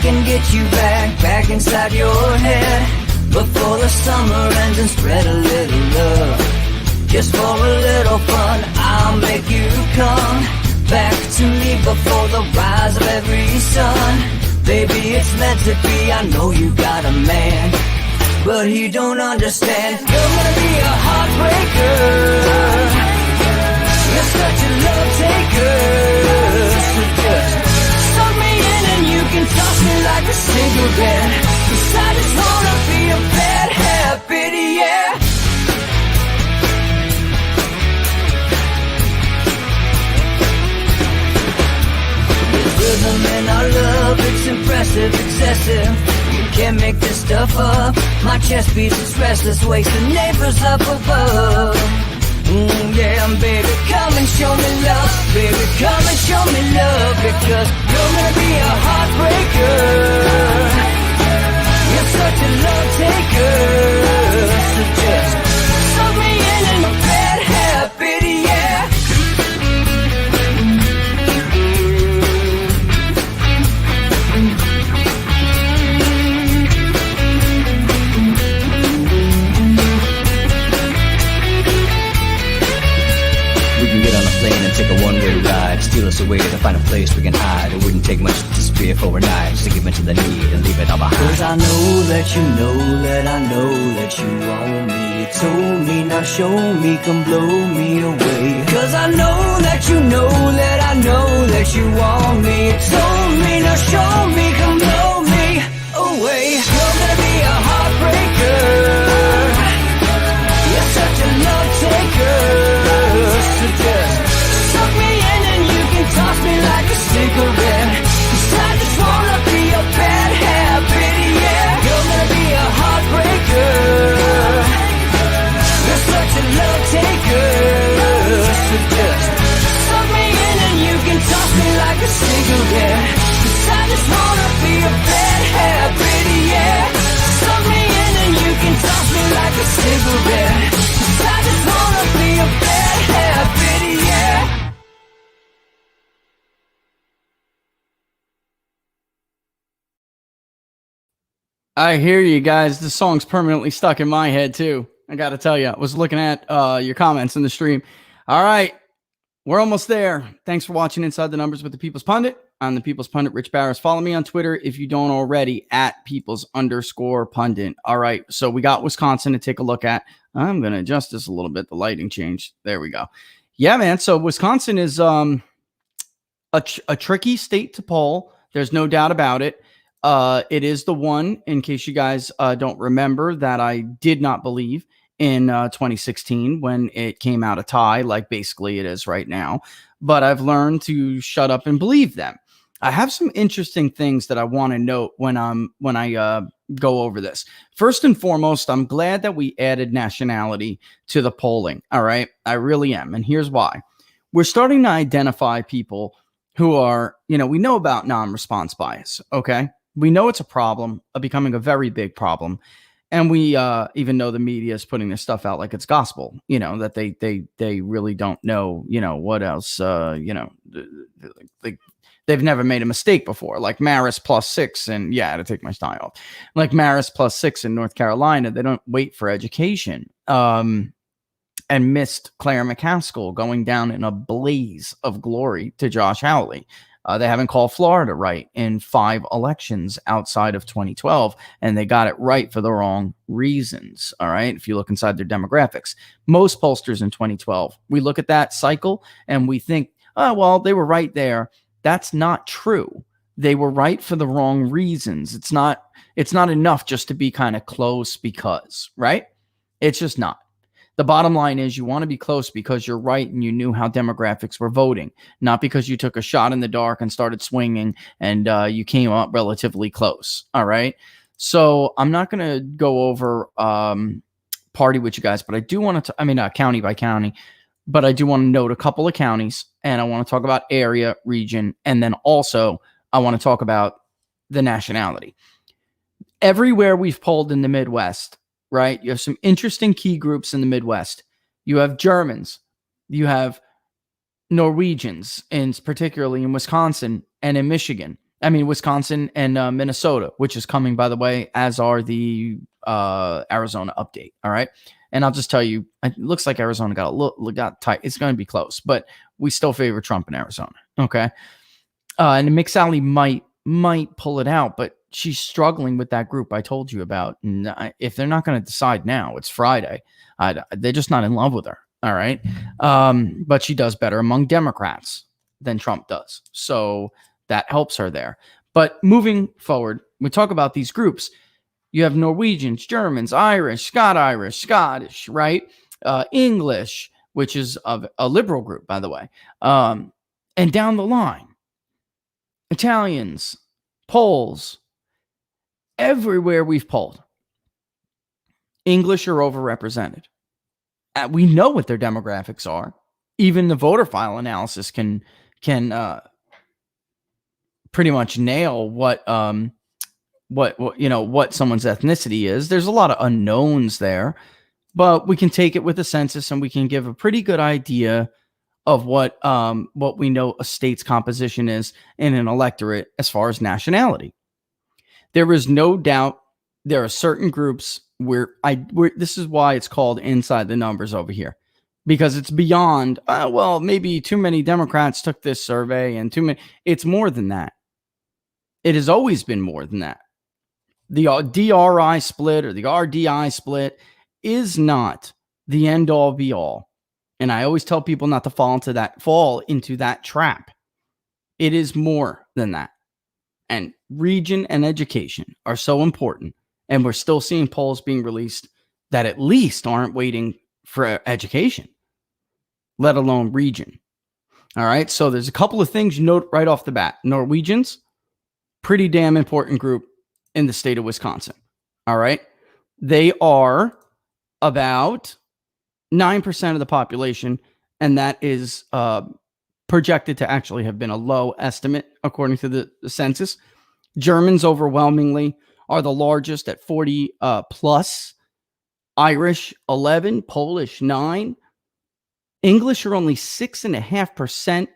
can get you back inside your head before the summer ends and spread a little love. Just for a little fun, I'll make you come back to me before the rise of every sun. Baby, it's meant to be, I know you got a man, but he don't understand. You're gonna be a heartbreaker, you're such a love taker. So just suck me in and you can toss me like a cigarette, 'cause I just wanna be a bad habit, yeah. Rhythm in our love, it's impressive, excessive. You can't make this stuff up. My chest beats, it's restless, wakes the neighbors up above. Yeah, baby, come and show me love. Baby, come and show me love, because you're gonna be a heartbreaker. You're such a love taker. So just suck me in a bad habit, yeah. Take a one-way ride, steal us away to find a place we can hide. It wouldn't take much to spear for a night, just to give into the need and leave it all behind. 'Cause I know that you know that I know that you want me. You told me, now show me, come blow me away. 'Cause I know that you know that I know that you want me. You told me, now show me, come blow me away. You're gonna be a heartbreaker. You're such a love taker. So just suck me in and you can toss me like a cigarette, 'cause I just wanna be a bad habit, yeah. You're gonna be a heartbreaker. You're such a love taker. So just suck me in and you can toss me like a cigarette, 'cause I just wanna be a bad habit, yeah. Suck me in and you can toss me like a cigarette, 'cause I just wanna be a bad habit, yeah. I hear you guys. This song's permanently stuck in my head too. I got to tell you, I was looking at your comments in the stream. All right, we're almost there. Thanks for watching Inside the Numbers with the People's Pundit. I'm the People's Pundit, Rich Barris. Follow me on Twitter if you don't already, at Peoples_Pundit. All right, so we got Wisconsin to take a look at. I'm going to adjust this a little bit. The lighting changed. There we go. Yeah, man. So Wisconsin is a tricky state to poll. There's no doubt about it. It is the one, in case you guys don't remember, that I did not believe in 2016 when it came out a tie, like basically it is right now. But I've learned to shut up and believe them. I have some interesting things that I want to note when I go over this. First and foremost, I'm glad that we added nationality to the polling. All right, I really am, and here's why. We're starting to identify people who are, we know about non-response bias. Okay. We know it's a problem, becoming a very big problem. And we even know the media is putting this stuff out like it's gospel, that they really don't know, what else, they've never made a mistake before, like Marist +6. And yeah, I had to take my tie off. Like Marist +6 in North Carolina. They don't wait for education. And missed Claire McCaskill going down in a blaze of glory to Josh Hawley. They haven't called Florida right in 5 elections outside of 2012, and they got it right for the wrong reasons. All right. If you look inside their demographics, most pollsters in 2012, we look at that cycle and we think, oh, well, they were right there. That's not true. They were right for the wrong reasons. It's not enough just to be kind of close because, right? It's just not. The bottom line is you want to be close because you're right and you knew how demographics were voting, not because you took a shot in the dark and started swinging and you came up relatively close. All right. So I'm not going to go over party with you guys, but I do want to, county by county, but I do want to note a couple of counties, and I want to talk about area, region, and then also I want to talk about the nationality. Everywhere we've polled in the Midwest, right? You have some interesting key groups in the Midwest. You have Germans, you have Norwegians, and particularly in Wisconsin and in Michigan. Wisconsin and Minnesota, which is coming, by the way, as are the Arizona update. All right. And I'll just tell you, it looks like Arizona got tight. It's going to be close, but we still favor Trump in Arizona. Okay. And McSally might pull it out, but she's struggling with that group I told you about. And if they're not going to decide now, it's Friday. They're just not in love with her. All right. But she does better among Democrats than Trump does. So that helps her there. But moving forward, we talk about these groups. You have Norwegians, Germans, Irish, Scottish, right? English, which is a liberal group, by the way. And down the line, Italians, Poles, everywhere we've polled, English are overrepresented. We know what their demographics are. Even the voter file analysis can pretty much nail what someone's ethnicity is. There's a lot of unknowns there, but we can take it with a census and we can give a pretty good idea of what we know a state's composition is in an electorate as far as nationality. There is no doubt there are certain groups where this is why it's called inside the numbers over here, because it's beyond, maybe too many Democrats took this survey and too many. It's more than that. It has always been more than that. The DRI split or the RDI split is not the end all be all. And I always tell people not to fall into that trap. It is more than that. And region and education are so important. And we're still seeing polls being released that at least aren't waiting for education, let alone region. All right. So there's a couple of things you note right off the bat. Norwegians, pretty damn important group in the state of Wisconsin. All right. They are about 9% of the population. And that is projected to actually have been a low estimate, according to the census. Germans overwhelmingly are the largest at 40 plus. Irish 11, Polish 9. English are only 6.5%,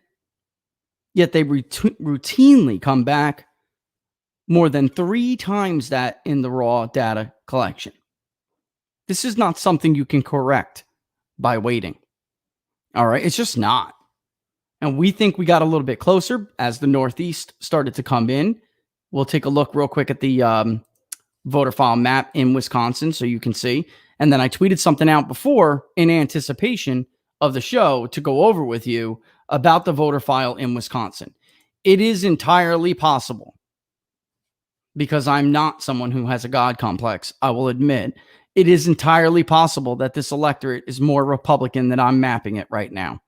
yet they routinely come back more than 3 times that in the raw data collection. This is not something you can correct by waiting. All right, it's just not. And we think we got a little bit closer as the Northeast started to come in. We'll take a look real quick at the voter file map in Wisconsin so you can see. And then I tweeted something out before in anticipation of the show to go over with you about the voter file in Wisconsin. It is entirely possible, because I'm not someone who has a God complex, I will admit, it is entirely possible that this electorate is more Republican than I'm mapping it right now.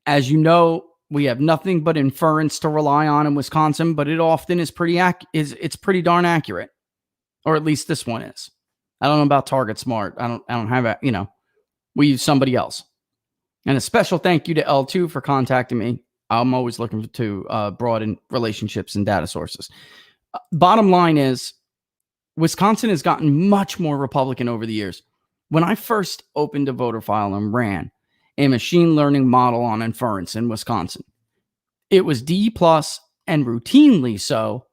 As you know, we have nothing but inference to rely on in Wisconsin, but it often is it's pretty darn accurate, or at least this one is. I don't know about Target Smart. I don't have a, we use somebody else. And a special thank you to L2 for contacting me. I'm always looking to broaden relationships and data sources. Bottom line is, Wisconsin has gotten much more Republican over the years. When I first opened a voter file and ran a machine learning model on inference in Wisconsin, it was D plus and routinely so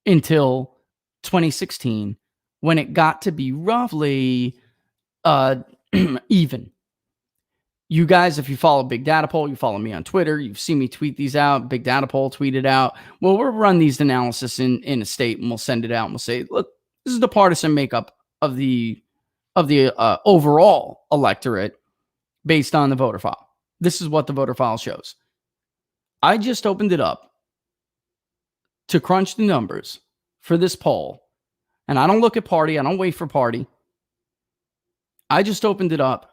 until 2016, when it got to be roughly even. You guys, if you follow Big Data Poll, you follow me on Twitter, you've seen me tweet these out. Big Data Poll tweeted out. Well, we'll run these analysis in a state and we'll send it out and we'll say, look, this is the partisan makeup of the overall electorate based on the voter file. This is what the voter file shows. I just opened it up to crunch the numbers for this poll. And I don't look at party. I don't wait for party. I just opened it up.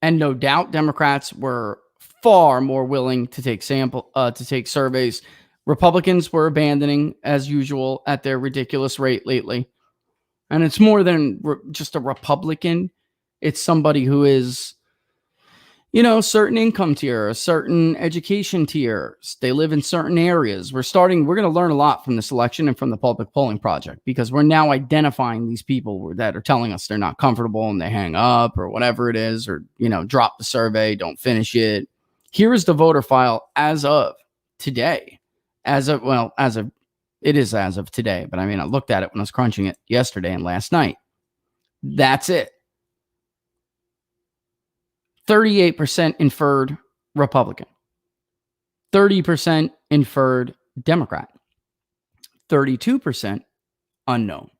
And no doubt Democrats were far more willing to take surveys. Republicans were abandoning, as usual, at their ridiculous rate lately. And it's more than just a Republican. It's somebody who is, certain income tier, a certain education tiers. They live in certain areas. We're going to learn a lot from this election and from the Public Polling Project, because we're now identifying these people that are telling us they're not comfortable and they hang up or whatever it is, or, drop the survey, don't finish it. Here is the voter file as of today, it is as of today, but I mean, I looked at it when I was crunching it yesterday and last night. That's it. 38% inferred Republican, 30% inferred Democrat, 32% unknown.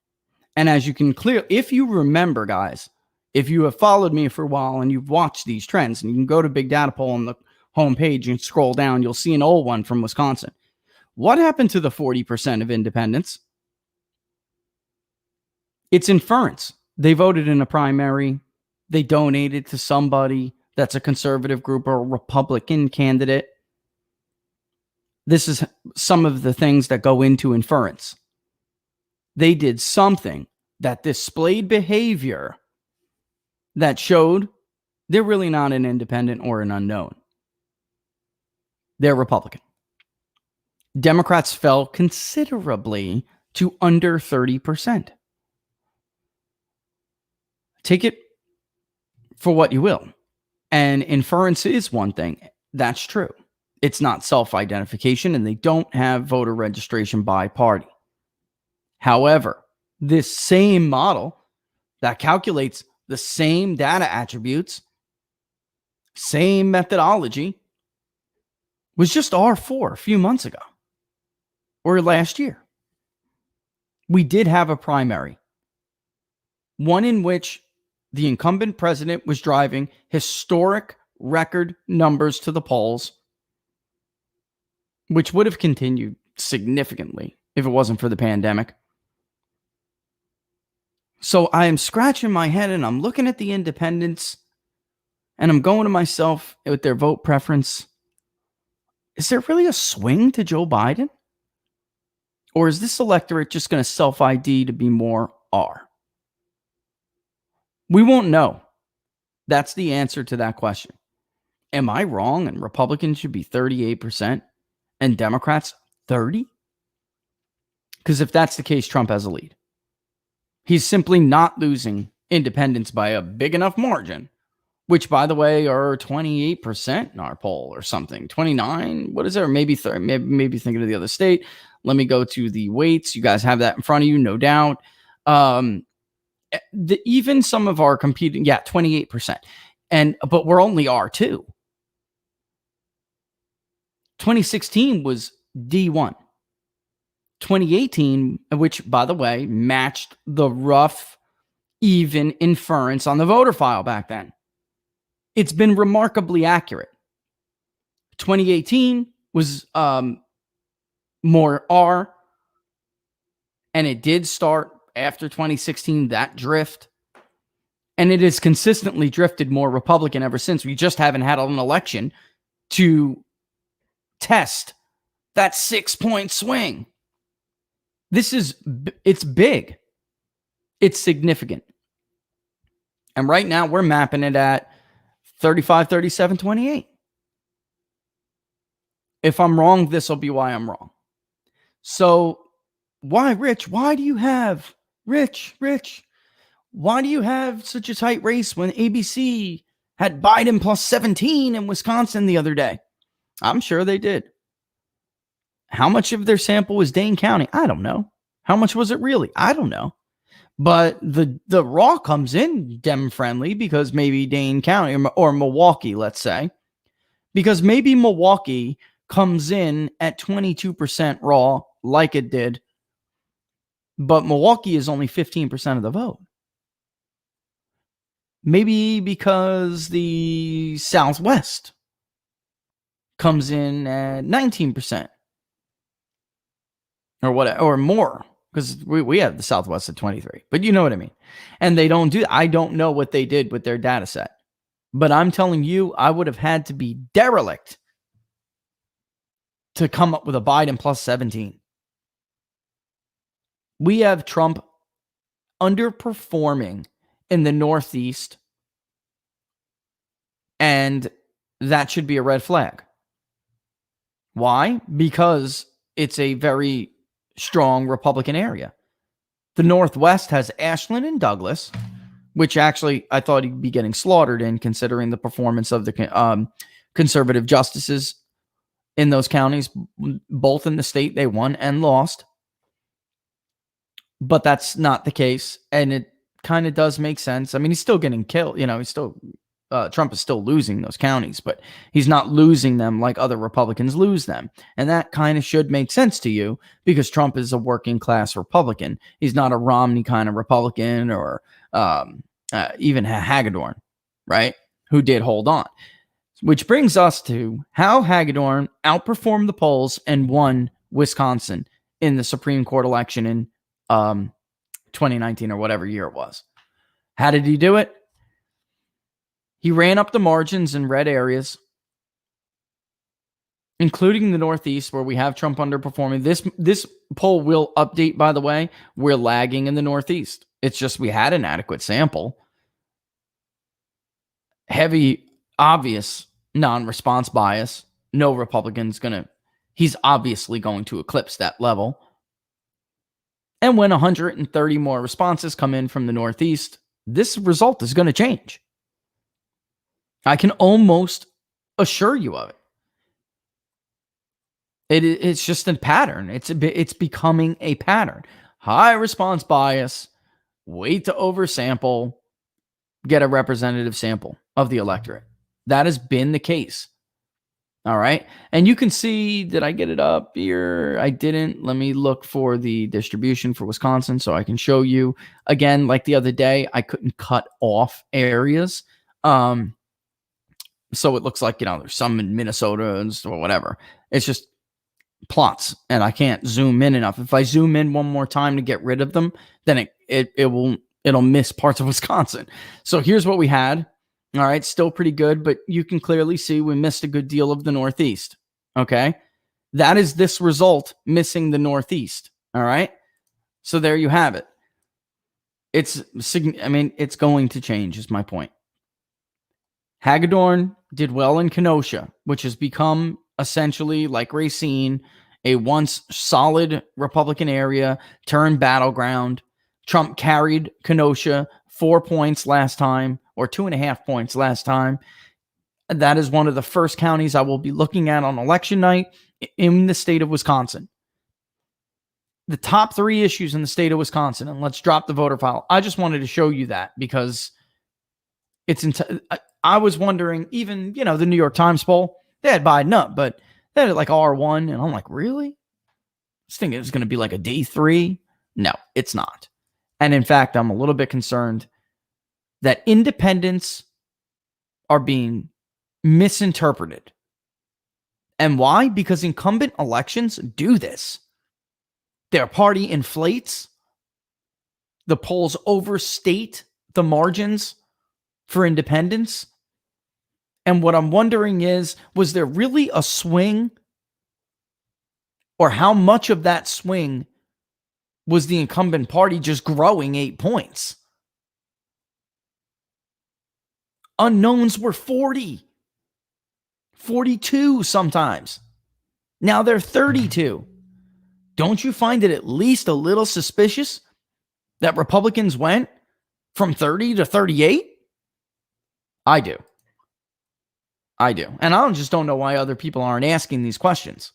And as you can if you remember, guys, if you have followed me for a while and you've watched these trends, and you can go to Big Data Poll on the homepage and scroll down, you'll see an old one from Wisconsin. What happened to the 40% of independents? It's inference. They voted in a primary. They donated to somebody that's a conservative group or a Republican candidate. This is some of the things that go into inference. They did something that displayed behavior that showed they're really not an independent or an unknown. They're Republican. Democrats fell considerably to under 30%. Take it for what you will. And inference is one thing. That's true. It's not self-identification, and they don't have voter registration by party. However, this same model that calculates the same data attributes, same methodology, was just R4 a few months ago or last year. We did have a primary, one in which the incumbent president was driving historic record numbers to the polls, which would have continued significantly if it wasn't for the pandemic. So I am scratching my head and I'm looking at the independents and I'm going to myself with their vote preference. Is there really a swing to Joe Biden? Or is this electorate just going to self-ID to be more R? We won't know. That's the answer to that question. Am I wrong and Republicans should be 38% and Democrats 30%? Because if that's the case, Trump has a lead. He's simply not losing independents by a big enough margin, which, by the way, are 28% in our poll or something. 29? What is it? Or maybe 30, maybe thinking of the other state. Let me go to the weights. You guys have that in front of you, no doubt. Even some of our competing, 28%. But we're only R2. 2016 was D1. 2018, which, by the way, matched the rough, even inference on the voter file back then. It's been remarkably accurate. 2018 was more R, and it did start after 2016, that drift. And it has consistently drifted more Republican ever since. We just haven't had an election to test that 6-point swing. It's big. It's significant. And right now we're mapping it at 35, 37, 28. If I'm wrong, this will be why I'm wrong. So why, Rich? Why do you have, Rich, why do you have such a tight race when ABC had Biden plus 17 in Wisconsin the other day? I'm sure they did. How much of their sample was Dane County? I don't know. How much was it really? I don't know. But the raw comes in Dem friendly because maybe Dane County or Milwaukee, let's say, because maybe Milwaukee comes in at 22% raw like it did, but Milwaukee is only 15% of the vote. Maybe because the Southwest comes in at 19% or what, or more, because we have the Southwest at 23, but you know what I mean. And they don't do, I don't know what they did with their data set, but I'm telling you, I would have had to be derelict to come up with a Biden plus 17. We have Trump underperforming in the Northeast, and that should be a red flag. Why? Because it's a very strong Republican area. The Northwest has Ashland and Douglas, which actually I thought he'd be getting slaughtered in, considering the performance of the conservative justices in those counties, both in the state they won and lost. But that's not the case. And it kind of does make sense. I mean, he's still getting killed. He's still, Trump is still losing those counties, but he's not losing them like other Republicans lose them. And that kind of should make sense to you because Trump is a working class Republican. He's not a Romney kind of Republican or even a Hagedorn, right? Who did hold on. Which brings us to how Hagedorn outperformed the polls and won Wisconsin in the Supreme Court election in 2019 or whatever year it was. How did he do it? He ran up the margins in red areas, including the Northeast, where we have Trump underperforming. This poll will update, by the way. We're lagging in the Northeast. It's just we had an adequate sample. Heavy, obvious non-response bias. No Republican's he's obviously going to eclipse that level. And when 130 more responses come in from the Northeast, this result is going to change. I can almost assure you of it. It's just a pattern. It's becoming a pattern. High response bias, wait to oversample, get a representative sample of the electorate. That has been the case. All right. And you can see, did I get it up here? I didn't. Let me look for the distribution for Wisconsin so I can show you. Again, like the other day, I couldn't cut off areas. So it looks like, there's some in Minnesota and or whatever. It's just plots and I can't zoom in enough. If I zoom in one more time to get rid of them, then it'll miss parts of Wisconsin. So here's what we had. All right, still pretty good, but you can clearly see we missed a good deal of the Northeast. Okay, that is this result, missing the Northeast. All right, so there you have it. It's going to change, is my point. Hagedorn did well in Kenosha, which has become essentially, like Racine, a once solid Republican area turned battleground. Trump carried Kenosha 4 points last time, or 2.5 points last time. That is one of the first counties I will be looking at on election night in the state of Wisconsin. The top 3 issues in the state of Wisconsin, and let's drop the voter file. I just wanted to show you that because I was wondering, even, the New York Times poll, they had Biden up, but they had it like R1, and I'm like, really? I was thinking it was going to be like a D3. No, it's not. And in fact, I'm a little bit concerned that independents are being misinterpreted. And why? Because incumbent elections do this. Their party inflates. The polls overstate the margins for independents. And what I'm wondering is, was there really a swing? Or how much of that swing was the incumbent party just growing 8 points? Unknowns were 40, 42 sometimes. Now they're 32. Don't you find it at least a little suspicious that Republicans went from 30 to 38? I do. And I just don't know why other people aren't asking these questions.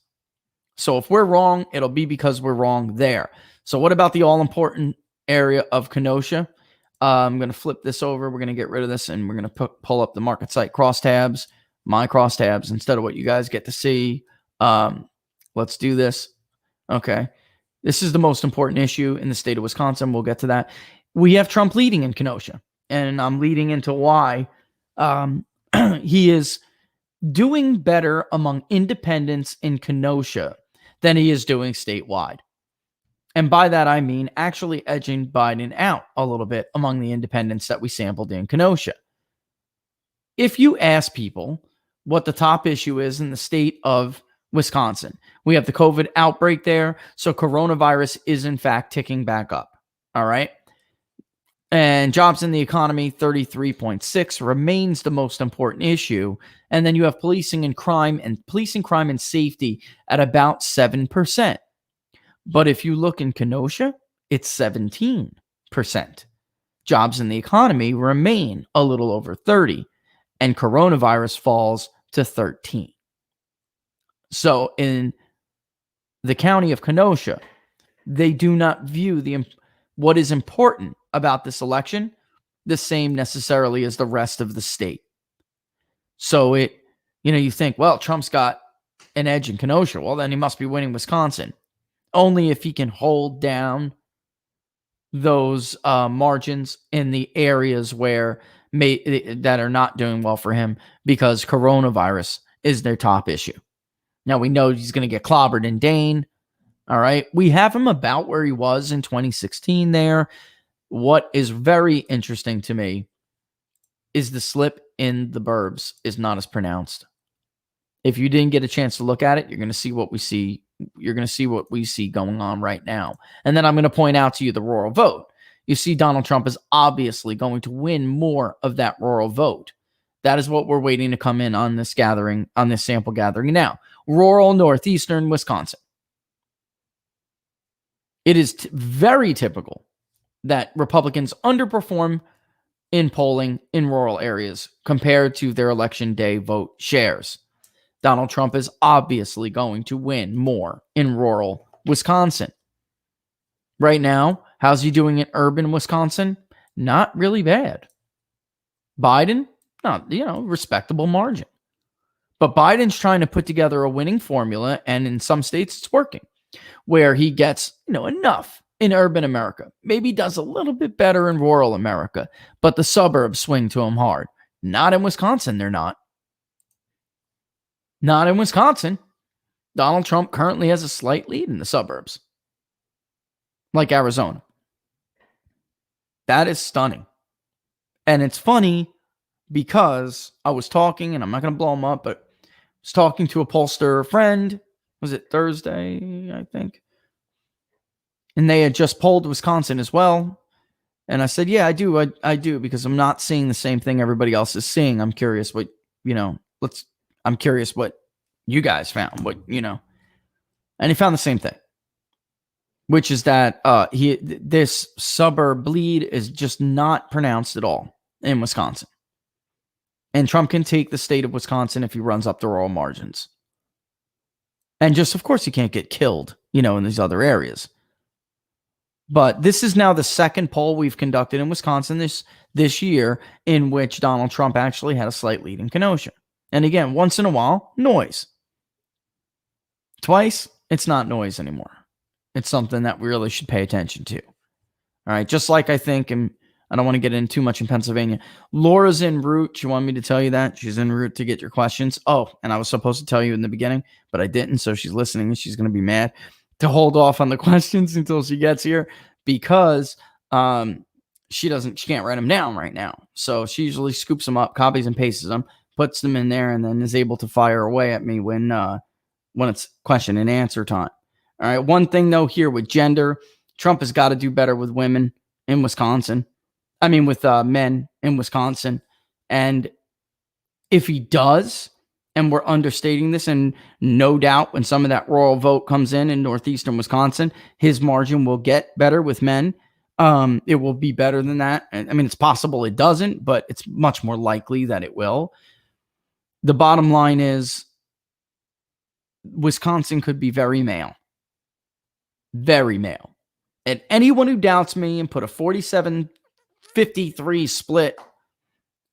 So if we're wrong, it'll be because we're wrong there. So what about the all-important area of Kenosha? I'm going to flip this over. We're going to get rid of this, and we're going to pull up the market site crosstabs, my crosstabs, instead of what you guys get to see. Let's do this. Okay. This is the most important issue in the state of Wisconsin. We'll get to that. We have Trump leading in Kenosha, and I'm leading into why he is doing better among independents in Kenosha than he is doing statewide. And by that, I mean actually edging Biden out a little bit among the independents that we sampled in Kenosha. If you ask people what the top issue is in the state of Wisconsin, we have the COVID outbreak there. So coronavirus is in fact ticking back up. All right. And jobs in the economy, 33.6, remains the most important issue. And then you have policing crime and safety at about 7%. But if you look in Kenosha, it's 17%. Jobs in the economy remain a little over 30, and coronavirus falls to 13. So in the county of Kenosha, they do not view what is important about this election the same necessarily as the rest of the state. So you think, well, Trump's got an edge in Kenosha. Well, then he must be winning Wisconsin. Only if he can hold down those margins in the areas that are not doing well for him, because coronavirus is their top issue. Now, we know he's going to get clobbered in Dane. All right. We have him about where he was in 2016 there. What is very interesting to me is the slip in the burbs is not as pronounced. If you didn't get a chance to look at it, you're going to see what we see. You're going to see what we see going on right now. And then I'm going to point out to you the rural vote. You see, Donald Trump is obviously going to win more of that rural vote. That is what we're waiting to come in on this gathering, on this sample gathering now. Rural northeastern Wisconsin. It is very typical that Republicans underperform in polling in rural areas compared to their election day vote shares. Donald Trump is obviously going to win more in rural Wisconsin. Right now, how's he doing in urban Wisconsin? Not really bad. Biden, respectable margin. But Biden's trying to put together a winning formula, and in some states it's working, where he gets, enough in urban America. Maybe does a little bit better in rural America, but the suburbs swing to him hard. Not in Wisconsin, they're not. Not in Wisconsin. Donald Trump currently has a slight lead in the suburbs, like Arizona. That is stunning. And it's funny because I was talking, and I'm not going to blow him up, but I was talking to a pollster friend. Was it Thursday, I think? And they had just polled Wisconsin as well. And I said, yeah, I do. I do, because I'm not seeing the same thing everybody else is seeing. I'm curious what, I'm curious what you guys found, and he found the same thing, which is that this suburb bleed is just not pronounced at all in Wisconsin. And Trump can take the state of Wisconsin if he runs up the rural margins. And just, of course, he can't get killed, in these other areas. But this is now the second poll we've conducted in Wisconsin this year in which Donald Trump actually had a slight lead in Kenosha. And again, once in a while, noise. Twice, it's not noise anymore. It's something that we really should pay attention to. All right, just like I think, and I don't want to get in too much in Pennsylvania, Laura's en route. You want me to tell you that? She's en route to get your questions. Oh, and I was supposed to tell you in the beginning, but I didn't, so she's listening and she's going to be mad to hold off on the questions until she gets here, because she can't write them down right now. So she usually scoops them up, copies and pastes them, puts them in there, and then is able to fire away at me when it's question and answer time. All right. One thing though here with gender, Trump has got to do better with women in Wisconsin. I mean, with men in Wisconsin. And if he does, and we're understating this, and no doubt when some of that rural vote comes in northeastern Wisconsin, his margin will get better with men. It will be better than that. I mean, it's possible it doesn't, but it's much more likely that it will. The bottom line is Wisconsin could be very male. Very male. And anyone who doubts me and put a 47-53 split,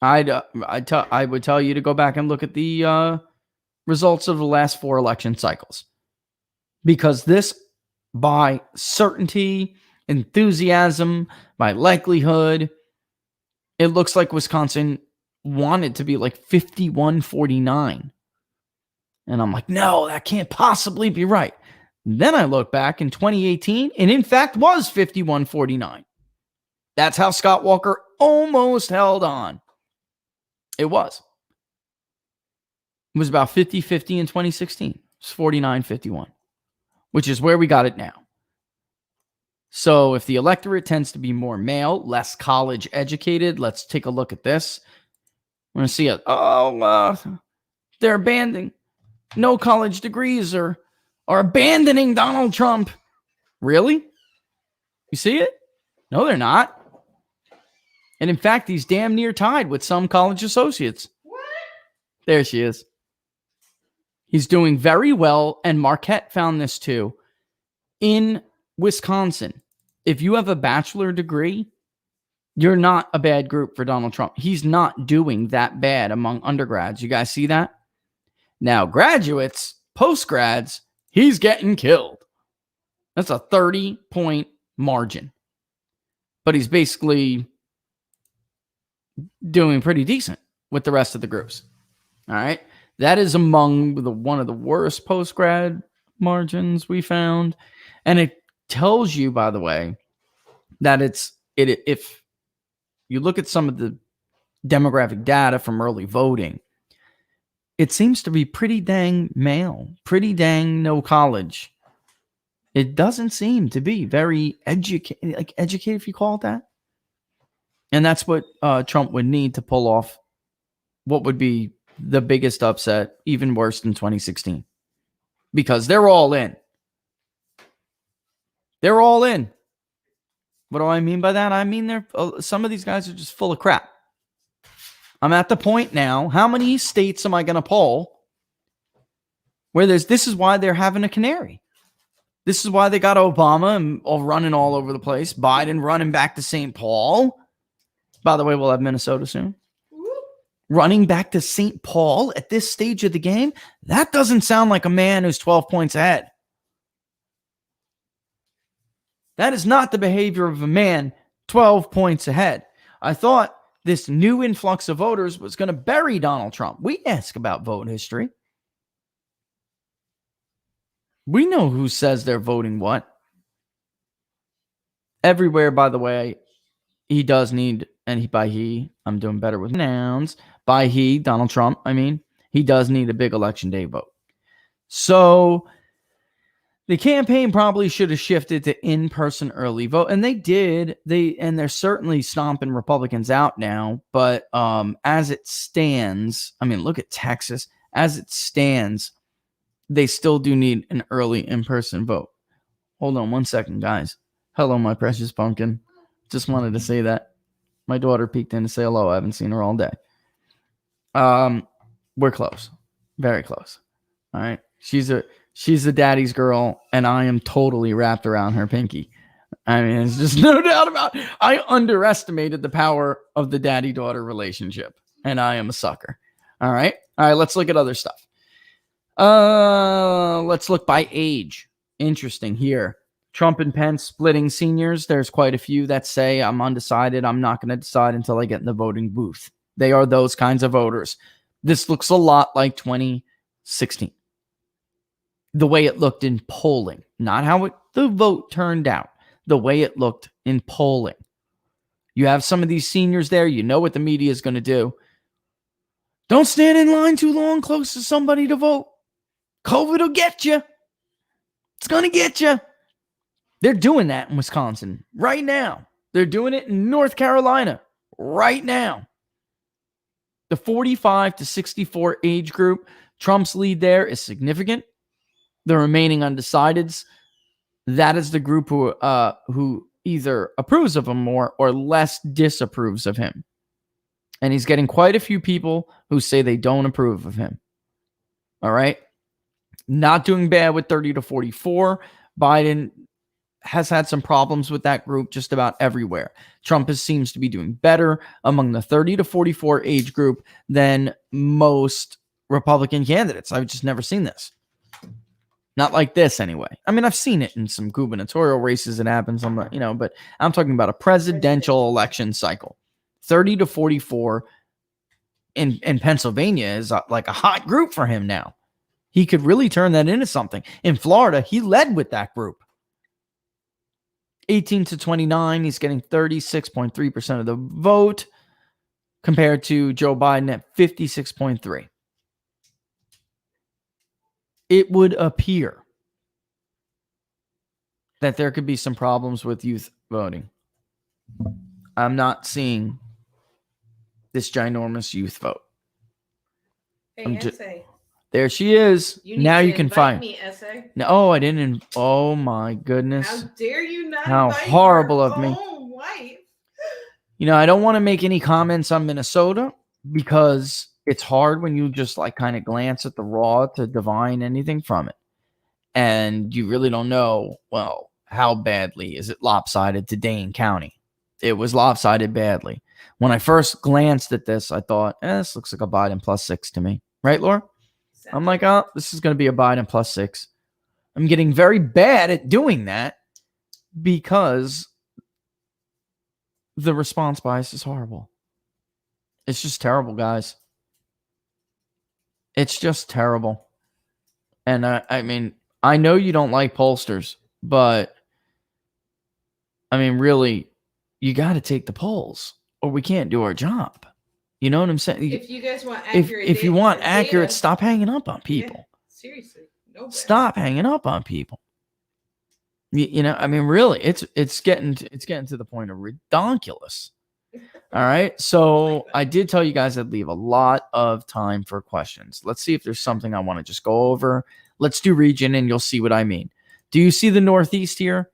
I would tell you to go back and look at the results of the last 4 election cycles. Because this, by certainty, enthusiasm, by likelihood, it looks like Wisconsin wanted to be like 51-49. And I'm like, no, that can't possibly be right. Then I look back in 2018, and in fact was 51-49. That's how Scott Walker almost held on. It was. It was about 50-50 in 2016. It's 49-51, which is where we got it now. So if the electorate tends to be more male, less college educated, let's take a look at this. We're going to see they're abandoning no college degrees are abandoning Donald Trump. Really? You see it? No, they're not. And in fact, he's damn near tied with some college associates. What? There she is. He's doing very well, and Marquette found this too. In Wisconsin, if you have a bachelor degree, you're not a bad group for Donald Trump. He's not doing that bad among undergrads. You guys see that? Now, graduates, postgrads, he's getting killed. That's a 30-point margin. But he's basically doing pretty decent with the rest of the groups. All right. That is among one of the worst post-grad margins we found. And it tells you, by the way, that if you look at some of the demographic data from early voting, it seems to be pretty dang male, pretty dang no college. It doesn't seem to be very educated, if you call it that. And that's what Trump would need to pull off what would be the biggest upset, even worse than 2016. Because they're all in. They're all in. What do I mean by that? I mean, some of these guys are just full of crap. I'm at the point now, how many states am I going to poll where this is why they're having a canary. This is why they got Obama and running all over the place. Biden running back to St. Paul. By the way, we'll have Minnesota soon. Running back to St. Paul at this stage of the game? That doesn't sound like a man who's 12 points ahead. That is not the behavior of a man 12 points ahead. I thought this new influx of voters was going to bury Donald Trump. We ask about vote history. We know who says they're voting what. Everywhere, by the way, he does need, and by he, I'm doing better with nouns. By he, Donald Trump, he does need a big election day vote. So the campaign probably should have shifted to in-person early vote, and they did. They're certainly stomping Republicans out now. But as it stands, look at Texas. As it stands, they still do need an early in-person vote. Hold on one second, guys. Hello, my precious pumpkin. Just wanted to say that. My daughter peeked in to say hello. I haven't seen her all day. We're close. Very close. All right. She's a daddy's girl, and I am totally wrapped around her pinky. It's just no doubt about it. I underestimated the power of the daddy-daughter relationship, and I am a sucker. All right. Let's look at other stuff. Let's look by age. Interesting here. Trump and Pence splitting seniors. There's quite a few that say, I'm undecided. I'm not going to decide until I get in the voting booth. They are those kinds of voters. This looks a lot like 2016. The way it looked in polling, not how the vote turned out, the way it looked in polling. You have some of these seniors there. You know what the media is going to do. Don't stand in line too long close to somebody to vote. COVID will get you. It's going to get you. They're doing that in Wisconsin right now. They're doing it in North Carolina right now. The 45 to 64 age group, Trump's lead there is significant. The remaining undecideds, that is the group who either approves of him more or less disapproves of him. And he's getting quite a few people who say they don't approve of him. All right. Not doing bad with 30 to 44. Biden has had some problems with that group just about everywhere. Trump seems to be doing better among the 30 to 44 age group than most Republican candidates. I've just never seen this. Not like this anyway. I've seen it in some gubernatorial races. It happens on the, but I'm talking about a presidential election cycle. 30 to 44 in Pennsylvania is like a hot group for him now. He could really turn that into something. In Florida, he led with that group. 18 to 29, he's getting 36.3% of the vote compared to Joe Biden at 56.3%. It would appear that there could be some problems with youth voting. I'm not seeing this ginormous youth vote. Hey, there she is. Now you can find me, Essay. No, I didn't. Oh my goodness. How dare you not? How invite horrible your of me. own wife? I don't want to make any comments on Minnesota because it's hard when you just like kind of glance at the raw to divine anything from it. And you really don't know, well, how badly is it lopsided to Dane County? It was lopsided badly. When I first glanced at this, I thought, this looks like a Biden +6 to me. Right, Laura? I'm like, oh, this is going to be a Biden +6. I'm getting very bad at doing that because the response bias is horrible. It's just terrible, guys. It's just terrible. And I mean, I know you don't like pollsters, but I mean, really, you got to take the polls or we can't do our job. You know what I'm saying? If you guys want accurate if you want accurate, data, stop hanging up on people. Yeah, seriously. Stop hanging up on people. You know, I mean, really, it's getting to the point of ridiculous. All right. So I did tell you guys I'd leave a lot of time for questions. Let's see if there's something I want to just go over. Let's do region and you'll see what I mean. Do you see the Northeast here?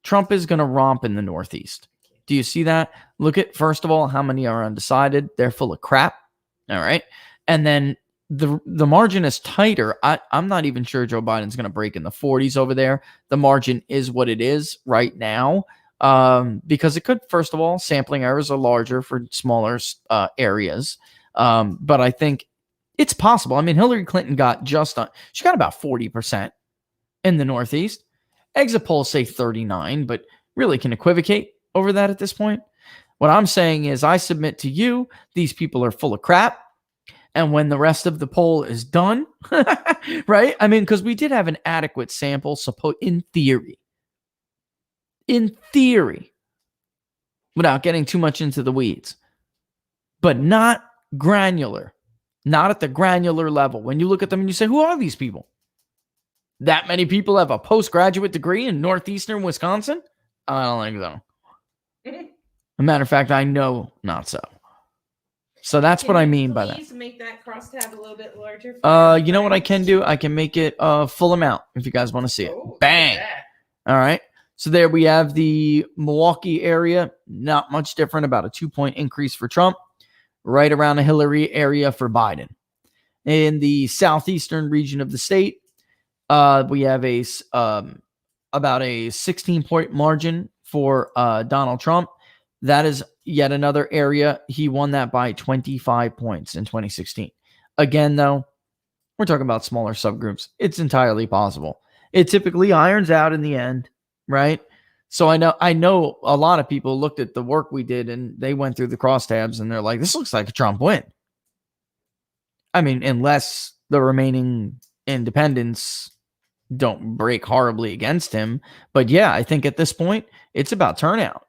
Trump is going to romp in the Northeast. Do you see that? Look at, first of all, how many are undecided. They're full of crap. All right. And then the margin is tighter. I'm not even sure Joe Biden's going to break in the 40s over there. The margin is what it is right now. Because it could, first of all, sampling errors are larger for smaller areas. But I think it's possible. I mean, Hillary Clinton she got about 40% in the Northeast. Exit polls say 39, but really can equivocate over that at this point. What I'm saying is I submit to you, these people are full of crap. And when the rest of the poll is done, right? I mean, because we did have an adequate sample, in theory, without getting too much into the weeds, but not granular, not at the granular level. When you look at them and you say, who are these people? That many people have a postgraduate degree in Northeastern Wisconsin? I don't think so. As a matter of fact, I know not so. So that's what I mean by that. Please make that crosstab a little bit larger. You know what I can do? I can make it full amount if you guys want to see it. Bang. All right. So there we have the Milwaukee area. Not much different, about a 2-point increase for Trump. Right around the Hillary area for Biden. In the southeastern region of the state, we have about a 16-point margin for Donald Trump. That is yet another area. He won that by 25 points in 2016. Again, though, we're talking about smaller subgroups. It's entirely possible. It typically irons out in the end, right? So I know a lot of people looked at the work we did and they went through the crosstabs and they're like, this looks like a Trump win. I mean, unless the remaining independents don't break horribly against him. But yeah, I think at this point, it's about turnout.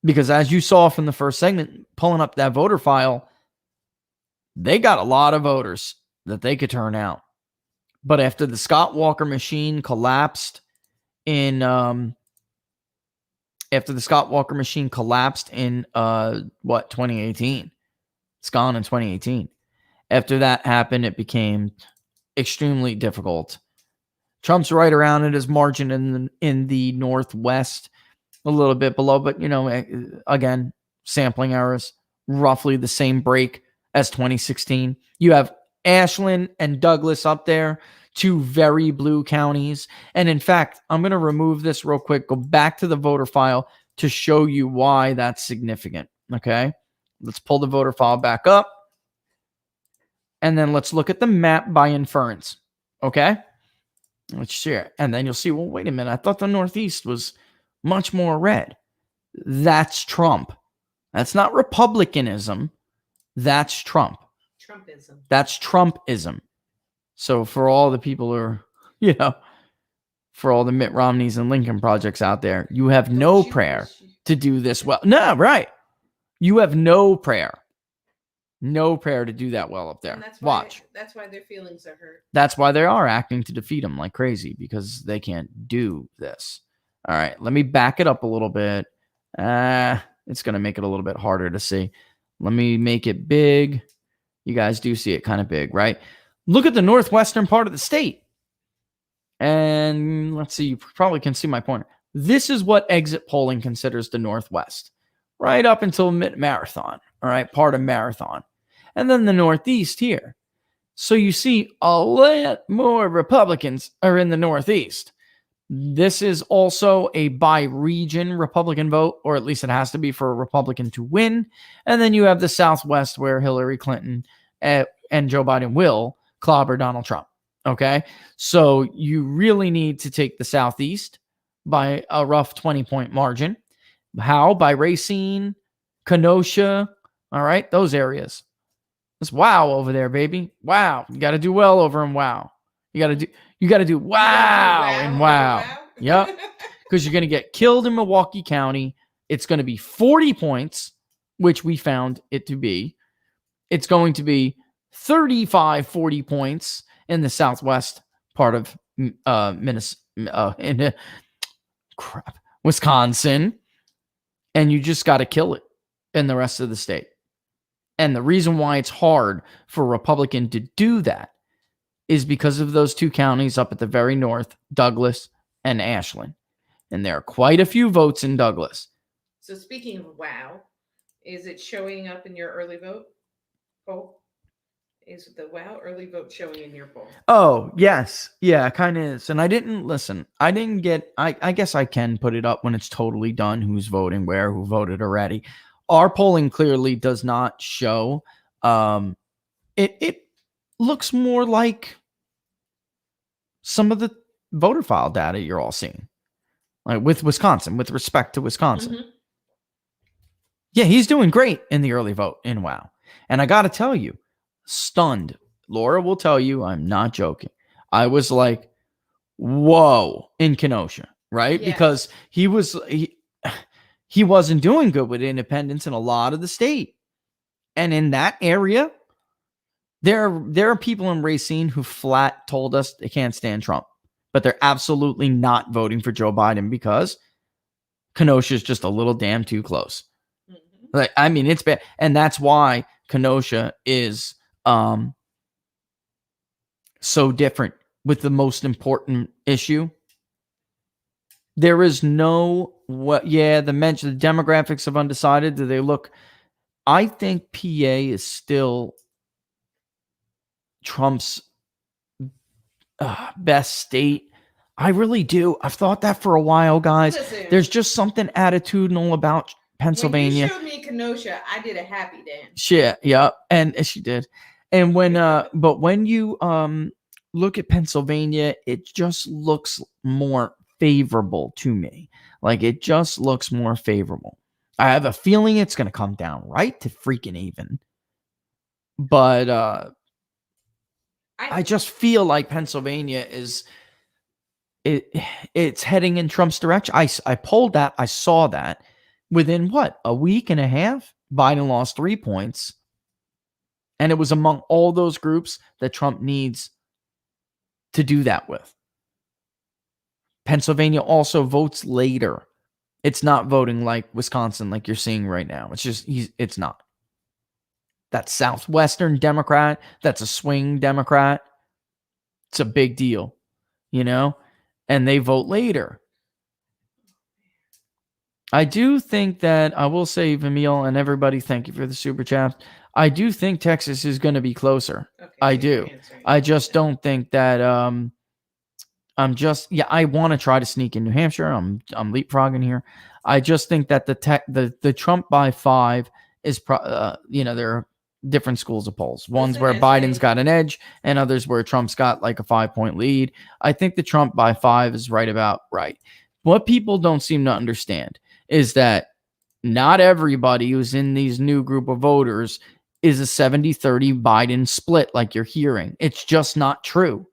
Because as you saw from the first segment, pulling up that voter file, they got a lot of voters that they could turn out. But after the Scott Walker machine collapsed in 2018? It's gone in 2018. After that happened, it became extremely difficult. Trump's right around at his margin in the Northwest, a little bit below, but again, sampling errors, roughly the same break as 2016. You have Ashland and Douglas up there, two very blue counties. And in fact, I'm going to remove this real quick, go back to the voter file to show you why that's significant. Okay. Let's pull the voter file back up. And then let's look at the map by inference. Okay. Let's share. And then you'll see, well, wait a minute. I thought the Northeast was much more red. That's Trump. That's not Republicanism. That's Trump. Trumpism. That's Trumpism. So for all the people who are, for all the Mitt Romneys and Lincoln projects out there, you have no prayer to do this well. No, right. You have no prayer. No prayer to do that well up there. Watch. That's why their feelings are hurt. That's why they are acting to defeat him like crazy, because they can't do this. All right, let me back it up a little bit. It's going to make it a little bit harder to see. Let me make it big. You guys do see it kind of big, right? Look at the northwestern part of the state. And let's see, you probably can see my pointer. This is what exit polling considers the Northwest, right up until mid-marathon, all right, part of marathon. and then the Northeast here. So you see a lot more Republicans are in the Northeast. This is also a by-region Republican vote, or at least it has to be for a Republican to win. And then you have the Southwest where Hillary Clinton and Joe Biden will clobber Donald Trump. Okay? So you really need to take the Southeast by a rough 20-point margin. How? By Racine, Kenosha, all right? Those areas. It's wow over there, baby. Wow. You got to do well over in wow. You got to do wow and wow. Yep. Because you're going to get killed in Milwaukee County. It's going to be 40 points, which we found it to be. It's going to be 35, 40 points in the southwest part of Wisconsin. And you just got to kill it in the rest of the state. And the reason why it's hard for a Republican to do that is because of those two counties up at the very north, Douglas and Ashland. And there are quite a few votes in Douglas. So speaking of wow, is it showing up in your early vote poll? Is the wow early vote showing in your poll? Oh, yes. Yeah, kind of is. And I didn't listen. I didn't get, I guess I can put it up when it's totally done, who's voting where, who voted already. Our polling clearly does not show. It looks more like some of the voter file data you're all seeing, like with Wisconsin, with respect to Wisconsin. Mm-hmm. Yeah, he's doing great in the early vote in WoW. And I got to tell you, stunned. Laura will tell you, I'm not joking. I was like, whoa, in Kenosha, right? Yes. Because he wasn't doing good with independents in a lot of the state. And in that area, there are people in Racine who flat told us they can't stand Trump, but they're absolutely not voting for Joe Biden because Kenosha is just a little damn too close. Mm-hmm. Like, I mean, it's bad. And that's why Kenosha is so different with the most important issue. There is no the demographics of undecided. Do they look? I think PA is still Trump's best state. I really do. I've thought that for a while, guys. Listen, there's just something attitudinal about Pennsylvania. When you showed me Kenosha, I did a happy dance. Shit, yeah, and she did. And when, but when you look at Pennsylvania, it just looks more favorable to me. Like, it just looks more favorable. I have a feeling it's going to come down right to freaking even. But I just feel like Pennsylvania is it's heading in Trump's direction. I polled that. I saw that within a week and a half, Biden lost 3 points. And it was among all those groups that Trump needs to do that with. Pennsylvania also votes later. It's not voting like Wisconsin, like you're seeing right now. It's just, it's not. That Southwestern Democrat, that's a swing Democrat. It's a big deal, and they vote later. I do think that, I will say, Vimeel and everybody, thank you for the super chat. I do think Texas is going to be closer. Okay, I do. I just don't think that, I want to try to sneak in New Hampshire. I'm leapfrogging here. I just think that the Trump by 5 is, there are different schools of polls. One's where Biden's got an edge and others where Trump's got like a 5-point lead. I think the Trump by 5 is right about right. What people don't seem to understand is that not everybody who's in these new group of voters is a 70-30 Biden split like you're hearing. It's just not true.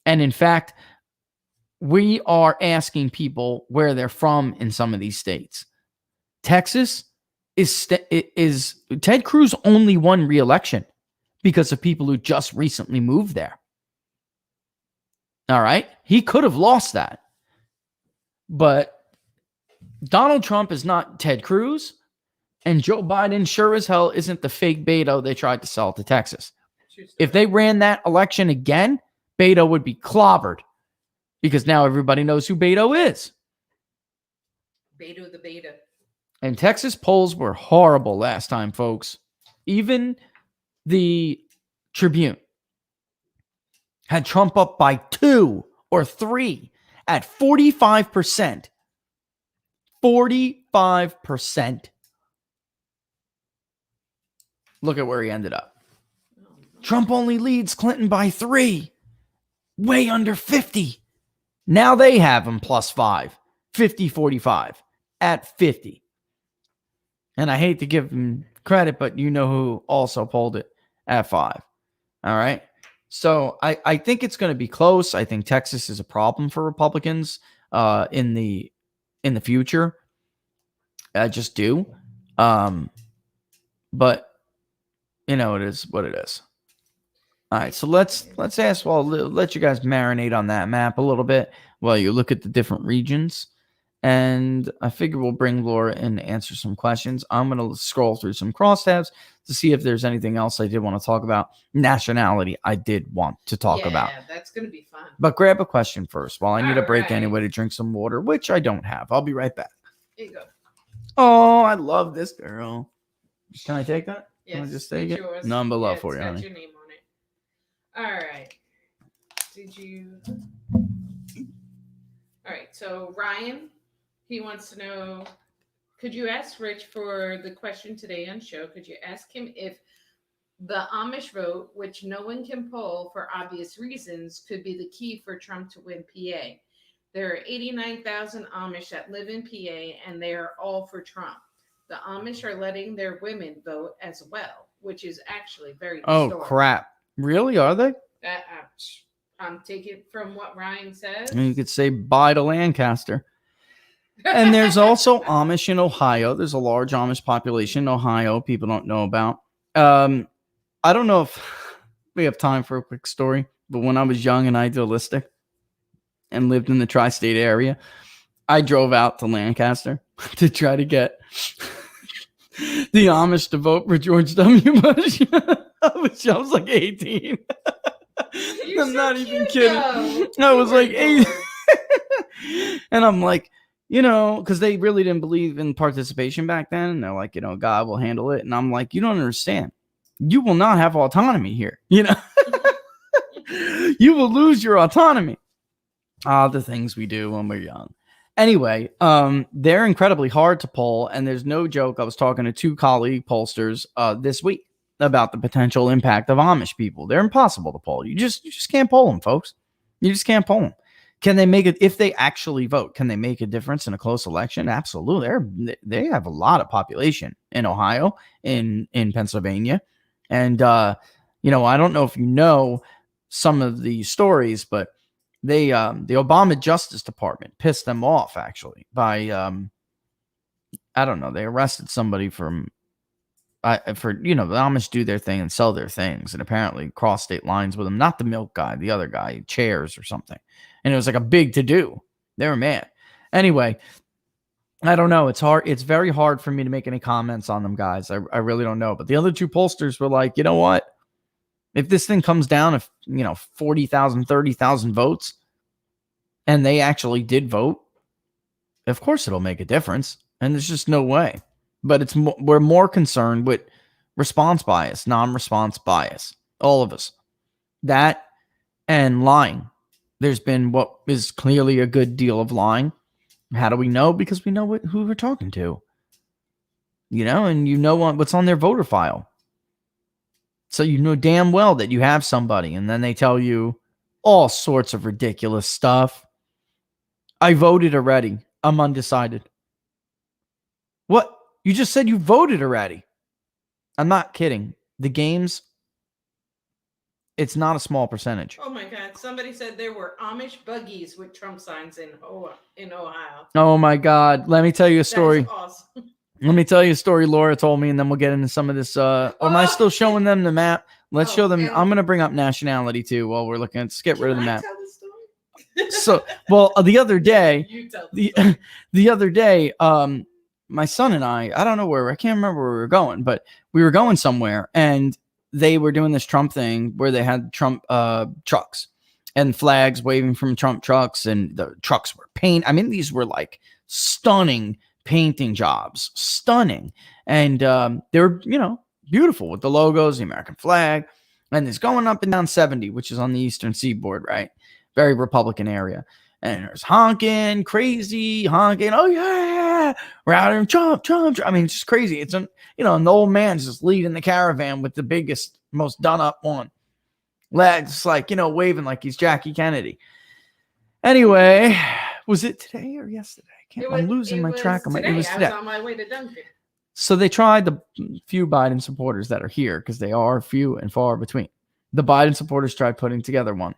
And in fact, we are asking people where they're from in some of these states. Texas is Ted Cruz only won re-election because of people who just recently moved there. All right. He could have lost that. But Donald Trump is not Ted Cruz, and Joe Biden sure as hell isn't the fake Beto they tried to sell to Texas. If they ran that election again, Beto would be clobbered because now everybody knows who Beto is. Beto the beta. And Texas polls were horrible last time, folks. Even The Tribune had Trump up by 2 or 3 at 45%. 45%. Look at where he ended up. Trump only leads Clinton by 3. Way under 50. Now they have him plus 5. 50-45 at 50. And I hate to give him credit, but you know who also polled it at 5. All right. So I think it's going to be close. I think Texas is a problem for Republicans in the future. I just do. But you know, it is what it is. All right, so let's ask. Well, let you guys marinate on that map a little bit while you look at the different regions, and I figure we'll bring Laura in to answer some questions. I'm gonna scroll through some crosstabs to see if there's anything else I did want to talk about. Nationality, I did want to talk about. Yeah, that's gonna be fun. But grab a question first. While I need a break right. anyway to drink some water, which I don't have. I'll be right back. Here you go. Oh, I love this girl. Can I take that? Yes, Can I just take it? yours. None but love Yeah, for it's you, got honey. your name on it. All right. Did you? All right. So Ryan, he wants to know, could you ask Rich for the question today on show? Could you ask him if the Amish vote, which no one can poll for obvious reasons, could be the key for Trump to win PA? There are 89,000 Amish that live in PA, and they are all for Trump. The Amish are letting their women vote as well, which is actually very Oh, historic. crap. Really? Are they? I'm taking from what Ryan says. And you could say bye to Lancaster. And there's also Amish in Ohio. There's a large Amish population in Ohio people don't know about. I don't know if we have time for a quick story, but when I was young and idealistic and lived in the tri-state area, I drove out to Lancaster to try to get the Amish to vote for George W. Bush. I was like 18. I'm not even kidding. I was like 8. And I'm like, you know, because they really didn't believe in participation back then. And they're like, you know, God will handle it. And I'm like, you don't understand. You will not have autonomy here. You know, you will lose your autonomy. The things we do when we're young. Anyway, they're incredibly hard to poll, and there's no joke. I was talking to 2 colleague pollsters this week about the potential impact of Amish people. They're impossible to poll. You just can't poll them, folks. You just can't poll them. Can they make it if they actually vote? Can they make a difference in a close election? Absolutely. They have a lot of population in Ohio, in Pennsylvania, and you know, I don't know if you know some of the stories, but they the Obama Justice Department pissed them off actually by I don't know, they arrested somebody for you know, the Amish do their thing and sell their things and apparently cross state lines with them, not the milk guy, the other guy, chairs or something, and it was like a big to do. They were mad. Anyway, I don't know, it's very hard for me to make any comments on them guys. I really don't know, but the other 2 pollsters were like, you know what, if this thing comes down, if, you know, 40,000, 30,000 votes, and they actually did vote, of course it'll make a difference. And there's just no way. But we're more concerned with response bias, non-response bias. All of us. That and lying. There's been what is clearly a good deal of lying. How do we know? Because we know who we're talking to. You know, and you know what's on their voter file. So you know damn well that you have somebody, and then they tell you all sorts of ridiculous stuff. I voted already. I'm undecided. What? You just said you voted already. I'm not kidding. The games, it's not a small percentage. Oh my God. Somebody said there were Amish buggies with Trump signs in Ohio. Oh my God. Let me tell you a story. That's awesome. Let me tell you a story Laura told me, and then we'll get into some of this. Am I still showing them the map? Let's show them. I'm going to bring up Nationality too while we're looking. Let's get rid of the map. Tell the story? So, well, the other day, You tell the story. the other day, my son and I don't know where, I can't remember where we were going, but we were going somewhere, and they were doing this Trump thing where they had Trump trucks and flags waving from Trump trucks, and the trucks were painted. I mean, these were like stunning painting jobs, stunning. And they were, you know, beautiful with the logos, the American flag, and it's going up and down 70, which is on the eastern seaboard, right? Very Republican area. And there's honking, crazy honking. Oh yeah, we're out here, Trump. I mean, it's just crazy. It's an and the old man's just leading the caravan with the biggest, most done up one. Just like waving like he's Jackie Kennedy. Anyway, was it today or yesterday? I'm losing my track. It was today. I was on my way to Duncan. So they tried the few Biden supporters that are here, because they are few and far between. The Biden supporters tried putting together one.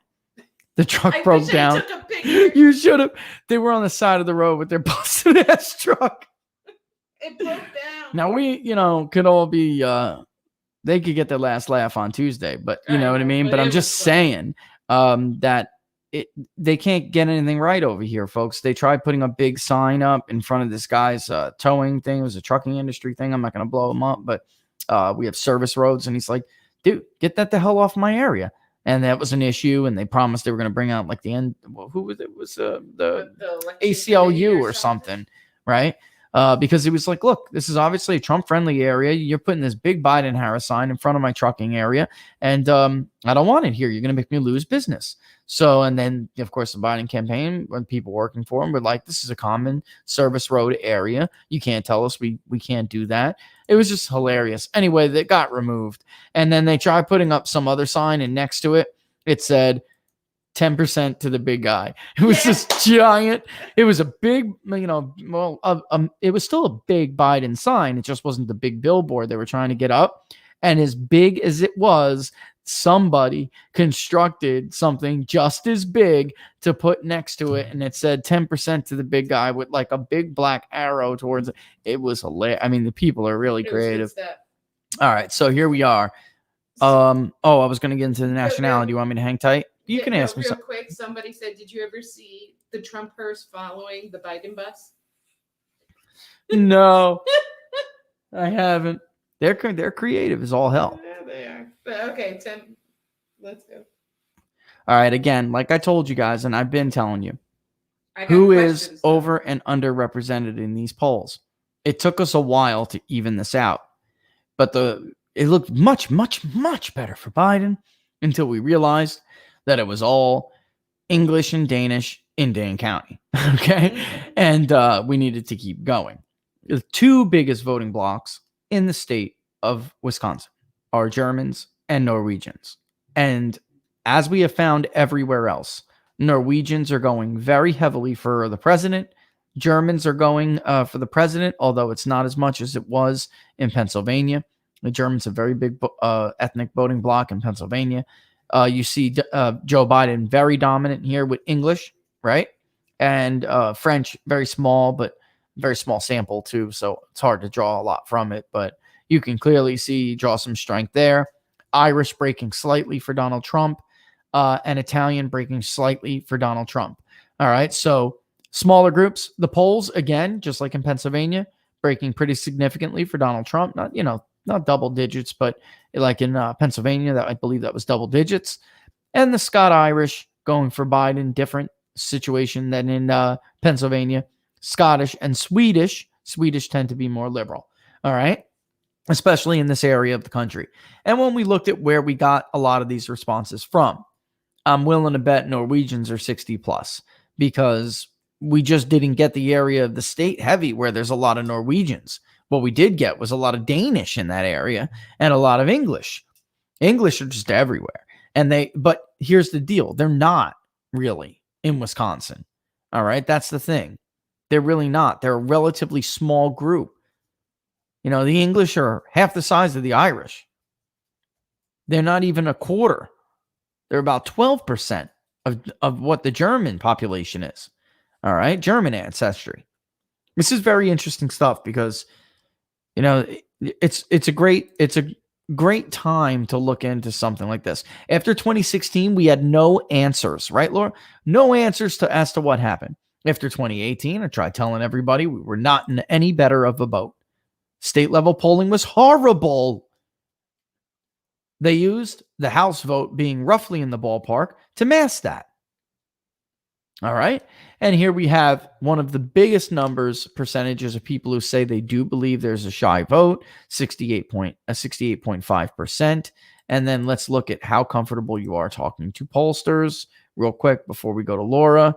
The truck broke down. Took a picture. You should have. They were on the side of the road with their busted ass truck. It broke down. Now we, could all be. They could get their last laugh on Tuesday, but you know what I mean. But I'm just saying that they can't get anything right over here, folks. They tried putting a big sign up in front of this guy's towing thing. It was a trucking industry thing. I'm not going to blow him up, but we have service roads, and he's like, dude, get that the hell off my area. And that was an issue, and they promised they were going to bring out like the end. Well, who was it? It was the ACLU or something, right? Because he was like, look, this is obviously a Trump-friendly area. You're putting this big Biden-Harris sign in front of my trucking area, and I don't want it here. You're going to make me lose business. So, and then, of course, the Biden campaign, when people working for him were like, this is a common service road area. You can't tell us we can't do that. It was just hilarious. Anyway, that got removed. And then they tried putting up some other sign, and next to it, it said 10% to the big guy. It was this giant. It was a big, it was still a big Biden sign. It just wasn't the big billboard they were trying to get up. And as big as it was, somebody constructed something just as big to put next to it, and it said 10% to the big guy with like a big black arrow towards it. It was hilarious. I mean, the people are really creative. All right, so here we are. I was going to get into the nationality. You want me to hang tight? You can ask me real something. Quick. Somebody said, "Did you ever see the Trump hearse following the Biden bus?" No, I haven't. They're creative as all hell. Yeah, they are. But okay, Tim, let's go. All right, again, like I told you guys, and I've been telling you, who is over and underrepresented in these polls. It took us a while to even this out, but it looked much, much, much better for Biden until we realized that it was all English and Danish in Dane County. Okay, and we needed to keep going. The two biggest voting blocks in the state of Wisconsin are Germans and Norwegians. And as we have found everywhere else, Norwegians are going very heavily for the president. Germans are going for the president, although it's not as much as it was in Pennsylvania. The Germans are a very big ethnic voting bloc in Pennsylvania. You see Joe Biden very dominant here with English, right? And French, very small, but very small sample too, so it's hard to draw a lot from it, but you can clearly draw some strength there. Irish breaking slightly for Donald Trump, and Italian breaking slightly for Donald Trump. All right, so smaller groups. The polls, again, just like in Pennsylvania, breaking pretty significantly for Donald Trump. Not double digits, but like in Pennsylvania, that I believe that was double digits. And the Scott Irish going for Biden, different situation than in Pennsylvania. Scottish and Swedish tend to be more liberal, all right, especially in this area of the country. And when we looked at where we got a lot of these responses from, I'm willing to bet Norwegians are 60 plus, because we just didn't get the area of the state heavy where there's a lot of Norwegians. What we did get was a lot of Danish in that area and a lot of English. English are just everywhere. But here's the deal. They're not really in Wisconsin. All right. That's the thing. They're really not. They're a relatively small group. The English are half the size of the Irish. They're not even a quarter. They're about 12% of what the German population is. All right. German ancestry. This is very interesting stuff because, it's a great time to look into something like this. After 2016, we had no answers, right, Laura? No answers as to what happened. After 2018, I tried telling everybody we were not in any better of a boat. State level polling was horrible. They used the House vote being roughly in the ballpark to mask that. All right. And here we have one of the biggest percentages of people who say they do believe there's a shy vote, 68.5%. And then let's look at how comfortable you are talking to pollsters real quick before we go to Laura.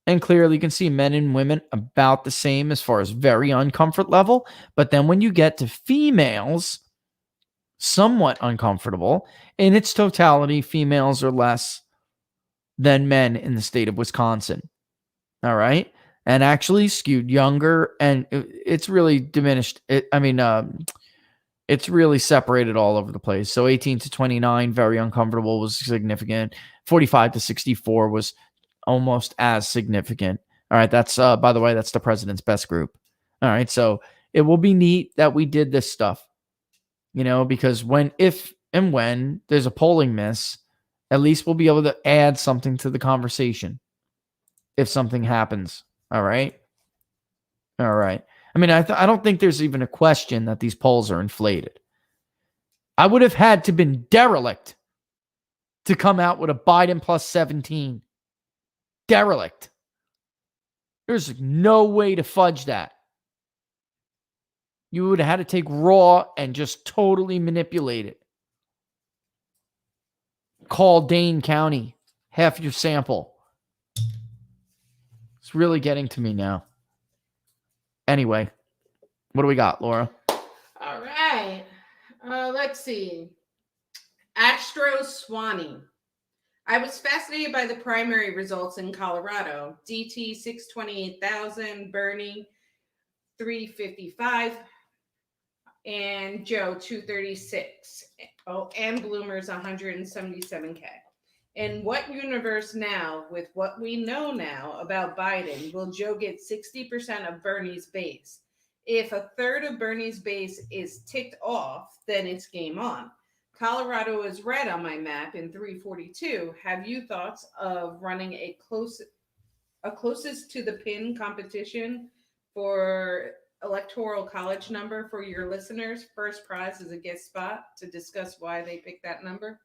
And clearly you can see men and women about the same as far as very uncomfort level. But then when you get to females, somewhat uncomfortable. In its totality, females are less than men in the state of Wisconsin. All right. And actually skewed younger, and it's really diminished. It's really separated all over the place. So 18 to 29, very uncomfortable, was significant. 45 to 64 was almost as significant. All right. That's, by the way, that's the president's best group. All right. So it will be neat that we did this stuff, because if and when there's a polling miss, at least we'll be able to add something to the conversation if something happens. All right. All right. I mean, I don't think there's even a question that these polls are inflated. I would have had to been derelict to come out with a Biden plus 17. Derelict. There's no way to fudge that. You would have had to take raw and just totally manipulate it. Call Dane County, half your sample. It's really getting to me now. Anyway, what do we got, Laura? All right. Let's see. Astro Swanee. I was fascinated by the primary results in Colorado. DT 628,000, Bernie 355, and Joe 236. Oh, and Bloomer's 177K. In what universe now, with what we know now about Biden, will Joe get 60% of Bernie's base? If a third of Bernie's base is ticked off, then it's game on. Colorado is red on my map in 342. Have you thoughts of running a closest to the pin competition for Electoral college number for your listeners? First prize is a guest spot to discuss why they picked that number.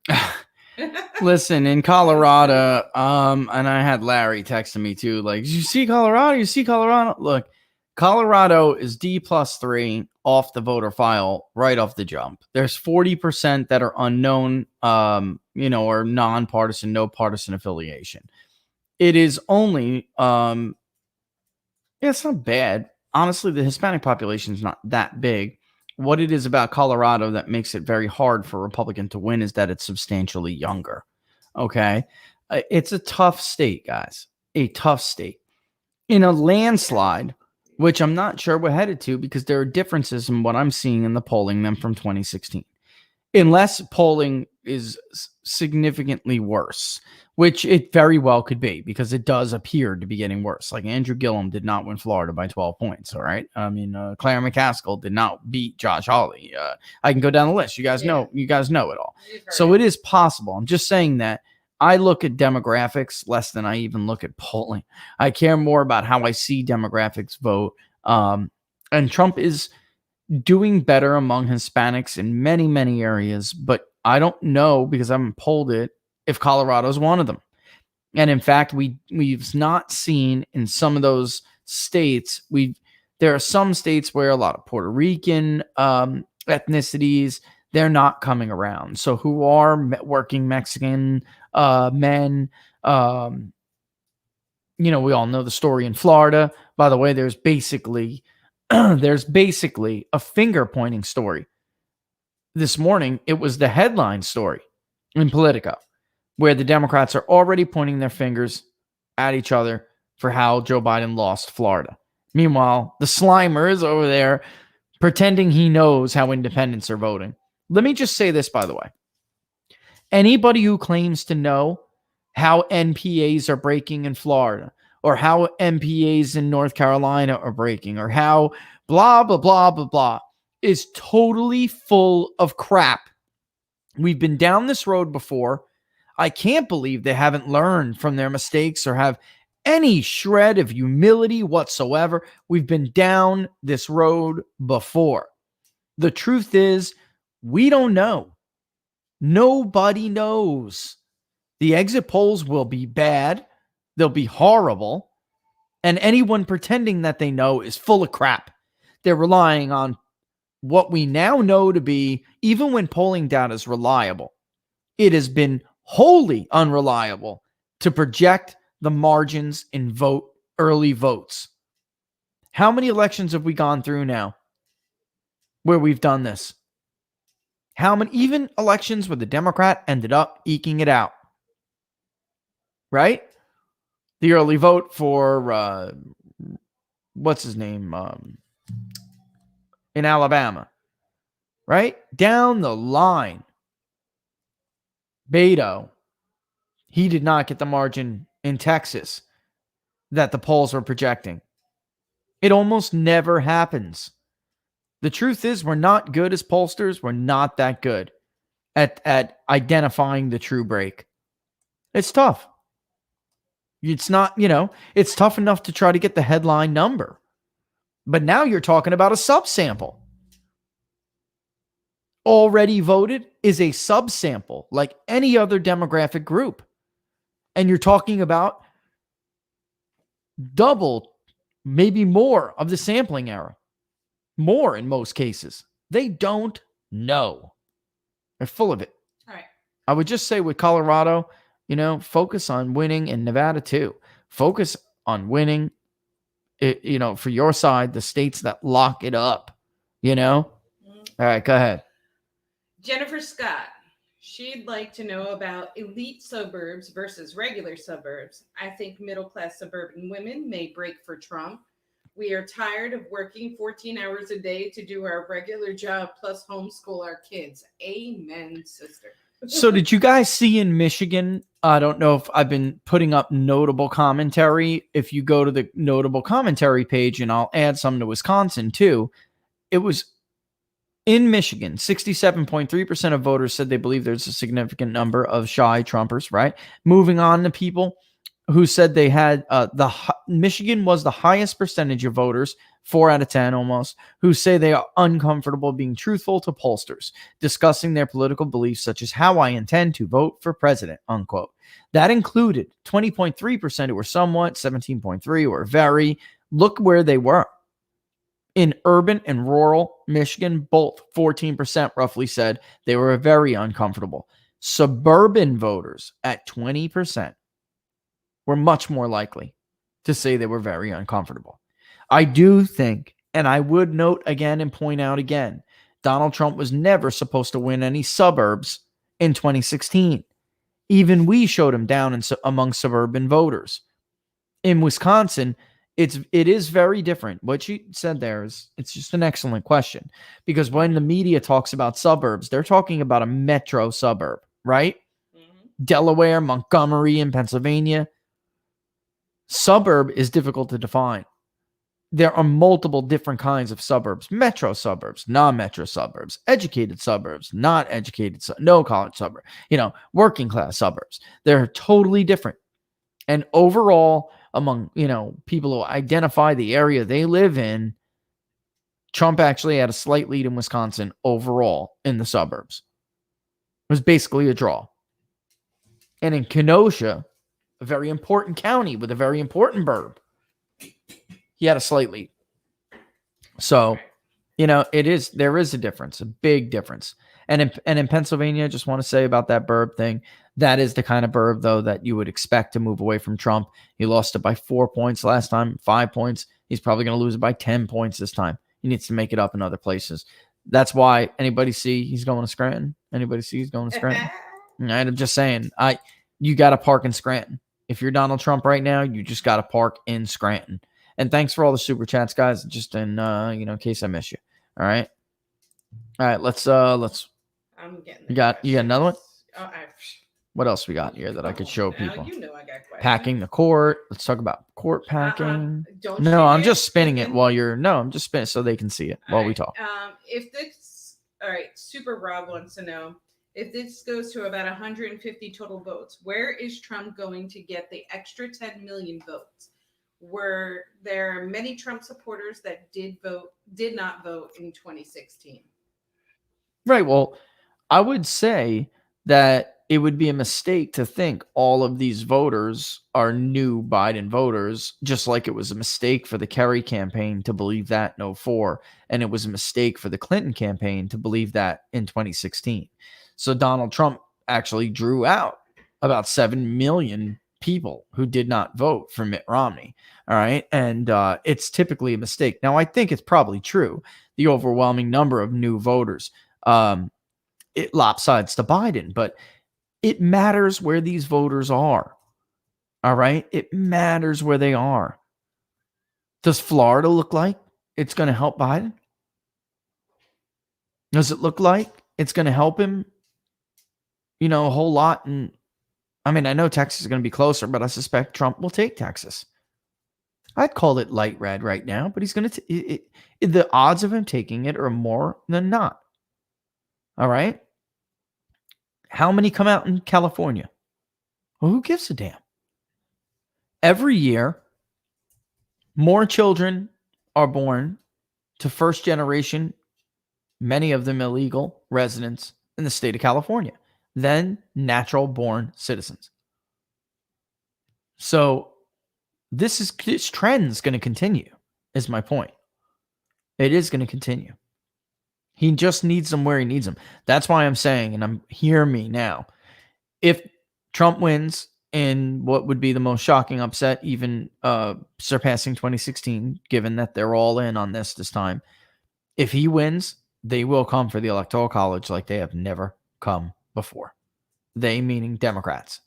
Listen, in Colorado, and I had Larry texting me too, like, you see Colorado? You see Colorado? Look, Colorado is D+3 off the voter file right off the jump. There's 40% that are unknown, or nonpartisan, no partisan affiliation. It is only, it's not bad. Honestly, the Hispanic population is not that big. What it is about Colorado that makes it very hard for a Republican to win is that it's substantially younger. Okay. It's a tough state, guys. A tough state. In a landslide, which I'm not sure we're headed to because there are differences in what I'm seeing in the polling them from 2016. Unless polling is significantly worse, which it very well could be because it does appear to be getting worse. Like Andrew Gillum did not win Florida by 12 points. All right. I mean, Claire McCaskill did not beat Josh Hawley. I can go down the list. You guys know it all. So it is possible. I'm just saying that I look at demographics less than I even look at polling. I care more about how I see demographics vote. And Trump is doing better among Hispanics in many, many areas, but I don't know because I haven't polled it if Colorado's one of them. And in fact, we've not seen in some of those states, there are some states where a lot of Puerto Rican ethnicities, they're not coming around. So who are working Mexican men, we all know the story in Florida. By the way, there's basically a finger pointing story. This morning, it was the headline story in Politico, where the Democrats are already pointing their fingers at each other for how Joe Biden lost Florida. Meanwhile, the Slimer is over there pretending he knows how independents are voting. Let me just say this, by the way. Anybody who claims to know how NPAs are breaking in Florida, or how MPAs in North Carolina are breaking, or how blah, blah, blah, blah, blah, is totally full of crap. We've been down this road before. I can't believe they haven't learned from their mistakes or have any shred of humility whatsoever. We've been down this road before. The truth is, we don't know. Nobody knows. The exit polls will be bad. They'll be horrible. And anyone pretending that they know is full of crap. They're relying on what we now know to be, even when polling data is reliable, it has been wholly unreliable to project the margins in early votes. How many elections have we gone through now where we've done this? How many, even elections where the Democrat ended up eking it out, right? The early vote for, what's his name, in Alabama, right? Down the line, Beto, he did not get the margin in Texas that the polls were projecting. It almost never happens. The truth is, we're not good as pollsters. We're not that good at identifying the true break. It's tough. It's not, it's tough enough to try to get the headline number. But now you're talking about a subsample. Already voted is a subsample like any other demographic group. And you're talking about double, maybe more of the sampling error. More in most cases. They don't know. They're full of it. All right. I would just say with Colorado, focus on winning, in Nevada too. Focus on winning, for your side, the states that lock it up, All right, go ahead. Jennifer Scott, she'd like to know about elite suburbs versus regular suburbs. I think middle-class suburban women may break for Trump. We are tired of working 14 hours a day to do our regular job plus homeschool our kids. Amen, sister. So did you guys see in Michigan? I don't know if I've been putting up notable commentary. If you go to the notable commentary page, and I'll add some to Wisconsin too, it was in Michigan, 67.3% of voters said they believe there's a significant number of shy Trumpers, right? Moving on to people who said they had Michigan was the highest percentage of voters, 4 out of 10 almost, who say they are uncomfortable being truthful to pollsters, discussing their political beliefs, such as how I intend to vote for president, unquote. That included 20.3% who were somewhat, 17.3% were very. Look where they were. In urban and rural Michigan, both 14% roughly said they were very uncomfortable. Suburban voters at 20% were much more likely to say they were very uncomfortable. I do think, and I would note again and point out again, Donald Trump was never supposed to win any suburbs in 2016. Even we showed him down among suburban voters. In Wisconsin, it is very different. What you said there it's just an excellent question, because when the media talks about suburbs, they're talking about a metro suburb, right? Mm-hmm. Delaware, Montgomery in Pennsylvania. Suburb is difficult to define. There are multiple different kinds of suburbs: metro suburbs, non-metro suburbs, educated suburbs, not educated, no college suburb, working class suburbs. They're totally different. And overall, among, people who identify the area they live in, Trump actually had a slight lead in Wisconsin overall in the suburbs. It was basically a draw. And in Kenosha, a very important county with a very important burb, he had a slight lead. So, there is a difference, a big difference. And in Pennsylvania, I just want to say about that burb thing, that is the kind of burb, though, that you would expect to move away from Trump. He lost it by 4 points last time, 5 points. He's probably going to lose it by 10 points this time. He needs to make it up in other places. That's why anybody see he's going to Scranton? Anybody see he's going to Scranton? Right, I'm just saying, you got to park in Scranton. If you're Donald Trump right now, you just got to park in Scranton. And thanks for all the super chats, guys. Just in case I miss you. All right. Let's. I'm getting. You got another one? Oh, what else we got here that I could show people? I got questions. Packing the court. Let's talk about court packing. Don't. No, I'm just spinning it while you're. No, I'm just spinning so they can see it while we talk. If this, all right, Super Rob wants to know if this goes to about 150 total votes, where is Trump going to get the extra 10 million votes? Were there many Trump supporters that did not vote in 2016? Right. Well, I would say that it would be a mistake to think all of these voters are new Biden voters, just like it was a mistake for the Kerry campaign to believe that in 2004, and it was a mistake for the Clinton campaign to believe that in 2016. So Donald Trump actually drew out about 7 million people who did not vote for Mitt Romney. All right. And it's typically a mistake. Now, I think it's probably true. The overwhelming number of new voters, it lopsides to Biden, but it matters where these voters are. All right. It matters where they are. Does Florida look like it's going to help Biden? Does it look like it's going to help him, a whole lot? And I mean, I know Texas is going to be closer, but I suspect Trump will take Texas. I'd call it light red right now, but he's going to, the odds of him taking it are more than not. All right. How many come out in California? Well, who gives a damn? Every year, more children are born to first generation, many of them illegal residents in the state of California than natural born citizens. So this trend's going to continue, is my point. It is going to continue. He just needs them where he needs them. That's why I'm saying, and hear me now, if Trump wins in what would be the most shocking upset, even surpassing 2016, given that they're all in on this time, if he wins, they will come for the Electoral College like they have never come before. They meaning Democrats.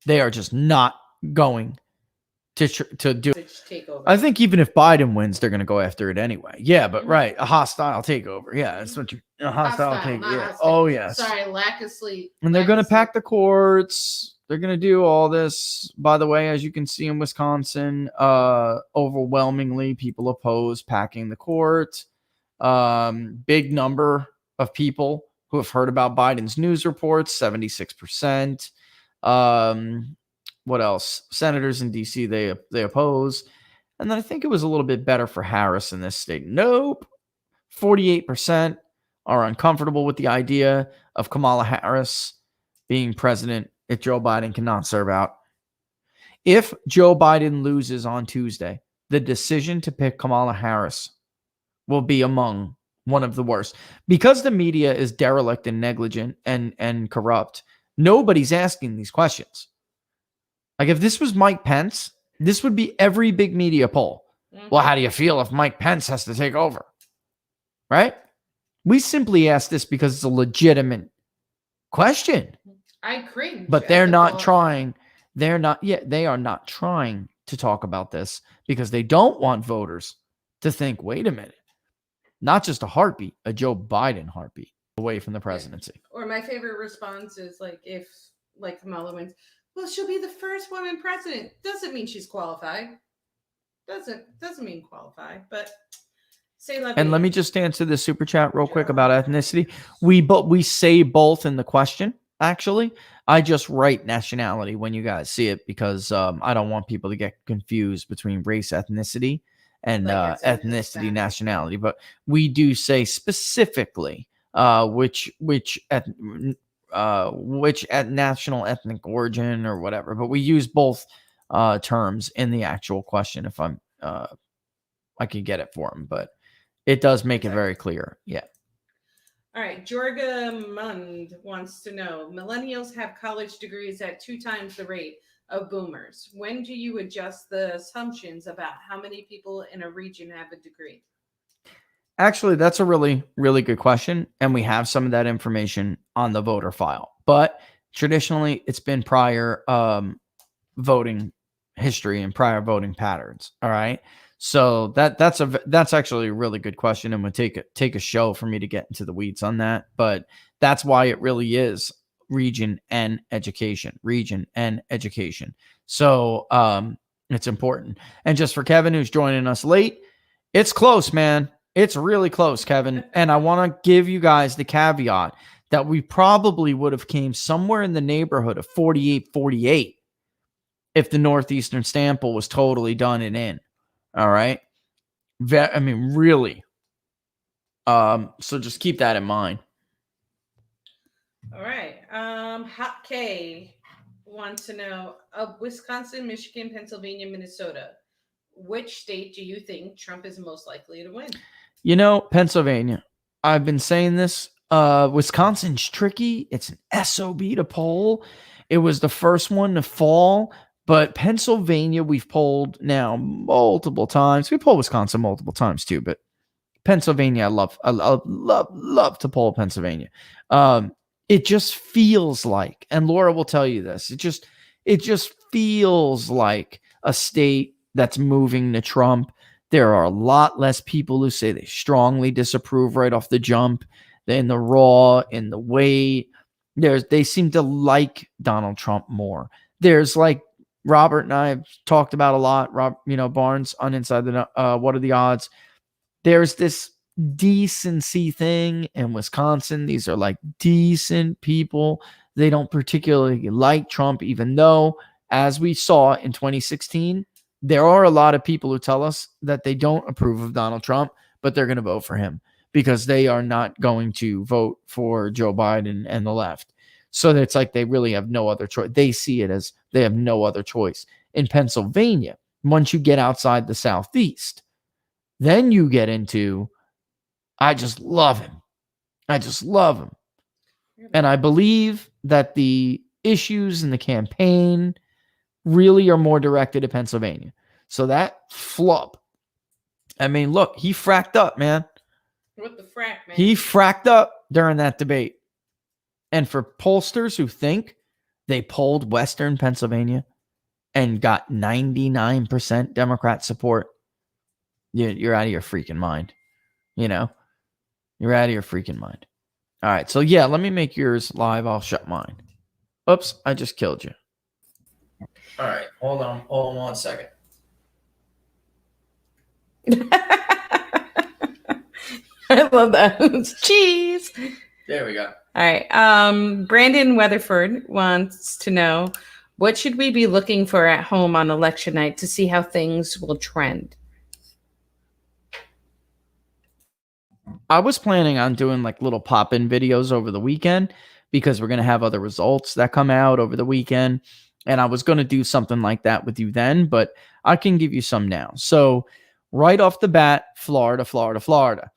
They are just not going to do it. I think even if Biden wins, they're going to go after it anyway. Yeah, but right, a hostile takeover. Yeah, that's what a hostile takeover. Yeah. Oh yes. Sorry, lack of sleep. And they're going to pack the courts. They're going to do all this. By the way, as you can see in Wisconsin, overwhelmingly people oppose packing the court. Big number of people who have heard about Biden's news reports, 76%. What else? Senators in D.C., they oppose. And then I think it was a little bit better for Harris in this state. Nope. 48% are uncomfortable with the idea of Kamala Harris being president if Joe Biden cannot serve out. If Joe Biden loses on Tuesday, the decision to pick Kamala Harris will be among one of the worst. Because the media is derelict and negligent and corrupt, nobody's asking these questions. Like if this was Mike Pence, this would be every big media poll. Mm-hmm. Well, how do you feel if Mike Pence has to take over? Right? We simply ask this because it's a legitimate question. I cringe. But they're not trying. They are not trying to talk about this because they don't want voters to think, wait a minute, not just a heartbeat, a Joe Biden heartbeat away from the presidency. Or my favorite response is if Kamala wins, well, she'll be the first woman president. Doesn't mean she's qualified. Doesn't mean qualified, but say love. And let me just answer the super chat real quick about ethnicity. We say both in the question. Actually, I just write nationality when you guys see it because I don't want people to get confused between race, ethnicity, and ethnicity, nationality. But we do say specifically which at national ethnic origin or whatever, but we use both terms in the actual question. If I can get it for him, but it does make it very clear. Yeah. All right. Jorga Mund wants to know, millennials have college degrees at 2 times the rate of boomers. When do you adjust the assumptions about how many people in a region have a degree? Actually, that's a really, really good question. And we have some of that information on the voter file. But traditionally, it's been prior voting history and prior voting patterns. All right. So that's actually a really good question, and would take a show for me to get into the weeds on that. But that's why it really is region and education. So it's important. And just for Kevin, who's joining us late, it's close, man. It's really close, Kevin. And I want to give you guys the caveat that we probably would have came somewhere in the neighborhood of 48-48 if the Northeastern sample was totally done and in. All right. I mean, really. So just keep that in mind. All right. Hot K wants to know of Wisconsin, Michigan, Pennsylvania, Minnesota. Which state do you think Trump is most likely to win? You know, Pennsylvania. I've been saying this. Wisconsin's tricky. It's an SOB to poll. It was the first one to fall, but Pennsylvania we've polled now multiple times. We polled Wisconsin multiple times too, but Pennsylvania, I love to poll Pennsylvania. It just feels like, and Laura will tell you this, it just feels like a state that's moving to Trump. There are a lot less people who say they strongly disapprove right off the jump in the raw, in the weight. They seem to like Donald Trump more. There's like Robert and I have talked about a lot. Barnes on Inside the What Are the Odds? There's this decency thing in Wisconsin. These are like decent people. They don't particularly like Trump, even though, as we saw in 2016, there are a lot of people who tell us that they don't approve of Donald Trump, but they're going to vote for him because they are not going to vote for Joe Biden and the left. So it's like they really have no other choice. They see it as they have no other choice. In Pennsylvania, once you get outside the Southeast, then you get into, I just love him. I just love him. And I believe that the issues in the campaign really are more directed at Pennsylvania. So that flub. I mean, look, he fracked up, man. What the frack, man? He fracked up during that debate. And for pollsters who think they polled Western Pennsylvania and got 99% Democrat support, you're out of your freaking mind. You're out of your freaking mind. All right. So, yeah, let me make yours live. I'll shut mine. Oops, I just killed you. All right. Hold on 1 second. I love that. Cheese. There we go. All right. Brandon Weatherford wants to know, what should we be looking for at home on election night to see how things will trend? I was planning on doing like little pop-in videos over the weekend because we're going to have other results that come out over the weekend. And I was going to do something like that with you then, but I can give you some now. So right off the bat, Florida.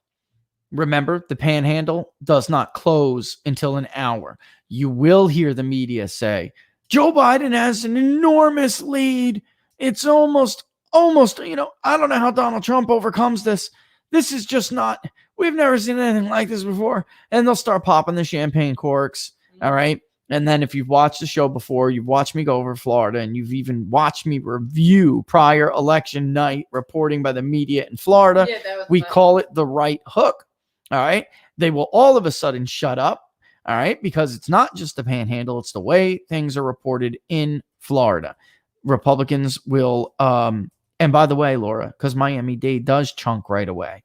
Remember, the Panhandle does not close until an hour. You will hear the media say, Joe Biden has an enormous lead. It's almost, I don't know how Donald Trump overcomes this. This is just not, we've never seen anything like this before. And they'll start popping the champagne corks. All right. And then if you've watched the show before, you've watched me go over Florida, and you've even watched me review prior election night reporting by the media in Florida. We call it the right hook. All right. They will all of a sudden shut up. All right. Because it's not just the Panhandle. It's the way things are reported in Florida. Republicans will, and by the way, Laura, because Miami-Dade does chunk right away,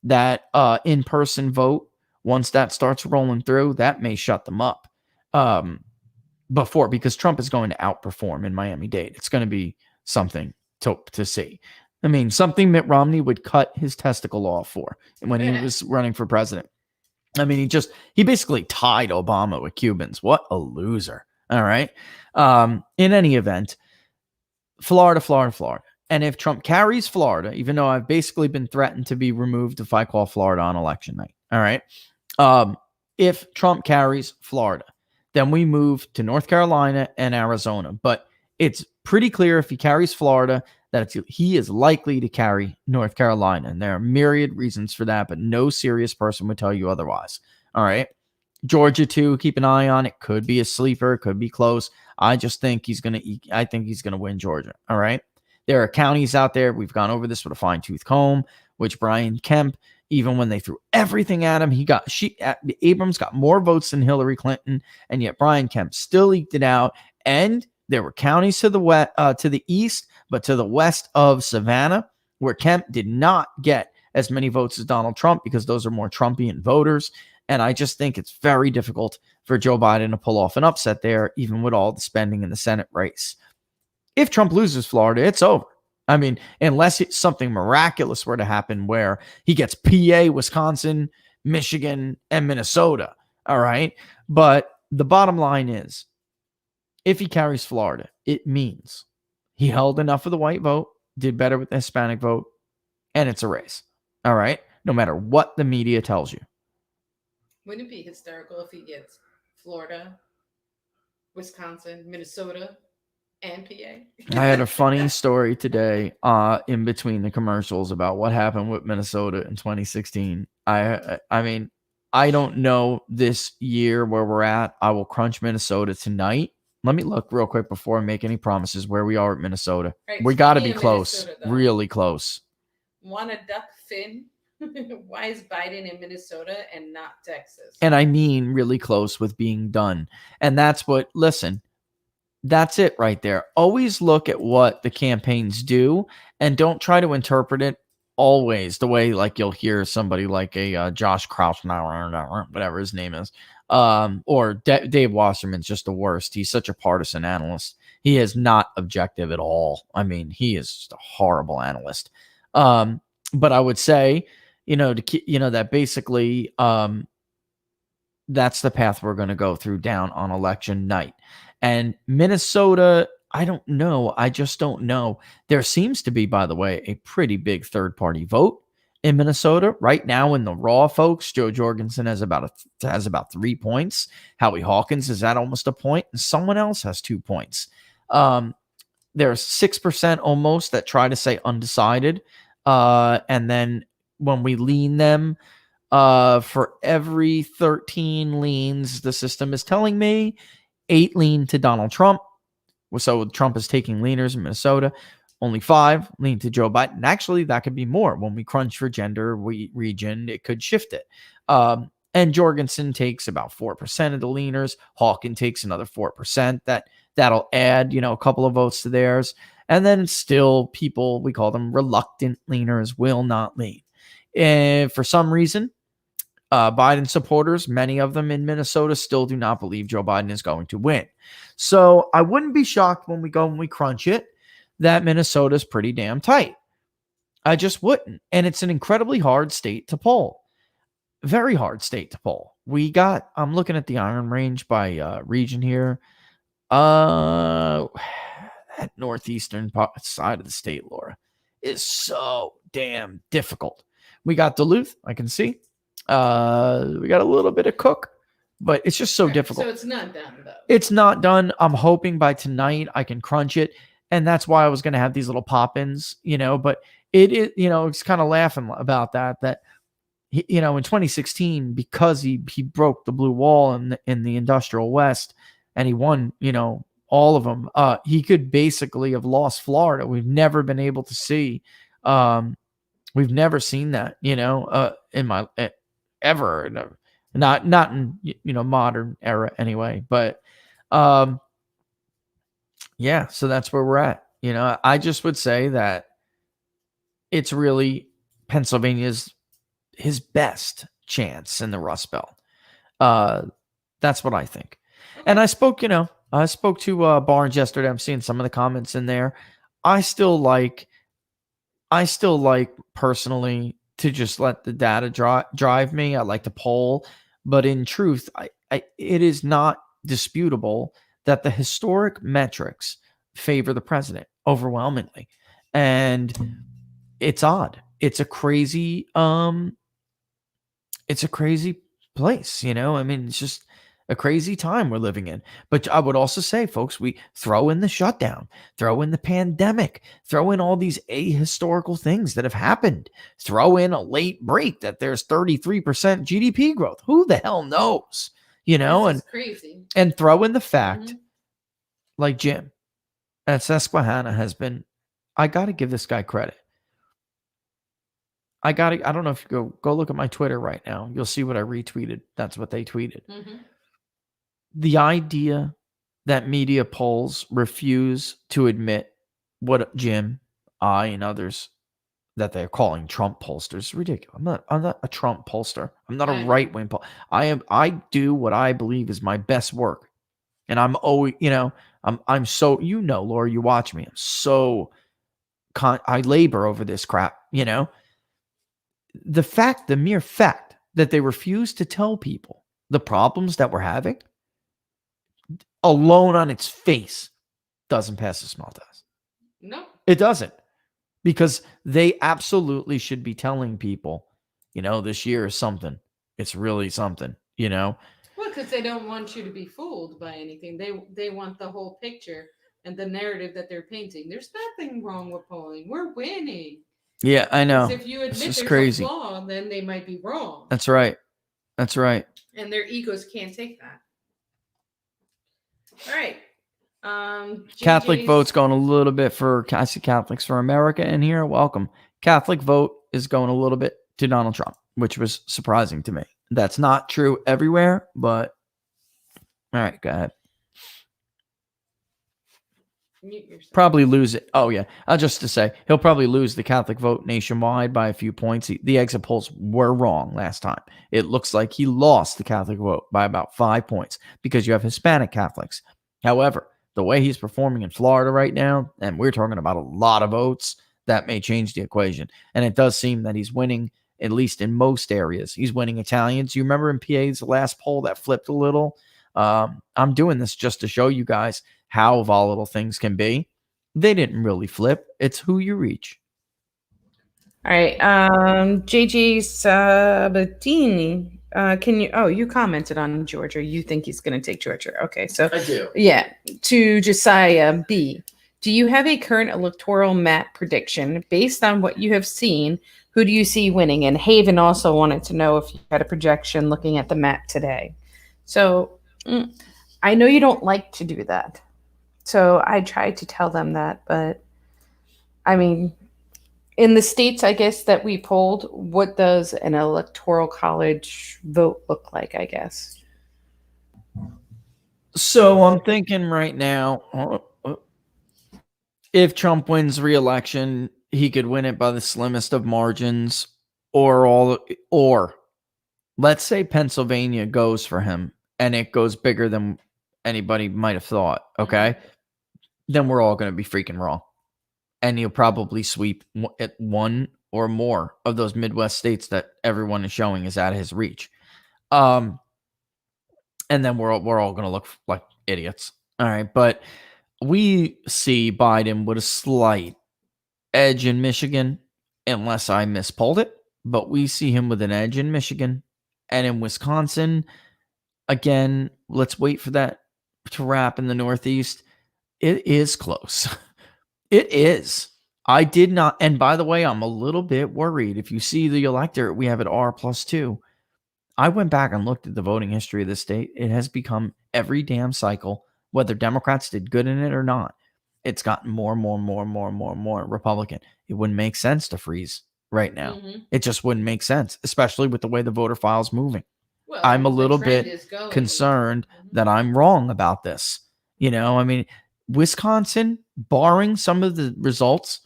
that in-person vote, once that starts rolling through, that may shut them up because Trump is going to outperform in Miami-Dade. It's going to be something to see. I mean, something Mitt Romney would cut his testicle off for when he was running for president. I mean, he basically tied Obama with Cubans. What a loser. All right. In any event, Florida. And if Trump carries Florida, even though I've basically been threatened to be removed if I call Florida on election night. All right. If Trump carries Florida, then we move to North Carolina and Arizona. But it's pretty clear if he carries Florida that he is likely to carry North Carolina. And there are myriad reasons for that, but no serious person would tell you otherwise. All right. Georgia, too. Keep an eye on it. Could be a sleeper. Could be close. I think he's going to win Georgia. All right. There are counties out there. We've gone over this with a fine-tooth comb, which Brian Kemp, even when they threw everything at him, Abrams got more votes than Hillary Clinton, and yet Brian Kemp still eked it out. And there were counties to the west, to the east, but to the west of Savannah, where Kemp did not get as many votes as Donald Trump because those are more Trumpian voters. And I just think it's very difficult for Joe Biden to pull off an upset there, even with all the spending in the Senate race. If Trump loses Florida, it's over. I mean, unless something miraculous were to happen where he gets PA, Wisconsin, Michigan, and Minnesota. All right. But the bottom line is, if he carries Florida, it means he held enough of the white vote, did better with the Hispanic vote, and it's a race. All right? No matter what the media tells you. Wouldn't it be hysterical if he gets Florida, Wisconsin, Minnesota, and PA? I had a funny story today in between the commercials about what happened with Minnesota in 2016. I mean, I don't know this year where we're at. I will crunch Minnesota tonight. Let me look real quick before I make any promises where we are at Minnesota. Right, We got to be speaking of close, Minnesota, though. really close. Want to duck Finn? Why is Biden in Minnesota and not Texas? And I mean really close with being done. And that's what, listen, that's it right there. Always look at what the campaigns do and don't try to interpret it always the way like you'll hear somebody like a Josh Krausnauer, whatever his name is, or Dave Wasserman's just the worst. He's such a partisan analyst. He is not objective at all. I mean, he is just a horrible analyst. But I would say, that basically that's the path we're going to go through down on election night. And Minnesota, I don't know. I just don't know. There seems to be, by the way, a pretty big third-party vote in Minnesota right now. In the raw, folks, Joe Jorgensen has about 3 points. Howie Hawkins is at almost a point, and someone else has 2 points. There's 6% almost that try to say undecided, and then when we lean them, for every 13 leans, the system is telling me 8 lean to Donald Trump. So Trump is taking leaners in Minnesota. Only 5 lean to Joe Biden. Actually, that could be more. When we crunch for gender region, it could shift it. And Jorgensen takes about 4% of the leaners. Hawkins takes another 4%. That'll add, a couple of votes to theirs. And then still people, we call them reluctant leaners, will not lean. And for some reason, Biden supporters, many of them in Minnesota, still do not believe Joe Biden is going to win. So I wouldn't be shocked when we crunch it, that Minnesota is pretty damn tight. I just wouldn't. And it's an incredibly hard state to poll. Very hard state to poll. I'm looking at the Iron Range by region here. That northeastern side of the state, Laura, is so damn difficult. We got Duluth, I can see. We got a little bit of Cook, but it's just so difficult. So it's not done, though. It's not done. I'm hoping by tonight I can crunch it. And that's why I was going to have these little pop-ins, but it is, it's kind of laughing about that, in 2016, because he broke the blue wall in the industrial West and he won, all of them, he could basically have lost Florida. We've never been able to see, we've never seen that, ever, not in modern era anyway, but yeah, so that's where we're at. I just would say that it's really Pennsylvania's his best chance in the Rust Belt. That's what I think. And I spoke to Barnes yesterday. I'm seeing some of the comments in there. I still like personally to just let the data drive me. I like to poll, but in truth, it is not disputable that the historic metrics favor the president overwhelmingly. And it's odd. It's a crazy place, it's just a crazy time we're living in. But I would also say, folks, we throw in the shutdown, throw in the pandemic, throw in all these ahistorical things that have happened, throw in a late break that there's 33% GDP growth. Who the hell knows? This is crazy. And throw in the fact, like Jim at Susquehanna has been, I got to give this guy credit. I don't know if you go look at my Twitter right now. You'll see what I retweeted. That's what they tweeted. Mm-hmm. The idea that media polls refuse to admit what Jim, I, and others that they're calling Trump pollsters is ridiculous. I'm not a Trump pollster. I'm not a right-wing poll. I do what I believe is my best work. And I'm always, I'm so, Laura, you watch me. I'm so, I labor over this crap, The mere fact that they refuse to tell people the problems that we're having, alone on its face doesn't pass the smell test. No. It doesn't, because they absolutely should be telling people, this year is something. It's really something, Well, because they don't want you to be fooled by anything. They want the whole picture and the narrative that they're painting. There's nothing wrong with polling. We're winning. Yeah, I know. If you admit there's crazy. a flaw, then they might be wrong. That's right. That's right. And their egos can't take that. All right. Catholic vote's going a little bit for, I see Catholics for America in here. Welcome. Catholic vote is going a little bit to Donald Trump, which was surprising to me. That's not true everywhere, but all right, go ahead. Mute yourself. Probably lose it. Oh, yeah. Just to say, he'll probably lose the Catholic vote nationwide by a few points. The exit polls were wrong last time. It looks like he lost the Catholic vote by about 5 points because you have Hispanic Catholics. However, the way he's performing in Florida right now, and we're talking about a lot of votes, that may change the equation. And it does seem that he's winning, at least in most areas. He's winning Italians. You remember in PA's last poll that flipped a little? I'm doing this just to show you guys how volatile things can be. They didn't really flip. It's who you reach. All right. JJ Sabatini. You commented on Georgia. You think he's going to take Georgia. Okay. So I do. Yeah. To Josiah B. Do you have a current electoral map prediction based on what you have seen? Who do you see winning? And Haven also wanted to know if you had a projection looking at the map today. So I know you don't like to do that. So I tried to tell them that, but I mean, in the states, I guess, that we polled, what does an electoral college vote look like, I guess? So I'm thinking right now, if Trump wins re-election, he could win it by the slimmest of margins, or let's say Pennsylvania goes for him and it goes bigger than anybody might have thought. Okay. Then we're all going to be freaking wrong. And he'll probably sweep at one or more of those Midwest states that everyone is showing is out of his reach. And then we're all going to look like idiots. All right. But we see Biden with a slight edge in Michigan, unless I mispulled it. But we see him with an edge in Michigan. And in Wisconsin, again, let's wait for that to wrap in the Northeast. It is close. It is. I did not. And by the way, I'm a little bit worried. If you see the electorate, we have it R+2. I went back and looked at the voting history of the state. It has become every damn cycle, whether Democrats did good in it or not. It's gotten more Republican. It wouldn't make sense to freeze right now. Mm-hmm. It just wouldn't make sense, especially with the way the voter file is moving. Well, I'm a little bit concerned that I'm wrong about this. I mean, Wisconsin, barring some of the results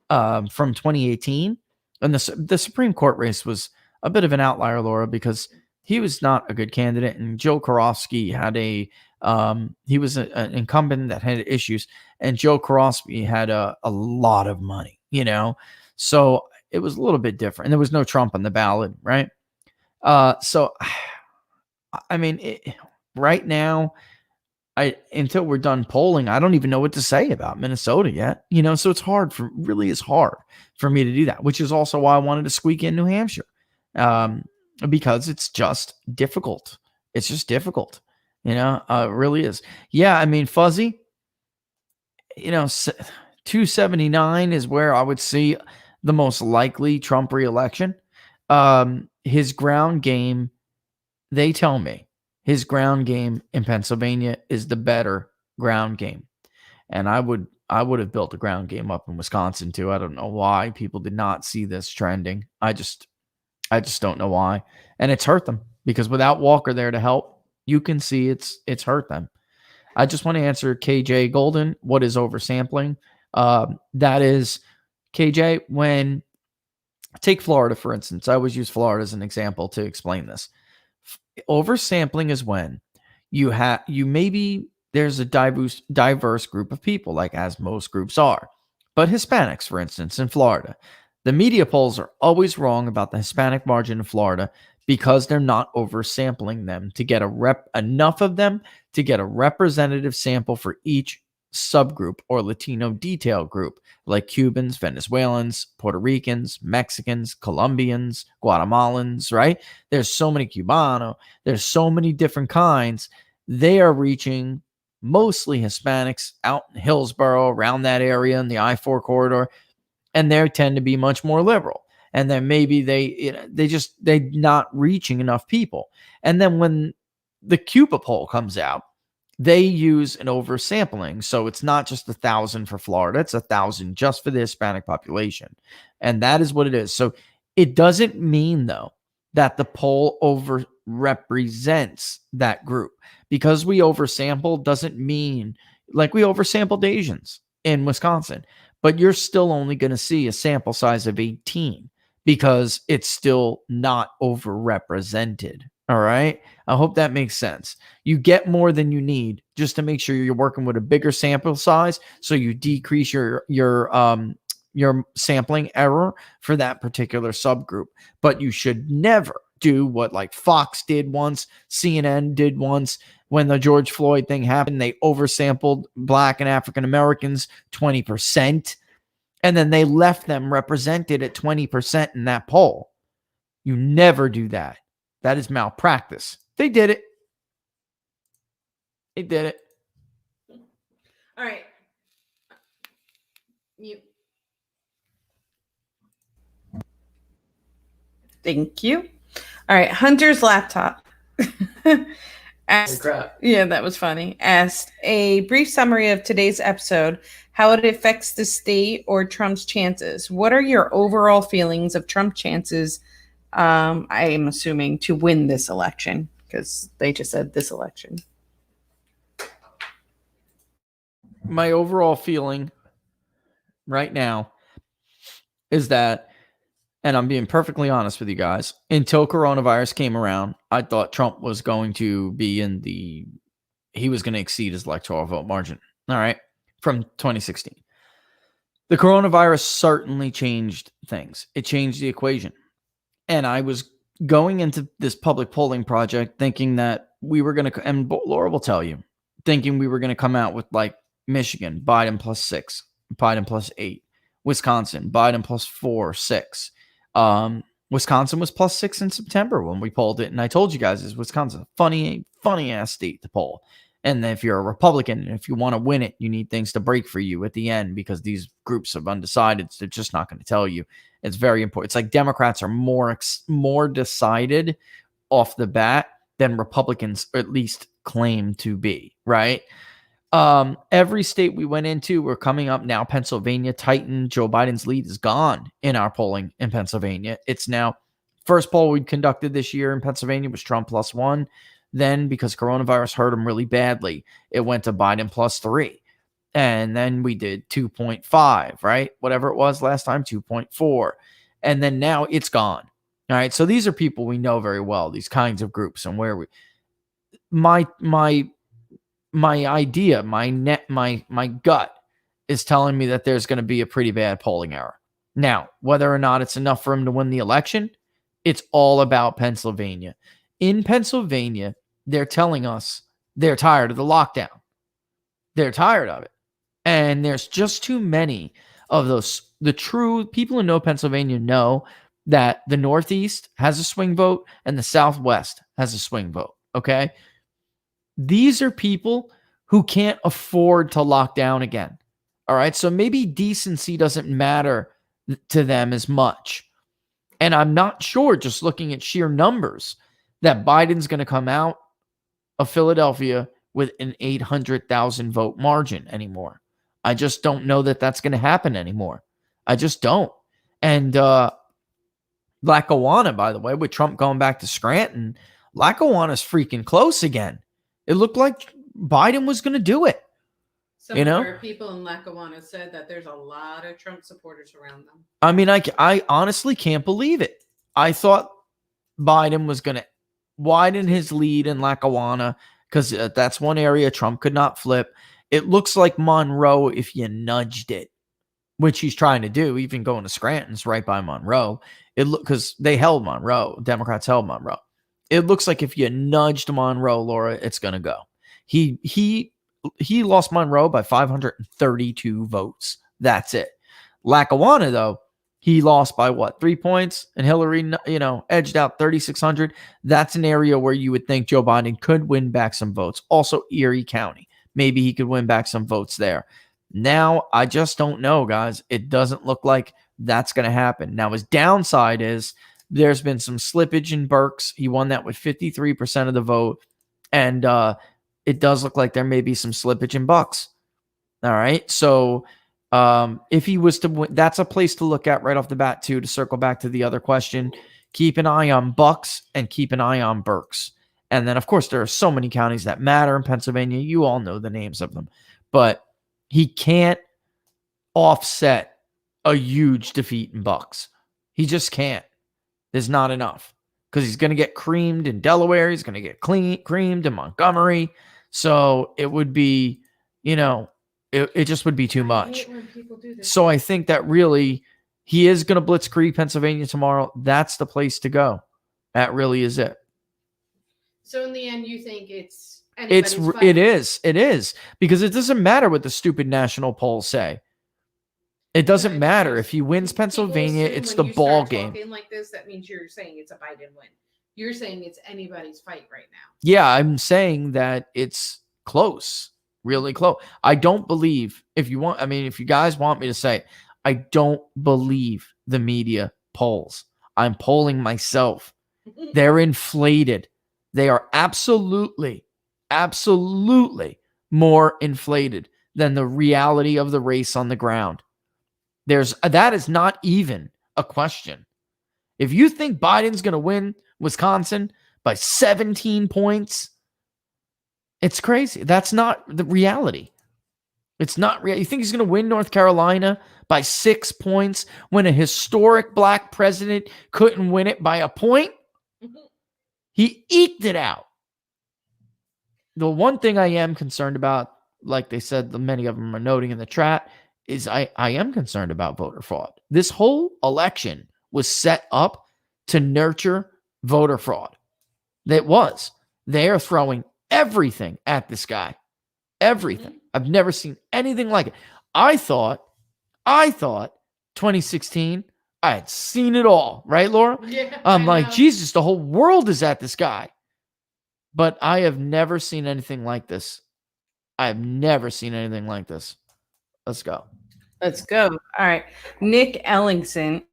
from 2018, and the Supreme Court race was a bit of an outlier, Laura, because he was not a good candidate, and Joe Karofsky had he was an incumbent that had issues, and Joe Karofsky had a lot of money, so it was a little bit different, and there was no Trump on the ballot, right? So, I mean, right now, until we're done polling, I don't even know what to say about Minnesota yet. So it's hard for me to do that, which is also why I wanted to squeak in New Hampshire, because it's just difficult. It's just difficult. It really is. Yeah. I mean, Fuzzy, 279 is where I would see the most likely Trump re-election. His ground game, they tell me, his ground game in Pennsylvania is the better ground game. And I would have built a ground game up in Wisconsin too. I don't know why people did not see this trending. I just don't know why. And it's hurt them because without Walker there to help, you can see it's hurt them. I just want to answer KJ Golden. What is oversampling? That is, KJ, when take Florida, for instance. I always use Florida as an example to explain this. Oversampling is when maybe there's a diverse group of people, like as most groups are, but Hispanics, for instance, in Florida, the media polls are always wrong about the Hispanic margin in Florida because they're not oversampling them to get enough of them to get a representative sample for each subgroup or Latino detail group, like Cubans, Venezuelans, Puerto Ricans, Mexicans, Colombians, Guatemalans, right? There's so many Cubano, there's so many different kinds. They are reaching mostly Hispanics out in Hillsborough, around that area in the I-4 corridor, and they tend to be much more liberal. And then maybe they're not reaching enough people. And then when the Cuba poll comes out, they use an oversampling. So it's not just 1,000 for Florida, it's 1,000 just for the Hispanic population. And that is what it is. So it doesn't mean, though, that the poll overrepresents that group. Because we oversample doesn't mean, like, we oversampled Asians in Wisconsin, but you're still only going to see a sample size of 18 because it's still not overrepresented. All right. I hope that makes sense. You get more than you need just to make sure you're working with a bigger sample size, so you decrease your sampling error for that particular subgroup. But you should never do what like Fox did once, CNN did once. When the George Floyd thing happened, they oversampled Black and African Americans 20%, and then they left them represented at 20% in that poll. You never do that. That is malpractice. They did it. They did it. All right. You. Thank you. All right. Hunter's laptop. Asked, yeah, that was funny. Asked a brief summary of today's episode, how it affects the state or Trump's chances. What are your overall feelings of Trump's chances? I am assuming to win this election, because they just said this election. My overall feeling right now is that, and I'm being perfectly honest with you guys, until coronavirus came around, I thought Trump was going to be he was going to exceed his electoral vote margin. All right. From 2016. The coronavirus certainly changed things. It changed the equation. And I was going into this public polling project thinking that we were going to, and Laura will tell you, thinking we were going to come out with like Michigan, Biden +6, Biden +8, Wisconsin, Biden +4, 6. Wisconsin was +6 in September when we polled it. And I told you guys, is Wisconsin a funny ass state to poll. And if you're a Republican and if you want to win it, you need things to break for you at the end, because these groups of undecideds, they're just not going to tell you. It's very important. It's like Democrats are more decided off the bat than Republicans, or at least claim to be, right? Every state we went into, we're coming up now. Pennsylvania tightened. Joe Biden's lead is gone in our polling in Pennsylvania. It's now, first poll we conducted this year in Pennsylvania was Trump +1. Then, because coronavirus hurt him really badly, it went to Biden +3. And then we did 2.5, right? Whatever it was last time, 2.4. And then now it's gone. All right. So these are people we know very well, these kinds of groups, and where my idea, my gut is telling me that there's going to be a pretty bad polling error. Now, whether or not it's enough for him to win the election, it's all about Pennsylvania. In Pennsylvania, they're telling us they're tired of the lockdown. They're tired of it. And there's just too many of those. The true people who know Pennsylvania know that the Northeast has a swing vote and the Southwest has a swing vote. Okay. These are people who can't afford to lock down again. All right. So maybe decency doesn't matter to them as much. And I'm not sure, just looking at sheer numbers, that Biden's going to come out of Philadelphia with an 800,000 vote margin anymore. I just don't know that that's going to happen anymore. I just don't. And Lackawanna, by the way, with Trump going back to Scranton, Lackawanna's freaking close again. It looked like Biden was going to do it. Some of our people in Lackawanna said that there's a lot of Trump supporters around them. I mean, I honestly can't believe it. I thought Biden was going to widen his lead in Lackawanna, because that's one area Trump could not flip. It looks like Monroe if you nudged it, which he's trying to do. Even going to Scranton's right by Monroe. It look because they held Monroe. Democrats held Monroe. It looks like if you nudged Monroe, Laura, it's gonna go. He lost Monroe by 532 votes. That's it. Lackawanna, though, he lost by what, 3 points? And Hillary, edged out 3,600. That's an area where you would think Joe Biden could win back some votes. Also, Erie County. Maybe he could win back some votes there. Now, I just don't know, guys. It doesn't look like that's going to happen. Now, his downside is there's been some slippage in Berks. He won that with 53% of the vote. And it does look like there may be some slippage in Bucks. All right. So if he was to win, that's a place to look at right off the bat, too, to circle back to the other question. Keep an eye on Bucks and keep an eye on Berks. And then, of course, there are so many counties that matter in Pennsylvania. You all know the names of them. But he can't offset a huge defeat in Bucks. He just can't. There's not enough. Because he's going to get creamed in Delaware. He's going to get creamed in Montgomery. So it would be, it just would be too much. So I think that really he is going to blitzkrieg Pennsylvania tomorrow. That's the place to go. That really is it. So in the end, you think it is because it doesn't matter what the stupid national polls say. It doesn't matter if he wins Pennsylvania. It's the ball game. Like this, that means you're saying it's a Biden win. You're saying it's anybody's fight right now. Yeah, I'm saying that it's close, really close. I don't believe if you guys want me to say, I don't believe the media polls. I'm polling myself. They're inflated. They are absolutely more inflated than the reality of the race on the ground. That is not even a question. If you think Biden's going to win Wisconsin by 17 points, it's crazy. That's not the reality. It's not real. You think he's going to win North Carolina by 6 points when a historic black president couldn't win it by a point? He eked it out. The one thing I am concerned about, like they said, many of them are noting in the chat, is I am concerned about voter fraud. This whole election was set up to nurture voter fraud. That was. They are throwing everything at this guy. Everything. I've never seen anything like it. I thought 2016, I had seen it all. Right, Laura? Yeah, I'm like, Jesus, the whole world is at this guy. But I have never seen anything like this. I have never seen anything like this. Let's go. All right. Nick Ellingson.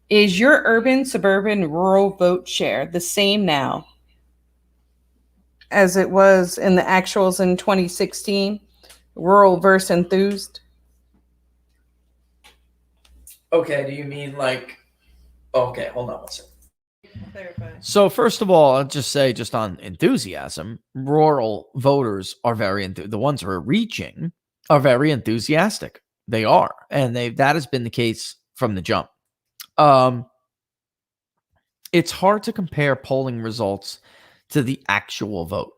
Is your urban, suburban, rural vote share the same now as it was in the actuals in 2016? Rural versus enthused? Okay, do you mean like... Okay, hold on one second. So first of all, I'll just say, just on enthusiasm, rural voters are the ones who are reaching are very enthusiastic. They are, and that has been the case from the jump. It's hard to compare polling results to the actual vote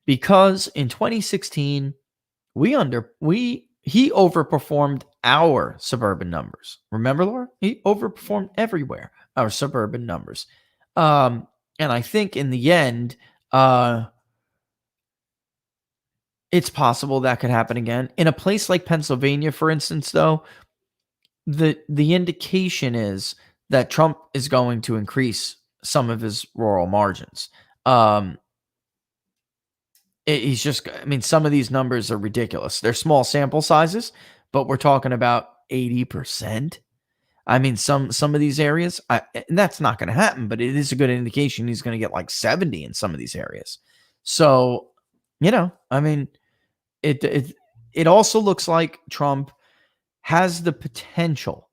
because in 2016 he overperformed our suburban numbers. Remember, Laura? He overperformed everywhere our suburban numbers. And I think in the end, it's possible that could happen again. In a place like Pennsylvania, for instance, though, the indication is that Trump is going to increase some of his rural margins. Some of these numbers are ridiculous. They're small sample sizes, but we're talking about 80%. I mean, some of these areas, and that's not going to happen, but it is a good indication he's going to get like 70 in some of these areas. So, it also looks like Trump has the potential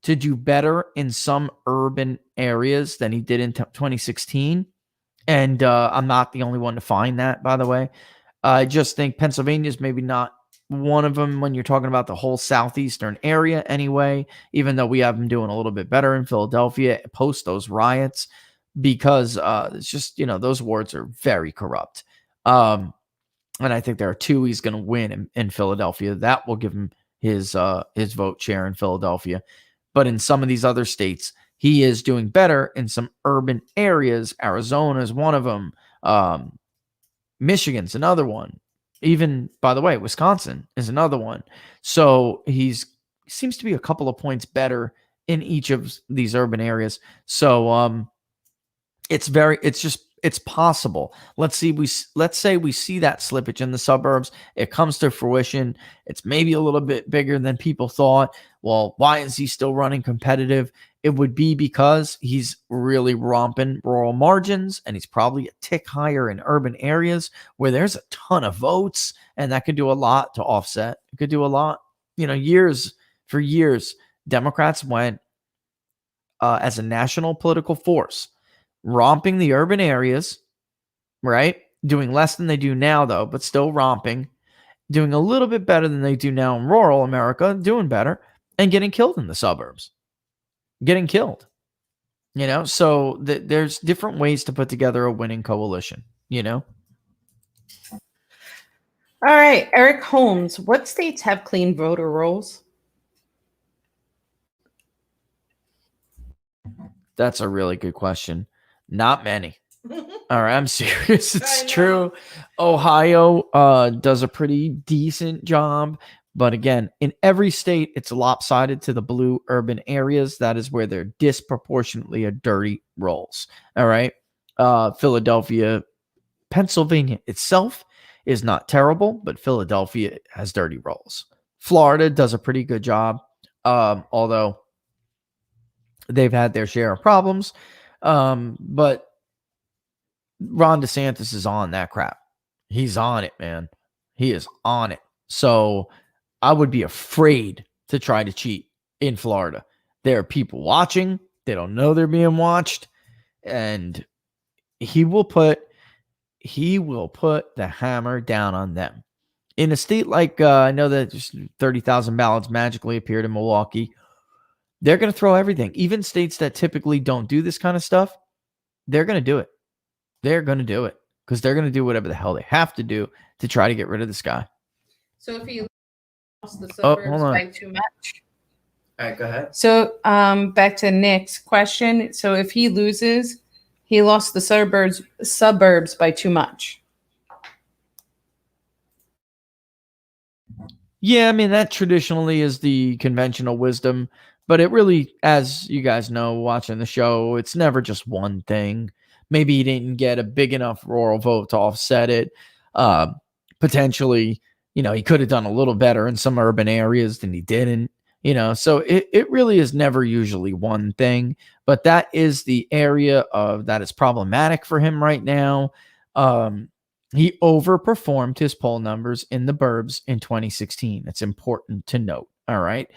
to do better in some urban areas than he did in 2016. And I'm not the only one to find that, by the way. I just think Pennsylvania is maybe not one of them when you're talking about the whole southeastern area anyway, even though we have them doing a little bit better in Philadelphia post those riots, because it's just, those wards are very corrupt. And I think there are two he's going to win in Philadelphia. That will give him his vote share in Philadelphia. But in some of these other states, he is doing better in some urban areas. Arizona is one of them. Michigan's another one. Even, by the way, Wisconsin is another one. So seems to be a couple of points better in each of these urban areas. So it's possible. Let's say we see that slippage in the suburbs. It comes to fruition. It's maybe a little bit bigger than people thought. Well, why is he still running competitive? It would be because he's really romping rural margins, and he's probably a tick higher in urban areas where there's a ton of votes, and that could do a lot to offset. It could do a lot. For years, Democrats went as a national political force, romping the urban areas, right? Doing less than they do now, though, but still romping, doing a little bit better than they do now in rural America, doing better, and getting killed in the suburbs. Getting killed. So there's different ways to put together a winning coalition, All right, Eric Holmes, what states have clean voter rolls? That's a really good question. Not many. All right, I'm serious. It's true. Ohio does a pretty decent job. But again, in every state, it's lopsided to the blue urban areas. That is where they're disproportionately dirty rolls. All right. Philadelphia, Pennsylvania itself is not terrible, but Philadelphia has dirty rolls. Florida does a pretty good job, although they've had their share of problems. But Ron DeSantis is on that crap. He's on it, man. He is on it. So I would be afraid to try to cheat in Florida. There are people watching. They don't know they're being watched. And he will put the hammer down on them. In a state like, I know that just 30,000 ballots magically appeared in Milwaukee. They're going to throw everything. Even states that typically don't do this kind of stuff, they're going to do it. They're going to do it because they're going to do whatever the hell they have to do to try to get rid of this guy. So if he lost the suburbs by too much. All right, go ahead. So back to Nick's question. So if he loses, he lost the suburbs by too much. Yeah, I mean, that traditionally is the conventional wisdom, but it really, as you guys know, watching the show, it's never just one thing. Maybe he didn't get a big enough rural vote to offset it. Potentially, he could have done a little better in some urban areas than he didn't, so it really is never usually one thing, but that is the area that is problematic for him right now. He overperformed his poll numbers in the burbs in 2016. It's important to note. All right.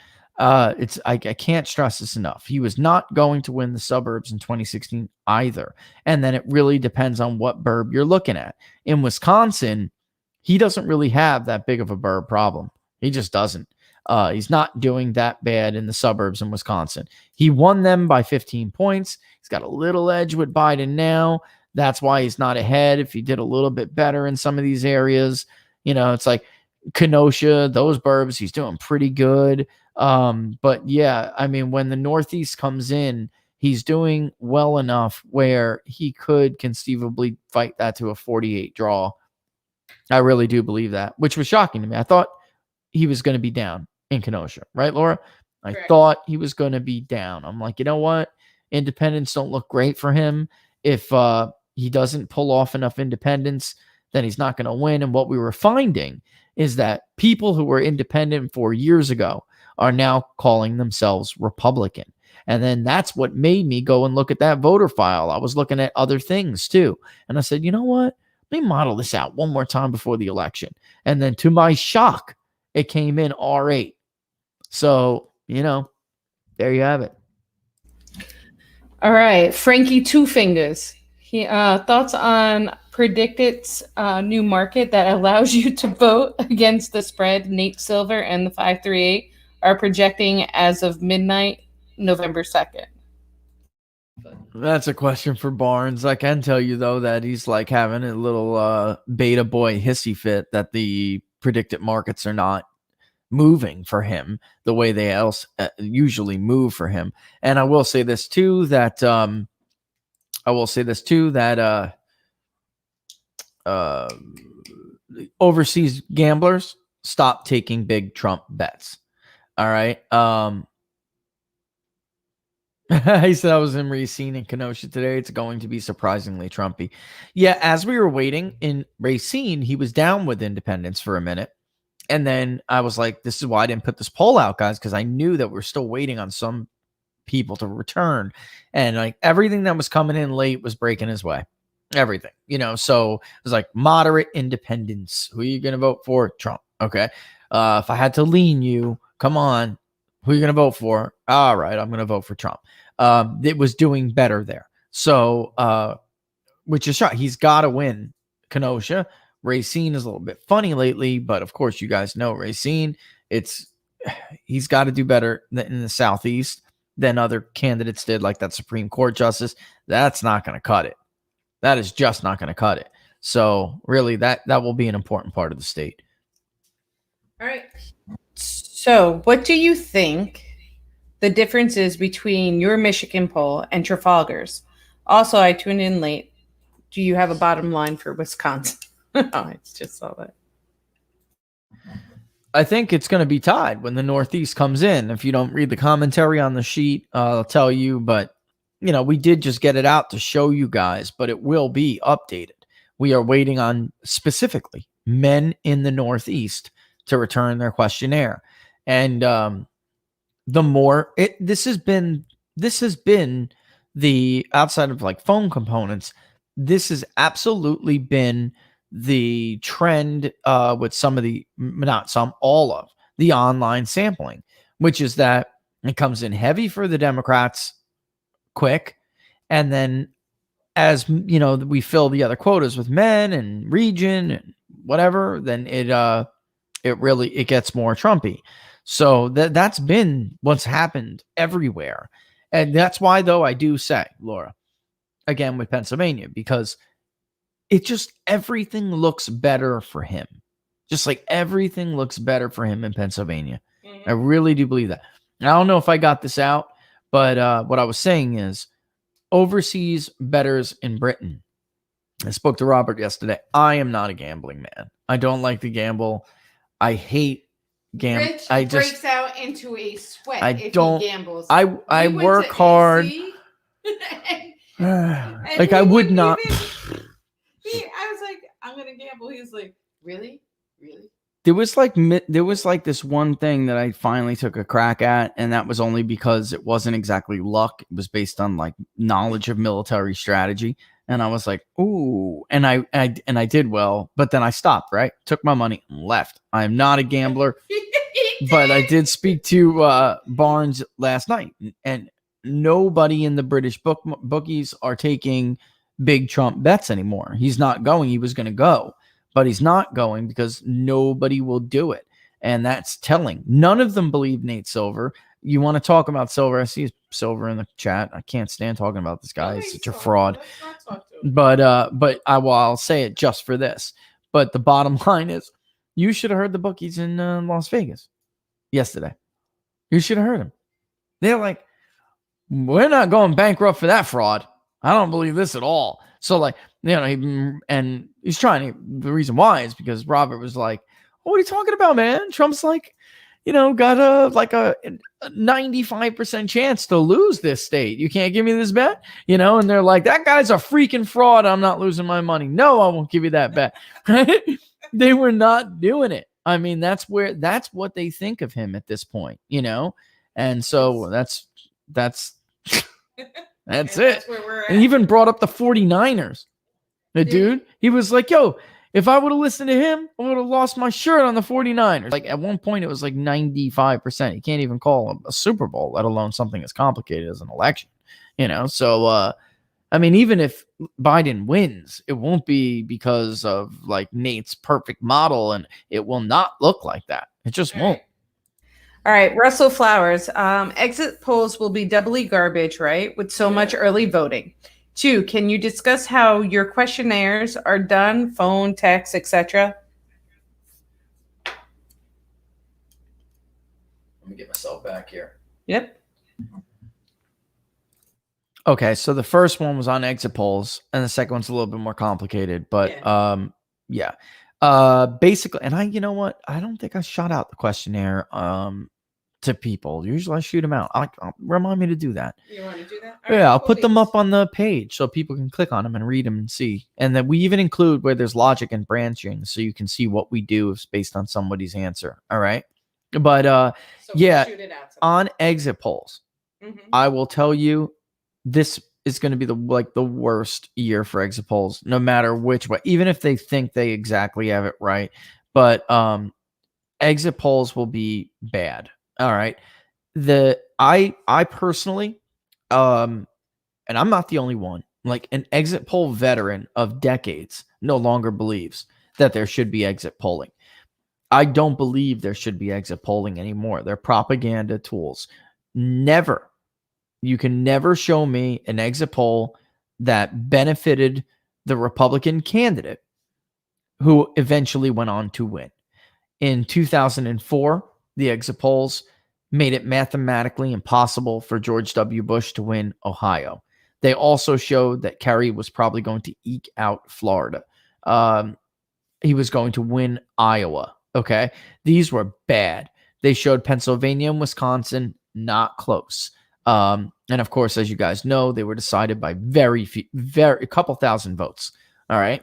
I can't stress this enough. He was not going to win the suburbs in 2016 either. And then it really depends on what burb you're looking at. In Wisconsin, he doesn't really have that big of a burb problem. He just doesn't. He's not doing that bad in the suburbs in Wisconsin. He won them by 15 points. He's got a little edge with Biden now. That's why he's not ahead. If he did a little bit better in some of these areas, it's like Kenosha, those burbs, he's doing pretty good. But yeah, I mean, when the Northeast comes in, he's doing well enough where he could conceivably fight that to a 48 draw. I really do believe that, which was shocking to me. I thought he was going to be down in Kenosha, right, Laura? I thought he was going to be down. I'm like, you know what? Independents don't look great for him. If he doesn't pull off enough independents, then he's not going to win. And what we were finding is that people who were independent 4 years ago are now calling themselves Republican. And then that's what made me go and look at that voter file. I was looking at other things too. And I said, you know what? Let me model this out one more time before the election. And then to my shock, it came in R8. So, there you have it. All right. Frankie Two Fingers. He thoughts on Predicted's new market that allows you to vote against the spread. Nate Silver and the 538 are projecting as of midnight, November 2nd. That's a question for Barnes. I can tell you, though, that he's like having a little beta boy hissy fit that the predicted markets are not moving for him the way they else usually move for him. And I will say this too, that overseas gamblers stop taking big Trump bets. All right. He said I was in Racine and Kenosha today. It's going to be surprisingly Trumpy. Yeah, as we were waiting in Racine, he was down with independents for a minute. And then I was like, this is why I didn't put this poll out, guys, because I knew that we're still waiting on some people to return. And like everything that was coming in late was breaking his way. Everything, so it was like moderate independents. Who are you going to vote for? Trump. Okay. If I had to lean you, come on. Who are you going to vote for? All right, I'm going to vote for Trump. It was doing better there. So, which is shot. He's got to win Kenosha. Racine is a little bit funny lately, but of course, you guys know Racine. He's got to do better in the Southeast than other candidates did, like that Supreme Court justice. That's not going to cut it. That is just not going to cut it. So, really, that will be an important part of the state. All right. So, what do you think the difference is between your Michigan poll and Trafalgar's? Also, I tuned in late. Do you have a bottom line for Wisconsin? Oh, I just saw that. I think it's going to be tied when the Northeast comes in. If you don't read the commentary on the sheet, I'll tell you. But, we did just get it out to show you guys, but it will be updated. We are waiting on specifically men in the Northeast to return their questionnaire. And the more this has been the outside of like phone components, this has absolutely been the trend with some of the, not some, all of the online sampling, which is that it comes in heavy for the Democrats quick. And then as we fill the other quotas with men and region and whatever, then it gets more Trumpy. So that's been what's happened everywhere. And that's why, though, I do say, Laura, again with Pennsylvania, because everything looks better for him. Just like everything looks better for him in Pennsylvania. Mm-hmm. I really do believe that. I don't know if I got this out, but what I was saying is overseas bettors in Britain. I spoke to Robert yesterday. I am not a gambling man. I don't like to gamble. I hate gambling. Rich breaks out into a sweat if he gambles. I work hard. Like I would not. I was like, I'm gonna gamble. He was like, really? There was like this one thing that I finally took a crack at, and that was only because it wasn't exactly luck. It was based on like knowledge of military strategy. And I was like, ooh, and I did well, but then I stopped, right? Took my money and left. I'm not a gambler, but I did speak to Barnes last night, and nobody in the British bookies are taking big Trump bets anymore. He's not going. He was going to go, but he's not going because nobody will do it. And that's telling. None of them believe Nate Silver. You want to talk about Silver? I see Silver in the chat. I can't stand talking about this guy. He's such a fraud. But I'll say it just for this. But the bottom line is, you should have heard the bookies in Las Vegas yesterday. You should have heard them. They're like, we're not going bankrupt for that fraud. I don't believe this at all. So like, and he's trying to, the reason why is because Robert was like, what are you talking about, man? Trump's like, got a 95% chance to lose this state. You can't give me this bet, and they're like, that guy's a freaking fraud. I'm not losing my money. No, I won't give you that bet. They were not doing it. I mean, that's what they think of him at this point, and so that's it. That's where we're at. And he even brought up the 49ers. The dude, he was like, yo, if I would have listened to him, I would have lost my shirt on the 49ers. Like at one point, it was like 95%. You can't even call a Super Bowl, let alone something as complicated as an election. So, I mean, even if Biden wins, it won't be because of like Nate's perfect model, and it will not look like that. It just won't. All right, Russell Flowers. Exit polls will be doubly garbage, right? With so much early voting. 2, can you discuss how your questionnaires are done, phone, text, etc.? Let me get myself back here. Yep. Okay, so the first one was on exit polls, and the second one's a little bit more complicated, but yeah. Basically, and you know what? I don't think I shot out the questionnaire to people. Usually I shoot them out. Remind me to do that. You want to do that? Yeah, I'll put them up on the page so people can click on them and read them and see. And then we even include where there's logic and branching so you can see what we do is based on somebody's answer. All right. But So yeah, shoot it out to them. on exit polls, I will tell you this is going to be the worst year for exit polls, no matter which way, even if they think they exactly have it right. But exit polls will be bad. All right. I personally, and I'm not the only one, like an exit poll veteran of decades no longer believes that there should be exit polling. I don't believe there should be exit polling anymore. They're propaganda tools. You can never show me an exit poll that benefited the Republican candidate who eventually went on to win. In 2004, the exit polls made it mathematically impossible for George W. Bush to win Ohio. They also showed that Kerry was probably going to eke out Florida. He was going to win Iowa. Okay. These were bad. They showed Pennsylvania and Wisconsin not close. And of course, as you guys know, they were decided by a couple thousand votes. All right.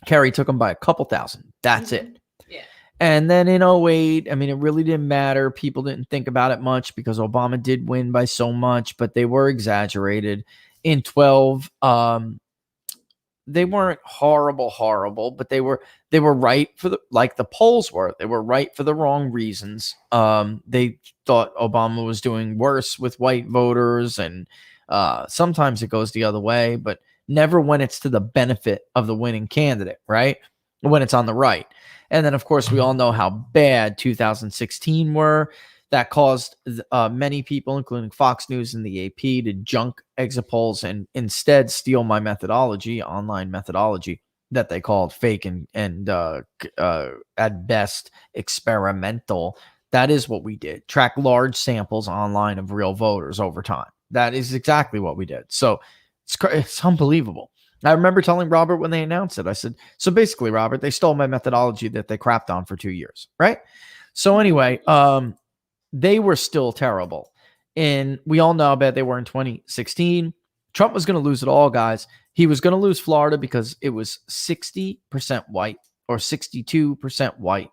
Kerry took them by a couple thousand. That's it. Yeah. And then in 2008, I mean, it really didn't matter. People didn't think about it much because Obama did win by so much, but they were exaggerated. In 2012, they weren't horrible, but they were right for the polls were. They were right for the wrong reasons. They thought Obama was doing worse with white voters, and sometimes it goes the other way, but never when it's to the benefit of the winning candidate, right? When it's on the right. And then, of course, we all know how bad 2016 were. That caused many people, including Fox News and the AP, to junk exit polls and instead steal my methodology, online methodology, that they called fake and at best experimental. That is what we did. Track large samples online of real voters over time. That is exactly what we did. So it's unbelievable. I remember telling Robert when they announced it, I said, so basically, Robert, they stole my methodology that they crapped on for 2 years, right? So anyway, they were still terrible. And we all know how bad they were in 2016. Trump was going to lose it all, guys. He was going to lose Florida because it was 60% white or 62% white.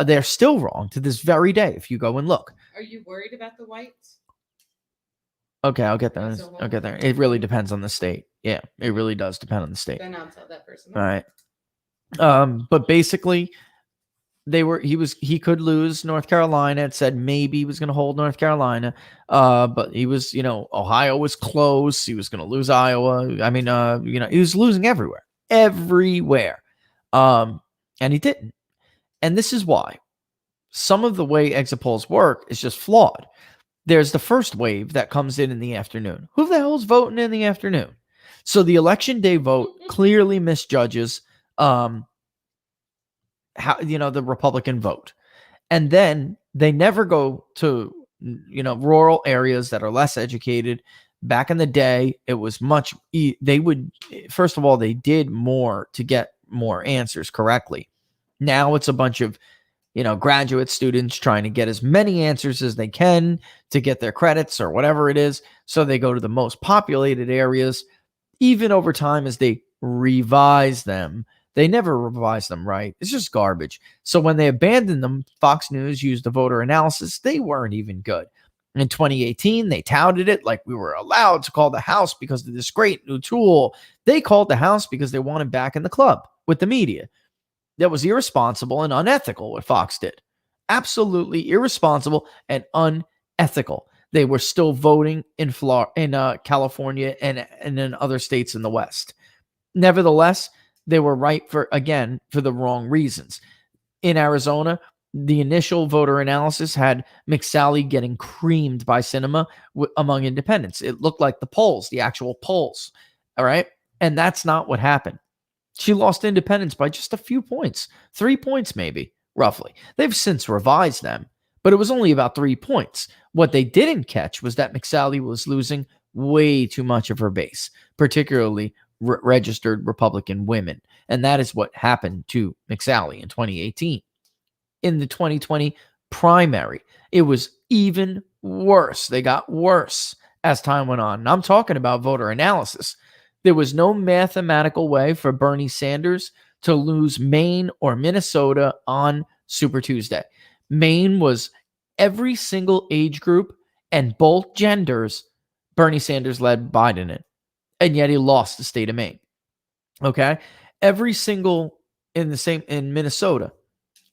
They're still wrong to this very day if you go and look. Are you worried about the whites? Okay, I'll get there. I'll get there. It really depends on the state. Yeah, it really does depend on the state. Then I'll tell that person. All right. But basically, he could lose North Carolina. It said maybe he was going to hold North Carolina. But he was, Ohio was close. He was going to lose Iowa. I mean, he was losing everywhere. And he didn't. And this is why some of the way exit polls work is just flawed. There's the first wave that comes in the afternoon. Who the hell's voting in the afternoon? So the election day vote clearly misjudges how the Republican vote. And then they never go to rural areas that are less educated. Back in the day, it was first of all, they did more to get more answers correctly. Now it's a bunch of graduate students trying to get as many answers as they can to get their credits or whatever it is. So they go to the most populated areas. Even over time, as they revise them, they never revise them right. It's just garbage. So when they abandoned them, Fox News used the voter analysis. They weren't even good. In 2018, they touted it like we were allowed to call the House because of this great new tool. They called the House because they wanted back in the club with the media. That was irresponsible and unethical what Fox did. Absolutely irresponsible and unethical. They were still voting in California and in other states in the West. Nevertheless, they were right for the wrong reasons. In Arizona, the initial voter analysis had McSally getting creamed by Sinema among independents. It looked like the actual polls. All right. And that's not what happened. She lost independents by just a few points, 3 points, maybe, roughly. They've since revised them, but it was only about 3 points. What they didn't catch was that McSally was losing way too much of her base, particularly registered Republican women. And that is what happened to McSally in 2018. In the 2020 primary, it was even worse. They got worse as time went on. And I'm talking about voter analysis. There was no mathematical way for Bernie Sanders to lose Maine or Minnesota on Super Tuesday. Maine was every single age group and both genders. Bernie Sanders led Biden in, and yet he lost the state of Maine. Okay, every single in Minnesota,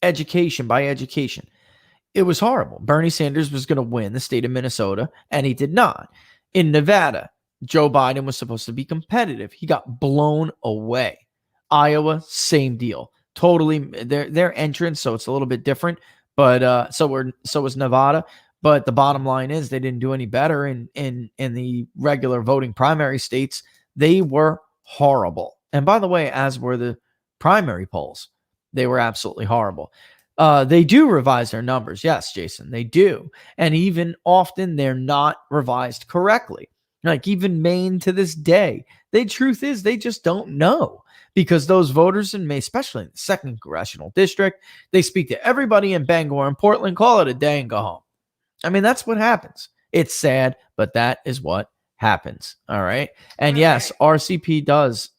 education by education, it was horrible. Bernie Sanders was going to win the state of Minnesota, and he did not. In Nevada, Joe Biden was supposed to be competitive. He got blown away. Iowa, same deal. Totally, their entrance, so it's a little bit different. But so was Nevada. But the bottom line is they didn't do any better in the regular voting primary states. They were horrible. And by the way, as were the primary polls, they were absolutely horrible. They do revise their numbers. Yes, Jason, they do. And even often they're not revised correctly. Like even Maine to this day, the truth is they just don't know, because those voters in Maine, especially in the 2nd Congressional District, they speak to everybody in Bangor and Portland, call it a day and go home. I mean, that's what happens. It's sad, but that is what happens. All right. And yes, RCP does.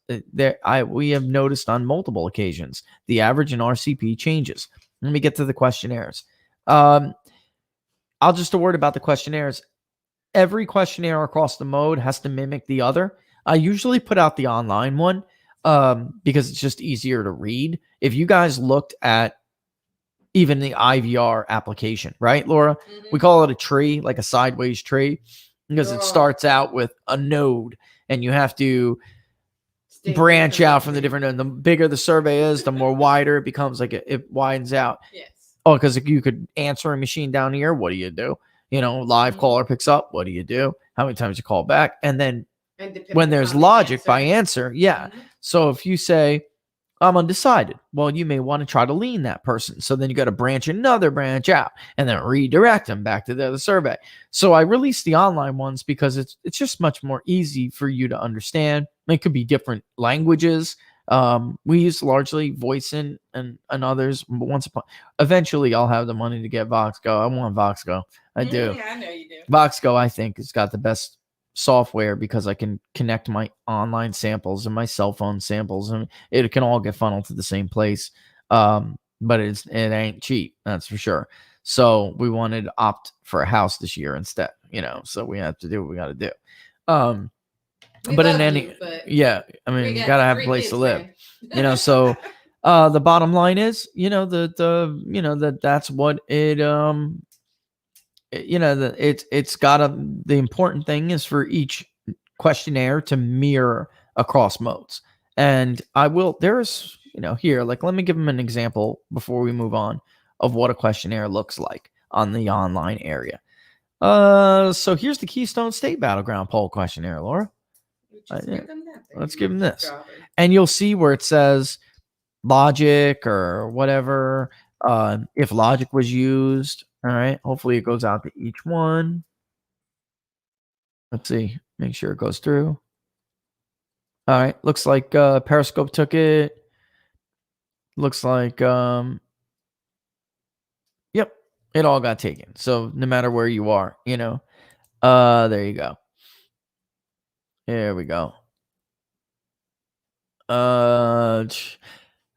We have noticed on multiple occasions the average in RCP changes. Let me get to the questionnaires. I'll just a word about the questionnaires. Every questionnaire across the mode has to mimic the other. I usually put out the online one because it's just easier to read. If you guys looked at even the IVR application, right, Laura? Mm-hmm. We call it a tree, like a sideways tree, because it starts out with a node and you have to branch out from the different node. The bigger the survey is, the more wider it becomes, like it widens out. Yes. Oh, because you could answer a machine down here. What do you do? Live caller picks up. What do you do? How many times you call back? And then when there's logic by answer, yeah. Mm-hmm. So if you say, I'm undecided, well, you may want to try to lean that person. So then you got to branch out and then redirect them back to the other survey. So I released the online ones because it's just much more easy for you to understand. It could be different languages. We use largely Voicing and others. Eventually I'll have the money to get VoxGo. I want VoxGo. I do. Yeah, I know you do. VoxGo, I think, has got the best software because I can connect my online samples and my cell phone samples, and it can all get funneled to the same place. But it ain't cheap, that's for sure. So we wanted to opt for a house this year instead, so we have to do what we got to do. But in any, yeah, I mean, you gotta have a place to live, so the bottom line is, that's what it, it's got the important thing is for each questionnaire to mirror across modes. And there's, here, like, let me give them an example before we move on of what a questionnaire looks like on the online area. So here's the Keystone State Battleground poll questionnaire, Laura. Let's give them this. And you'll see where it says logic or whatever, if logic was used. All right. Hopefully it goes out to each one. Let's see. Make sure it goes through. All right. Looks like Periscope took it. Looks like, yep, it all got taken. So no matter where you are, there you go. There we go. All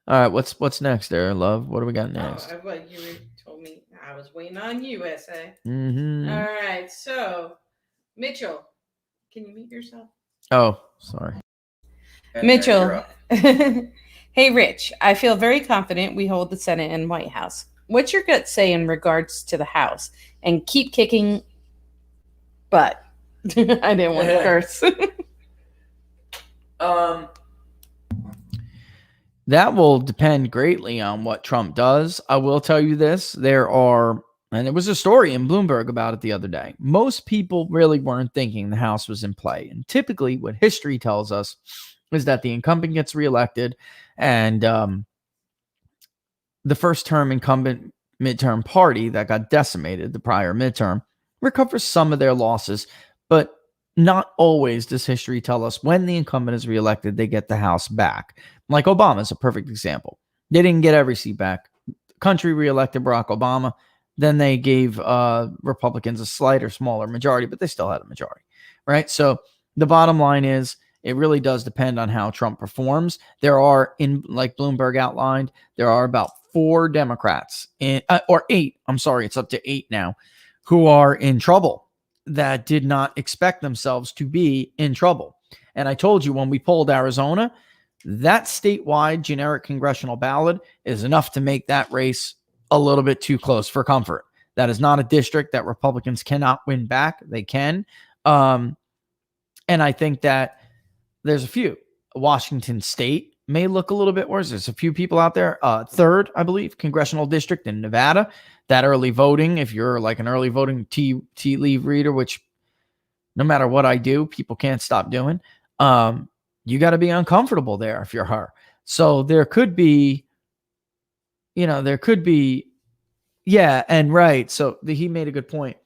right. What's next there, love? What do we got next? Oh, well, you told me. I was waiting on you, SA. Mm-hmm. All right. So, Mitchell, can you mute yourself? Oh, sorry. Mitchell. Hey, Rich. I feel very confident we hold the Senate and White House. What's your gut say in regards to the House? And keep kicking butt. I didn't want to curse. That will depend greatly on what Trump does. I will tell you this. And there was a story in Bloomberg about it the other day. Most people really weren't thinking the House was in play. And typically what history tells us is that the incumbent gets reelected and the first term incumbent midterm party that got decimated, the prior midterm, recovers some of their losses, but not always does history tell us when the incumbent is reelected, they get the House back. Like Obama is a perfect example. They didn't get every seat back. The country reelected Barack Obama. Then they gave Republicans a slight or smaller majority, but they still had a majority, right? So the bottom line is it really does depend on how Trump performs. There are, like Bloomberg outlined, there are about 4 Democrats, or 8, I'm sorry, it's up to 8 now, who are in trouble that did not expect themselves to be in trouble. And I told you when we polled Arizona, that statewide generic congressional ballot is enough to make that race a little bit too close for comfort. That is not a district that Republicans cannot win back. They can. And I think that there's a few. Washington State may look a little bit worse. There's a few people out there. 3rd, I believe, congressional district in Nevada. That early voting, if you're like an early voting tea leaf reader, which no matter what I do, people can't stop doing, you got to be uncomfortable there if you're her. So there could be, yeah, and right. So he made a good point.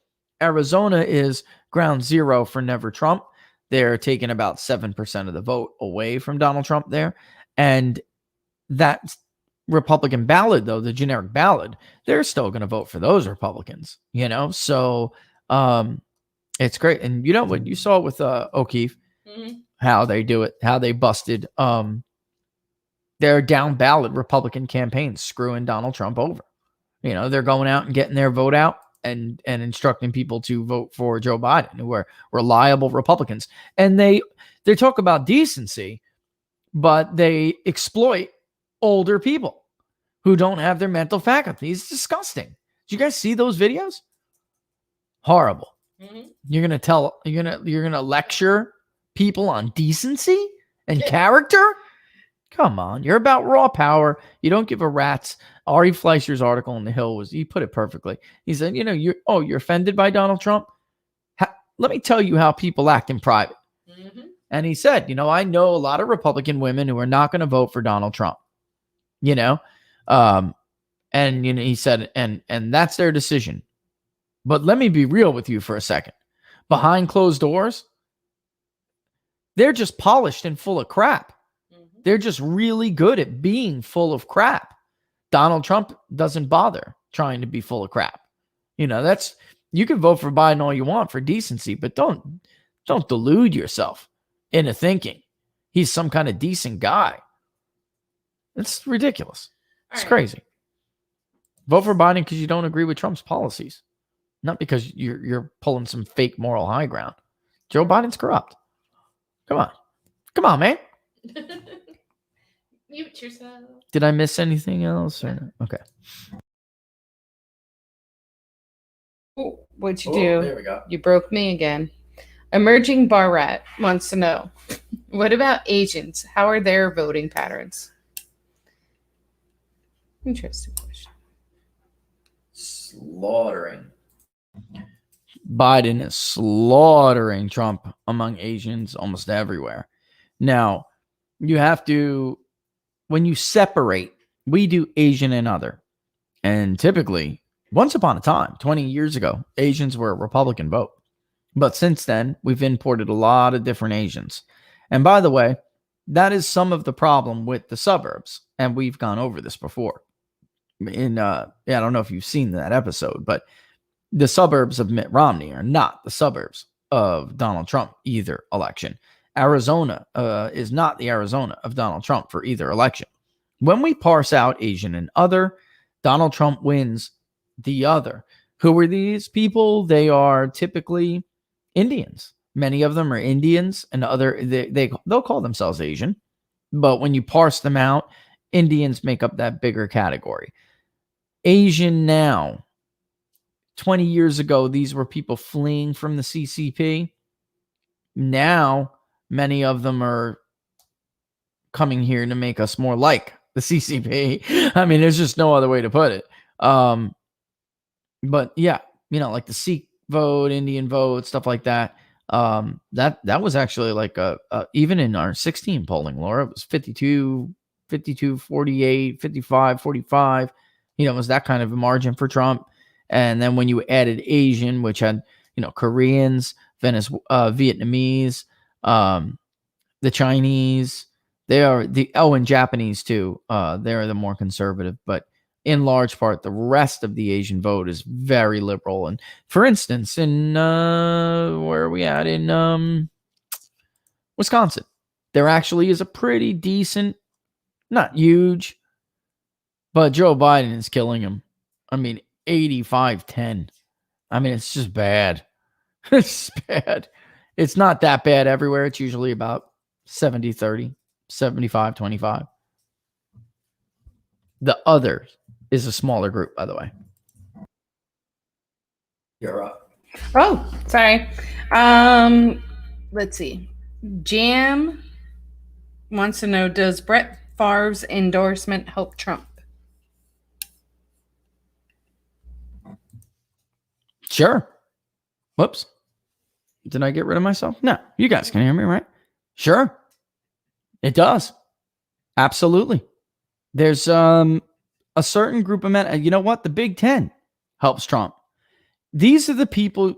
Arizona is ground zero for Never Trump. They're taking about 7% of the vote away from Donald Trump there. And that Republican ballot, though, the generic ballot, they're still going to vote for those Republicans, So it's great. And you know what you saw with O'Keefe, how they do it, how they busted their down ballot Republican campaigns, screwing Donald Trump over. They're going out and getting their vote out and instructing people to vote for Joe Biden, who are reliable Republicans. And they talk about decency, but they exploit older people who don't have their mental faculties. It's disgusting. Did you guys see those videos? Horrible. You're gonna lecture people on decency and character? Come on, you're about raw power. You don't give a rat's. Ari Fleischer's article in The Hill he put it perfectly. He said, you're offended by Donald Trump? Let me tell you how people act in private. And he said, I know a lot of Republican women who are not going to vote for Donald Trump. And he said, and that's their decision. But let me be real with you for a second. Behind closed doors, they're just polished and full of crap. They're just really good at being full of crap. Donald Trump doesn't bother trying to be full of crap. You can vote for Biden all you want for decency, but don't delude yourself into thinking he's some kind of decent guy. It's ridiculous. It's crazy. Vote for Biden because you don't agree with Trump's policies, not because you're pulling some fake moral high ground. Joe Biden's corrupt. Come on, man. Mute yourself. Did I miss anything else? Or? Okay. What'd you do? There we go. You broke me again. Emerging Bar Rat wants to know, what about Asians? How are their voting patterns? Interesting question. Slaughtering. Biden is slaughtering Trump among Asians almost everywhere. Now, you have to, when you separate, we do Asian and other. And typically, once upon a time, 20 years ago, Asians were a Republican vote. But since then, we've imported a lot of different Asians. And by the way, that is some of the problem with the suburbs. And we've gone over this before. I don't know if you've seen that episode, but the suburbs of Mitt Romney are not the suburbs of Donald Trump either election. Arizona is not the Arizona of Donald Trump for either election. When we parse out Asian and other, Donald Trump wins the other. Who are these people? They are typically Indians. Many of them are Indians, and they'll call themselves Asian. But when you parse them out, Indians make up that bigger category. Asian now. 20 years ago, these were people fleeing from the CCP. Now, many of them are coming here to make us more like the CCP. I mean, there's just no other way to put it. But yeah, like the Sikh vote, Indian vote, stuff like that. That was actually like even in our 16 polling, Laura, it was 52, 48, 55, 45. It was that kind of a margin for Trump. And then when you added Asian, which had, Koreans, Vietnamese, the Chinese, and Japanese too. They're the more conservative, but in large part, the rest of the Asian vote is very liberal. And for instance, in where are we at? In Wisconsin, there actually is a pretty decent, not huge, but Joe Biden is killing him. I mean, 85-10. I mean, it's just bad. It's bad. It's not that bad everywhere. It's usually about 70-30, 75-25. The other is a smaller group, by the way. You're up. Oh, sorry. Let's see. Jam wants to know, does Brett Favre's endorsement help Trump? Sure. Whoops. Did I get rid of myself? No. You guys can hear me, right? Sure. It does. Absolutely. There's a certain group of men. You know what? The Big Ten helps Trump. These are the people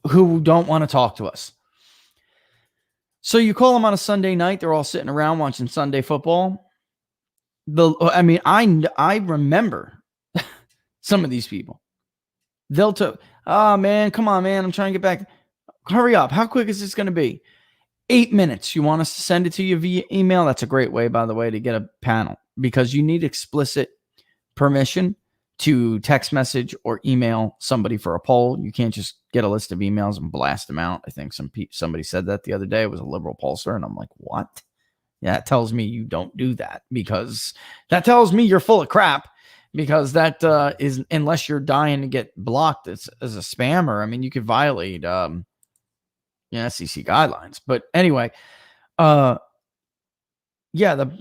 who don't want to talk to us. So you call them on a Sunday night. They're all sitting around watching Sunday football. I remember some of these people. They'll talk. Oh, man, come on, man. I'm trying to get back. Hurry up. How quick is this going to be? 8 minutes. You want us to send it to you via email? That's a great way, by the way, to get a panel, because you need explicit permission to text message or email somebody for a poll. You can't just get a list of emails and blast them out. I think somebody said that the other day. It was a liberal pollster, and I'm like, what? Yeah, that tells me you don't do that, because that tells me you're full of crap, because that is, unless you're dying to get blocked as a spammer, I mean, you could violate SEC guidelines. But anyway, the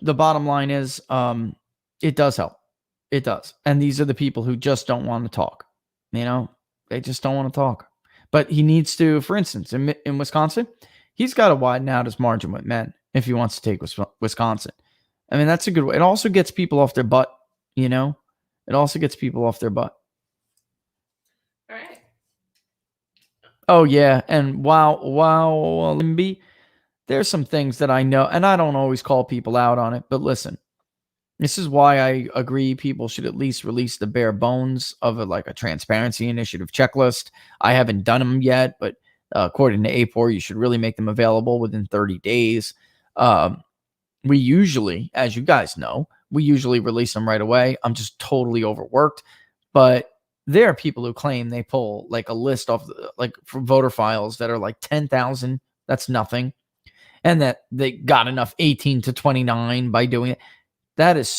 bottom line is it does help. It does. And these are the people who just don't want to talk. They just don't want to talk. But he needs to, for instance, in Wisconsin, he's got to widen out his margin with men if he wants to take Wisconsin. I mean, that's a good way. It also gets people off their butt, It also gets people off their butt. All right. Oh, yeah. And wow, Limby, there's some things that I know, and I don't always call people out on it, but listen, this is why I agree people should at least release the bare bones of a transparency initiative checklist. I haven't done them yet, but according to APOR, you should really make them available within 30 days. We usually, as you guys know, release them right away. I'm just totally overworked, but there are people who claim they pull a list off for voter files that are 10,000. That's nothing. And that they got enough 18 to 29 by doing it. That is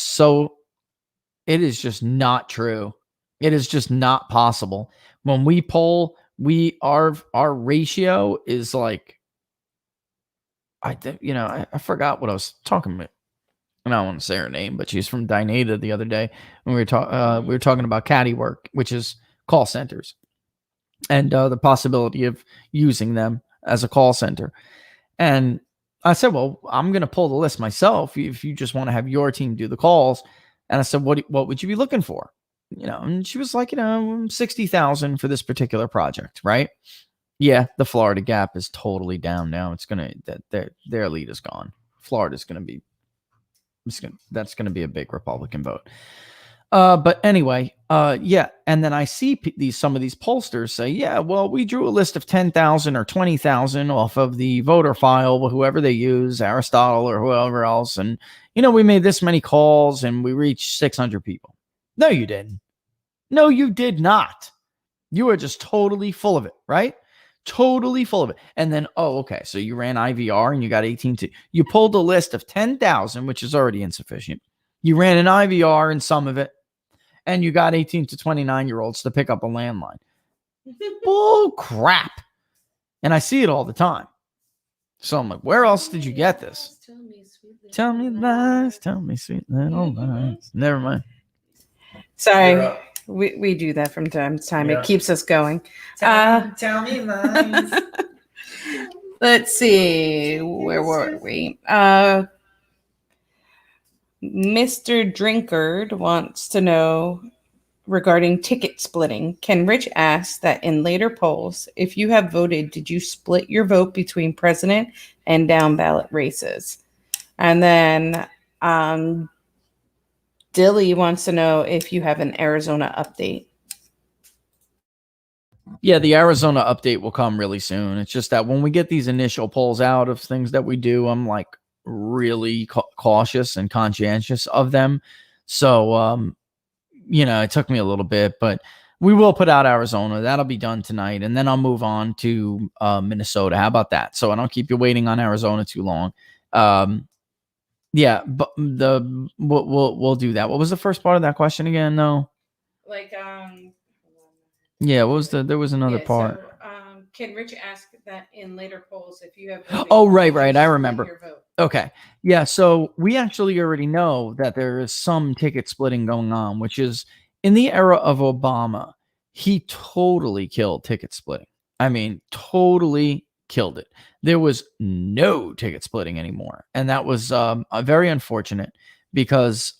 it is just not true. It is just not possible. When we poll, our ratio is I forgot what I was talking about. And I don't want to say her name, but she's from Dinata the other day. And we were talking about caddy work, which is call centers, and the possibility of using them as a call center. And I said, well, I'm going to pull the list myself if you just want to have your team do the calls. And I said, what would you be looking for? And she was like, 60,000 for this particular project, right? Yeah, the Florida gap is totally down now. It's their lead is gone. Florida's going to be, that's going to be a big Republican vote. But anyway, yeah. And then I see some of these pollsters say, yeah, well, we drew a list of 10,000 or 20,000 off of the voter file, whoever they use, Aristotle or whoever else. And, we made this many calls and we reached 600 people. No, you didn't. No, you did not. You were just totally full of it, right? Totally full of it. And then, okay. So you ran IVR and you got 18 to, you pulled a list of 10,000, which is already insufficient. You ran an IVR in some of it, and you got 18 to 29-year-olds to pick up a landline. Bull crap. And I see it all the time. So I'm like, where else did you get this? Tell me lies. Tell me sweet little lies. Never mind. Sorry. We do that from time to time. Yeah. It keeps us going. Tell me lies. Let's see. Where were we? Mr. Drinkard wants to know, regarding ticket splitting. Can Rich ask that in later polls, if you have voted, did you split your vote between president and down ballot races? And then Dilly wants to know if you have an Arizona update. Yeah, the Arizona update will come really soon. It's just that when we get these initial polls out of things that we do, I'm like really cautious and conscientious of them. So, it took me a little bit, but we will put out Arizona. That'll be done tonight. And then I'll move on to Minnesota. How about that? So I don't keep you waiting on Arizona too long. Yeah, but we'll do that. What was the first part of that question again? No. Yeah, what was there was another part. So, can Rich ask that in later polls if you have Oh, right. I remember. Okay. Yeah, so we actually already know that there is some ticket splitting going on, which is in the era of Obama, he totally killed ticket splitting. I mean, totally killed it. There was no ticket splitting anymore. And that was very unfortunate because,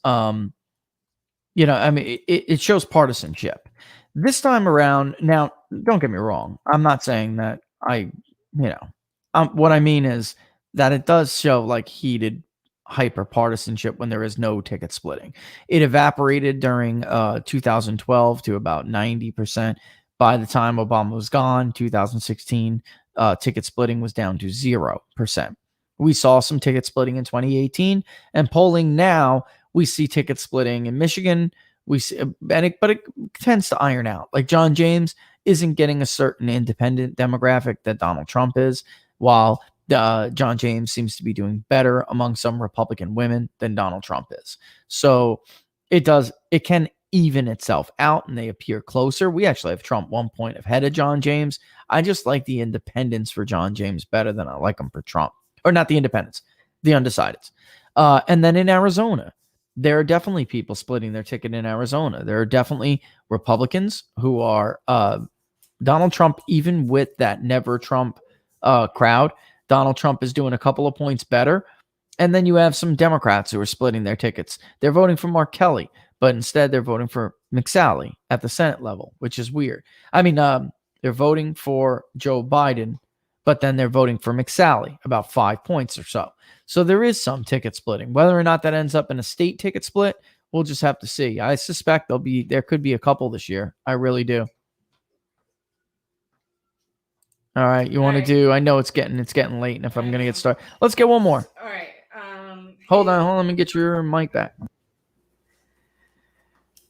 it shows partisanship. This time around, now, don't get me wrong. I'm not saying that what I mean is that it does show like heated hyper partisanship when there is no ticket splitting. It evaporated during 2012 to about 90%. By the time Obama was gone, 2016, ticket splitting was down to 0%. We saw some ticket splitting in 2018, and polling now, we see ticket splitting in Michigan. We see, but it tends to iron out. Like John James isn't getting a certain independent demographic that Donald Trump is, while John James seems to be doing better among some Republican women than Donald Trump is. So it can even itself out and they appear closer. We actually have Trump 1 point ahead of John James. I just like the independents for John James better than I like them for Trump. Or not the independents, the undecideds. And then in Arizona, there are definitely people splitting their ticket in Arizona. There are definitely Republicans who are Donald Trump, even with that never Trump crowd. Donald Trump is doing a couple of points better. And then you have some Democrats who are splitting their tickets. They're voting for Mark Kelly, but instead they're voting for McSally at the Senate level, which is weird. I mean, they're voting for Joe Biden, but then they're voting for McSally, about 5 points or so. So there is some ticket splitting. Whether or not that ends up in a state ticket split, we'll just have to see. I suspect there could be a couple this year. I really do. All right, you want to do? I know it's getting late, and if I'm gonna get started, let's get one more. All right. Hold on. Let me get your mic back.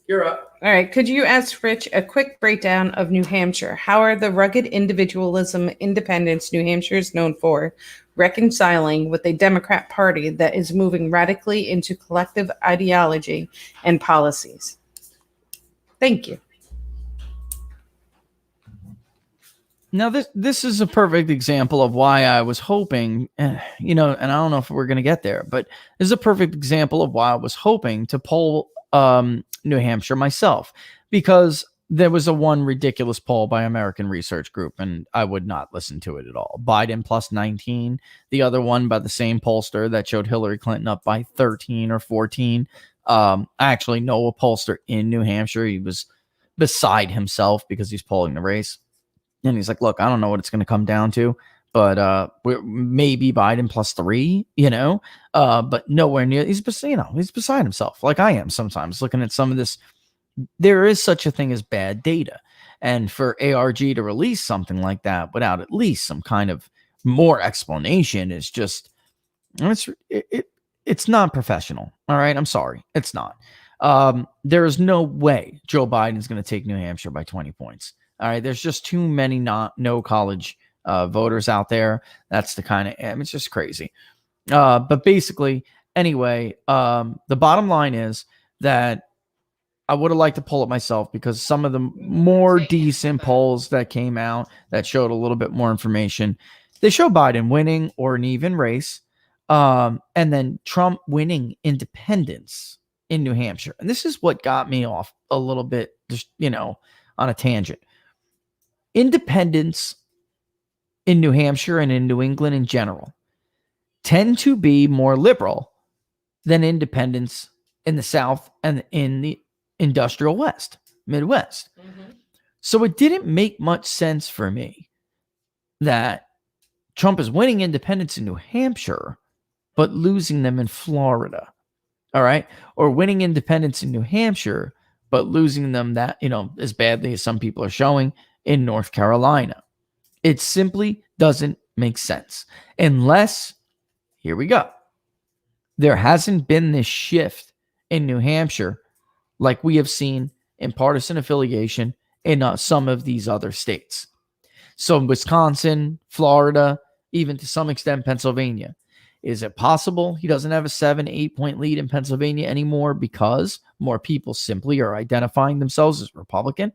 You're up. All right. Could you ask Rich a quick breakdown of New Hampshire? How are the rugged individualism independence New Hampshire is known for reconciling with a Democrat Party that is moving radically into collective ideology and policies? Thank you. Now, this is a perfect example of why I was hoping, and I don't know if we're going to get there, but this is a perfect example of why I was hoping to poll New Hampshire myself, because there was one ridiculous poll by American Research Group, and I would not listen to it at all. Biden plus 19, the other one by the same pollster that showed Hillary Clinton up by 13 or 14. I actually know a pollster in New Hampshire. He was beside himself because he's polling the race. And he's like, look, I don't know what it's going to come down to, but maybe Biden plus 3, but nowhere near. He's beside himself like I am sometimes looking at some of this. There is such a thing as bad data. And for ARG to release something like that without at least some kind of more explanation is just, it's not professional. All right. I'm sorry. It's not. There is no way Joe Biden is going to take New Hampshire by 20 points. All right, there's just too many no college voters out there. That's the kind of, it's just crazy. But basically, anyway, the bottom line is that I would have liked to pull it myself because some of the more decent polls that came out that showed a little bit more information, they show Biden winning or an even race, and then Trump winning independents in New Hampshire. And this is what got me off a little bit, just, on a tangent. Independents in New Hampshire and in New England in general tend to be more liberal than independents in the South and in the industrial West. Midwest. Mhm. So it didn't make much sense for me that Trump is winning independents in New Hampshire, but losing them in Florida. All right. Or winning independents in New Hampshire, but losing them that, as badly as some people are showing in North Carolina. It simply doesn't make sense unless, here we go, there hasn't been this shift in New Hampshire like we have seen in partisan affiliation in some of these other states. So Wisconsin, Florida, even to some extent Pennsylvania. Is it possible he doesn't have a 7-8 point lead in Pennsylvania anymore because more people simply are identifying themselves as Republican?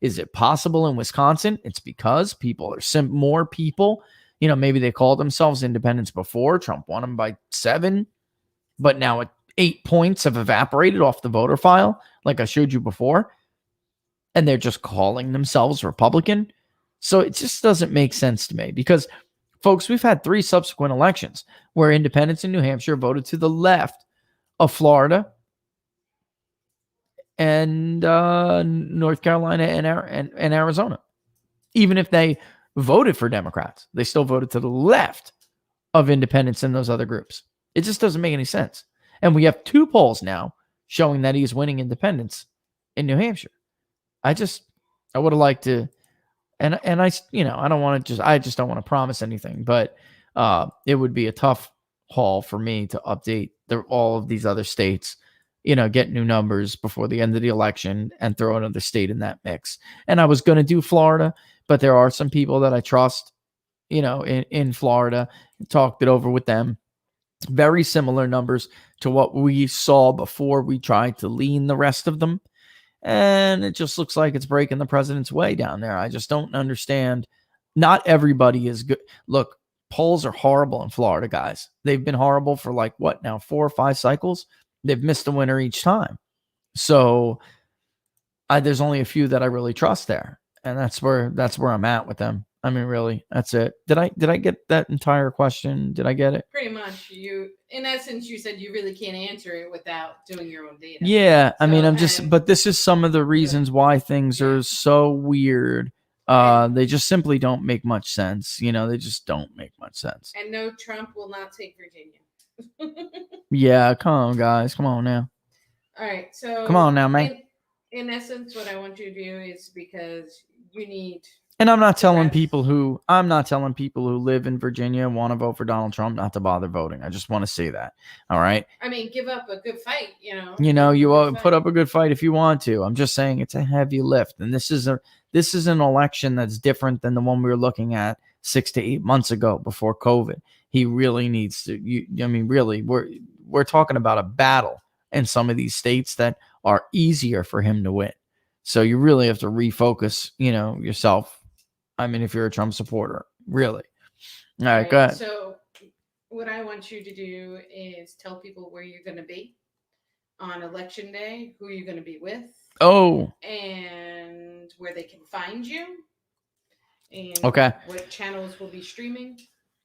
Is it possible in Wisconsin? It's because people are more people, maybe they called themselves independents before. Trump won them by 7, but now 8 points have evaporated off the voter file, like I showed you before, and they're just calling themselves Republican. So it just doesn't make sense to me because, folks, we've had 3 subsequent elections where independents in New Hampshire voted to the left of Florida and North Carolina and Arizona. Even if they voted for Democrats, they still voted to the left of independents in those other groups. It just doesn't make any sense. And we have 2 polls now showing that he's winning independents in New Hampshire. I would have liked to, and I just don't want to promise anything, but it would be a tough haul for me to update all of these other states, get new numbers before the end of the election and throw another state in that mix. And I was going to do Florida, but there are some people that I trust, in Florida, talked it over with them. Very similar numbers to what we saw before we tried to lean the rest of them. And it just looks like it's breaking the president's way down there. I just don't understand. Not everybody is good. Look, polls are horrible in Florida, guys. They've been horrible for 4 or 5 cycles. They've missed a winner each time. So there's only a few that I really trust there. And that's where I'm at with them. I mean, really, that's it. Did I get that entire question? Did I get it? Pretty much. In essence, you said you really can't answer it without doing your own data. Yeah. I mean, but this is some of the reasons why things are so weird. They just simply don't make much sense. They just don't make much sense. And no, Trump will not take Virginia. Yeah. Come on, guys. Come on now. All right. So come on now, man. In essence, what I want you to do is because you need. And I'm not telling people who live in Virginia want to vote for Donald Trump not to bother voting. I just want to say that. All right. I mean, give up a good fight, You put up a good fight if you want to. I'm just saying it's a heavy lift. And this is an election that's different than the one we were looking at 6 to 8 months ago before COVID. He really needs to, really, we're talking about a battle in some of these states that are easier for him to win. So you really have to refocus, yourself. I mean, if you're a Trump supporter, really. All right, go ahead. So what I want you to do is tell people where you're going to be on election day, who you're going to be with. Oh. And where they can find you. And what channels will be streaming.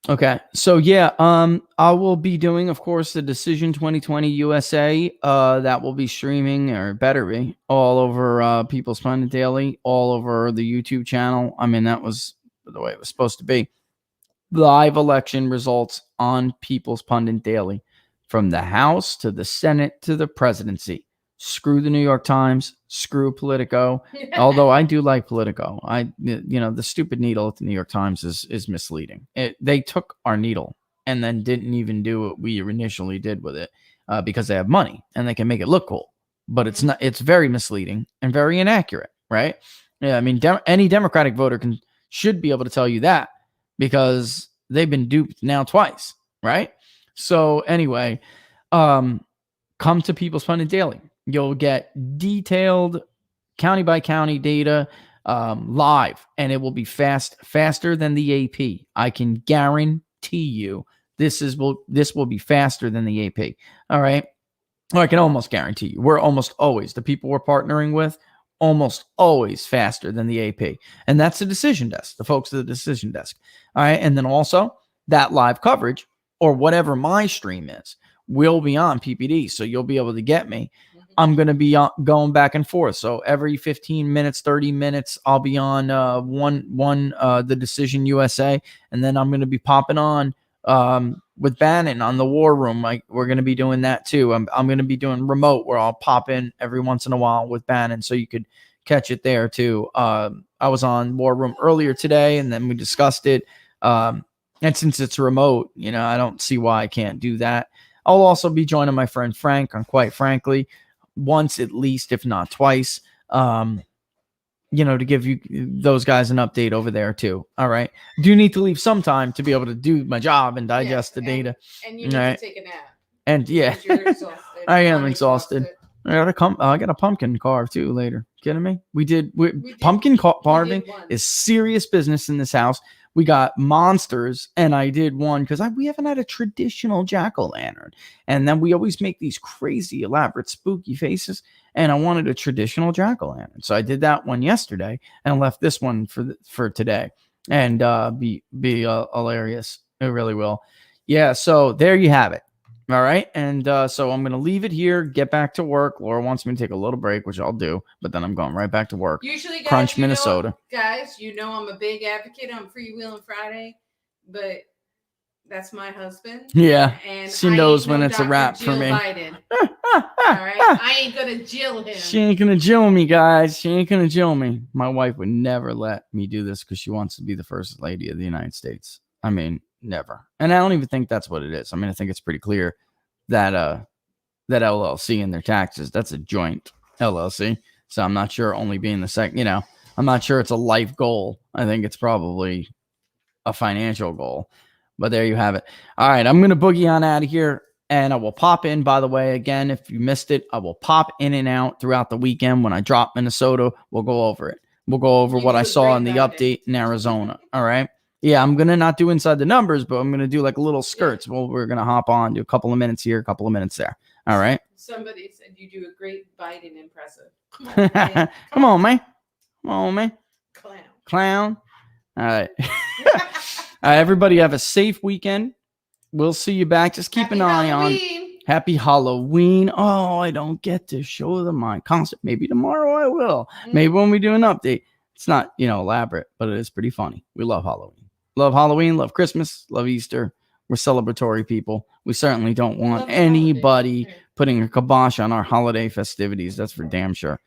Okay. So yeah, I will be doing, of course, the Decision 2020 USA. That will be streaming, or better be, all over People's Pundit Daily, all over the YouTube channel. I mean, that was the way it was supposed to be. Live election results on People's Pundit Daily, from the House to the Senate to the presidency. Screw the New York Times. Screw Politico. Although I do like Politico. The stupid needle at the New York Times is misleading. They took our needle and then didn't even do what we initially did with it because they have money and they can make it look cool. But it's not. It's very misleading and very inaccurate, right? Yeah, I mean, any Democratic voter should be able to tell you that because they've been duped now twice, right? So anyway, come to People's Pundit Daily. You'll get detailed county by county data live, and it will be faster than the AP. I can guarantee you this will be faster than the AP. All right. Or I can almost guarantee you. We're almost always, the people we're partnering with, almost always faster than the AP. And that's the decision desk, the folks at the decision desk. All right. And then also that live coverage, or whatever my stream is, will be on PPD. So you'll be able to get me I'm going to be going back and forth. So every 15 minutes, 30 minutes, I'll be on the Decision USA, and then I'm going to be popping on with Bannon on the War Room. Like, we're going to be doing that too. I'm going to be doing remote where I'll pop in every once in a while with Bannon, so you could catch it there too. I was on War Room earlier today, and then we discussed it. And since it's remote, I don't see why I can't do that. I'll also be joining my friend Frank on Quite Frankly once at least, if not twice, to give you those guys an update over there too. All right. Do need to leave some time to be able to do my job and digest the data. And you need to take a nap. And yeah, I am exhausted. I got a pumpkin carve too later. Kidding me? We did pumpkin carving is serious business in this house. We got monsters, and I did one because we haven't had a traditional jack-o'-lantern. And then we always make these crazy, elaborate, spooky faces, and I wanted a traditional jack-o'-lantern. So I did that one yesterday and left this one for today, and be hilarious. It really will. Yeah, so there you have it. All right. And so I'm going to leave it here, get back to work. Laura wants me to take a little break, which I'll do, but then I'm going right back to work. Usually, guys, Crunch, Minnesota. Guys, I'm a big advocate on Freewheeling Friday, but that's my husband. Yeah. And she knows when it's a wrap for me. All right. I ain't going to jill him. She ain't going to jill me, guys. She ain't going to jill me. My wife would never let me do this because she wants to be the first lady of the United States. I mean, never. And I don't even think that's what it is. I mean, I think it's pretty clear that that LLC and their taxes, that's a joint LLC. So I'm not sure, only being the second, I'm not sure it's a life goal. I think it's probably a financial goal. But there you have it. All right, I'm going to boogie on out of here, and I will pop in, by the way, again, if you missed it, I will pop in and out throughout the weekend. When I drop Minnesota, we'll go over it. We'll go over what I saw in the update in Arizona. All right. Yeah, I'm going to not do inside the numbers, but I'm going to do like little skirts. Well, we're going to hop on, do a couple of minutes here, a couple of minutes there. All right. Somebody said you do a great Biden impressive. Come on, man. Come on, man. Clown. All right. All right, everybody have a safe weekend. We'll see you back. Just keep an eye on. Happy Halloween. Oh, I don't get to show them my concert. Maybe tomorrow I will. Maybe when we do an update. It's not, elaborate, but it is pretty funny. We love Halloween. Love Halloween, love Christmas, love Easter. We're celebratory people. We certainly don't want anybody putting a kibosh on our holiday festivities. That's for damn sure.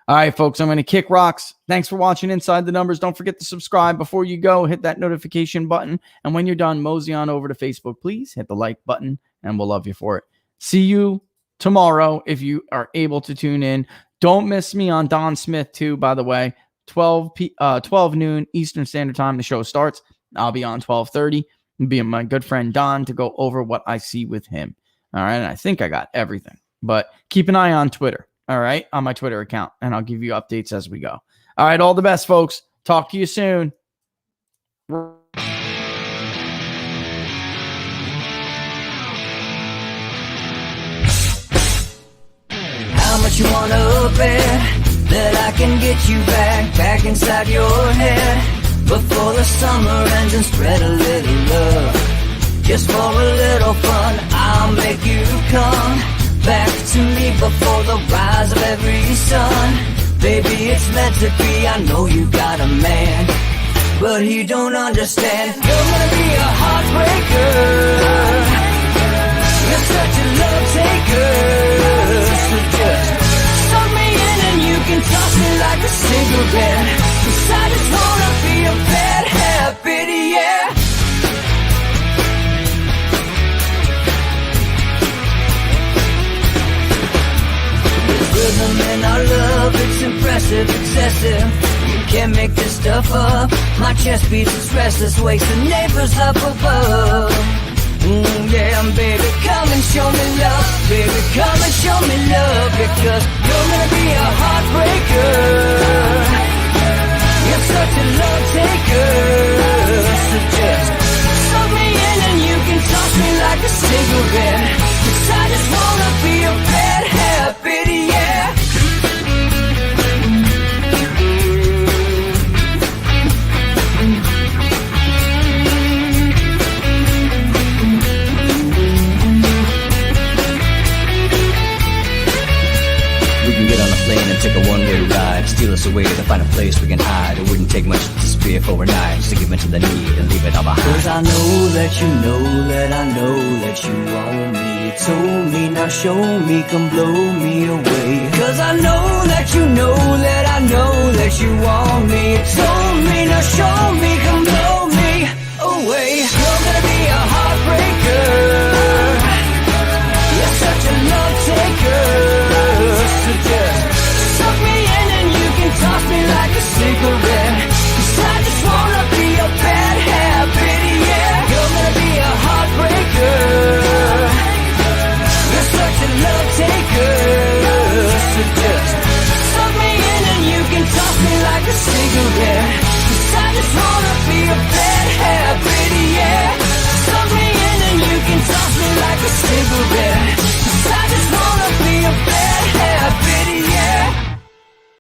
All right, folks, I'm going to kick rocks. Thanks for watching Inside the Numbers. Don't forget to subscribe. Before you go, hit that notification button. And when you're done, mosey on over to Facebook, please. Hit the like button, and we'll love you for it. See you tomorrow if you are able to tune in. Don't miss me on Don Smith, too, by the way. 12 noon Eastern Standard Time. The show starts. I'll be on 12:30 and be with my good friend Don to go over what I see with him. All right. And I think I got everything, but keep an eye on Twitter. All right. On my Twitter account, and I'll give you updates as we go. All right. All the best, folks. Talk to you soon. How much you wanna bet that I can get you back inside your head before the summer ends, and spread a little love just for a little fun. I'll make you come back to me before the rise of every sun. Baby, it's meant to be. I know you got a man, but he don't understand. You're gonna be a heartbreaker. You're such a love taker. So just suck me in and you can toss me like a cigarette. 'Cause I just wanna be a bad habit, yeah. There's rhythm in our love, it's impressive, excessive. You can't make this stuff up. My chest beats, it's restless, wakes the neighbors up above. Yeah, baby, come and show me love. Baby, come and show me love. Because you're gonna be a heartbreaker. You're such a love taker. So just suck me in and you can toss me like a cigarette. 'Cause I just wanna be a bad habit, yeah. they ride, steal us away to find a place we can hide. It wouldn't take much to spear for knives to give in to the need and leave it all behind. Cause I know that you know that I know that you want me. You told me, now show me, come blow me away. Cause I know that you know that I know that you want me. You told me, now show me, come blow me away. You're gonna be a heartbreaker. You're such a love taker.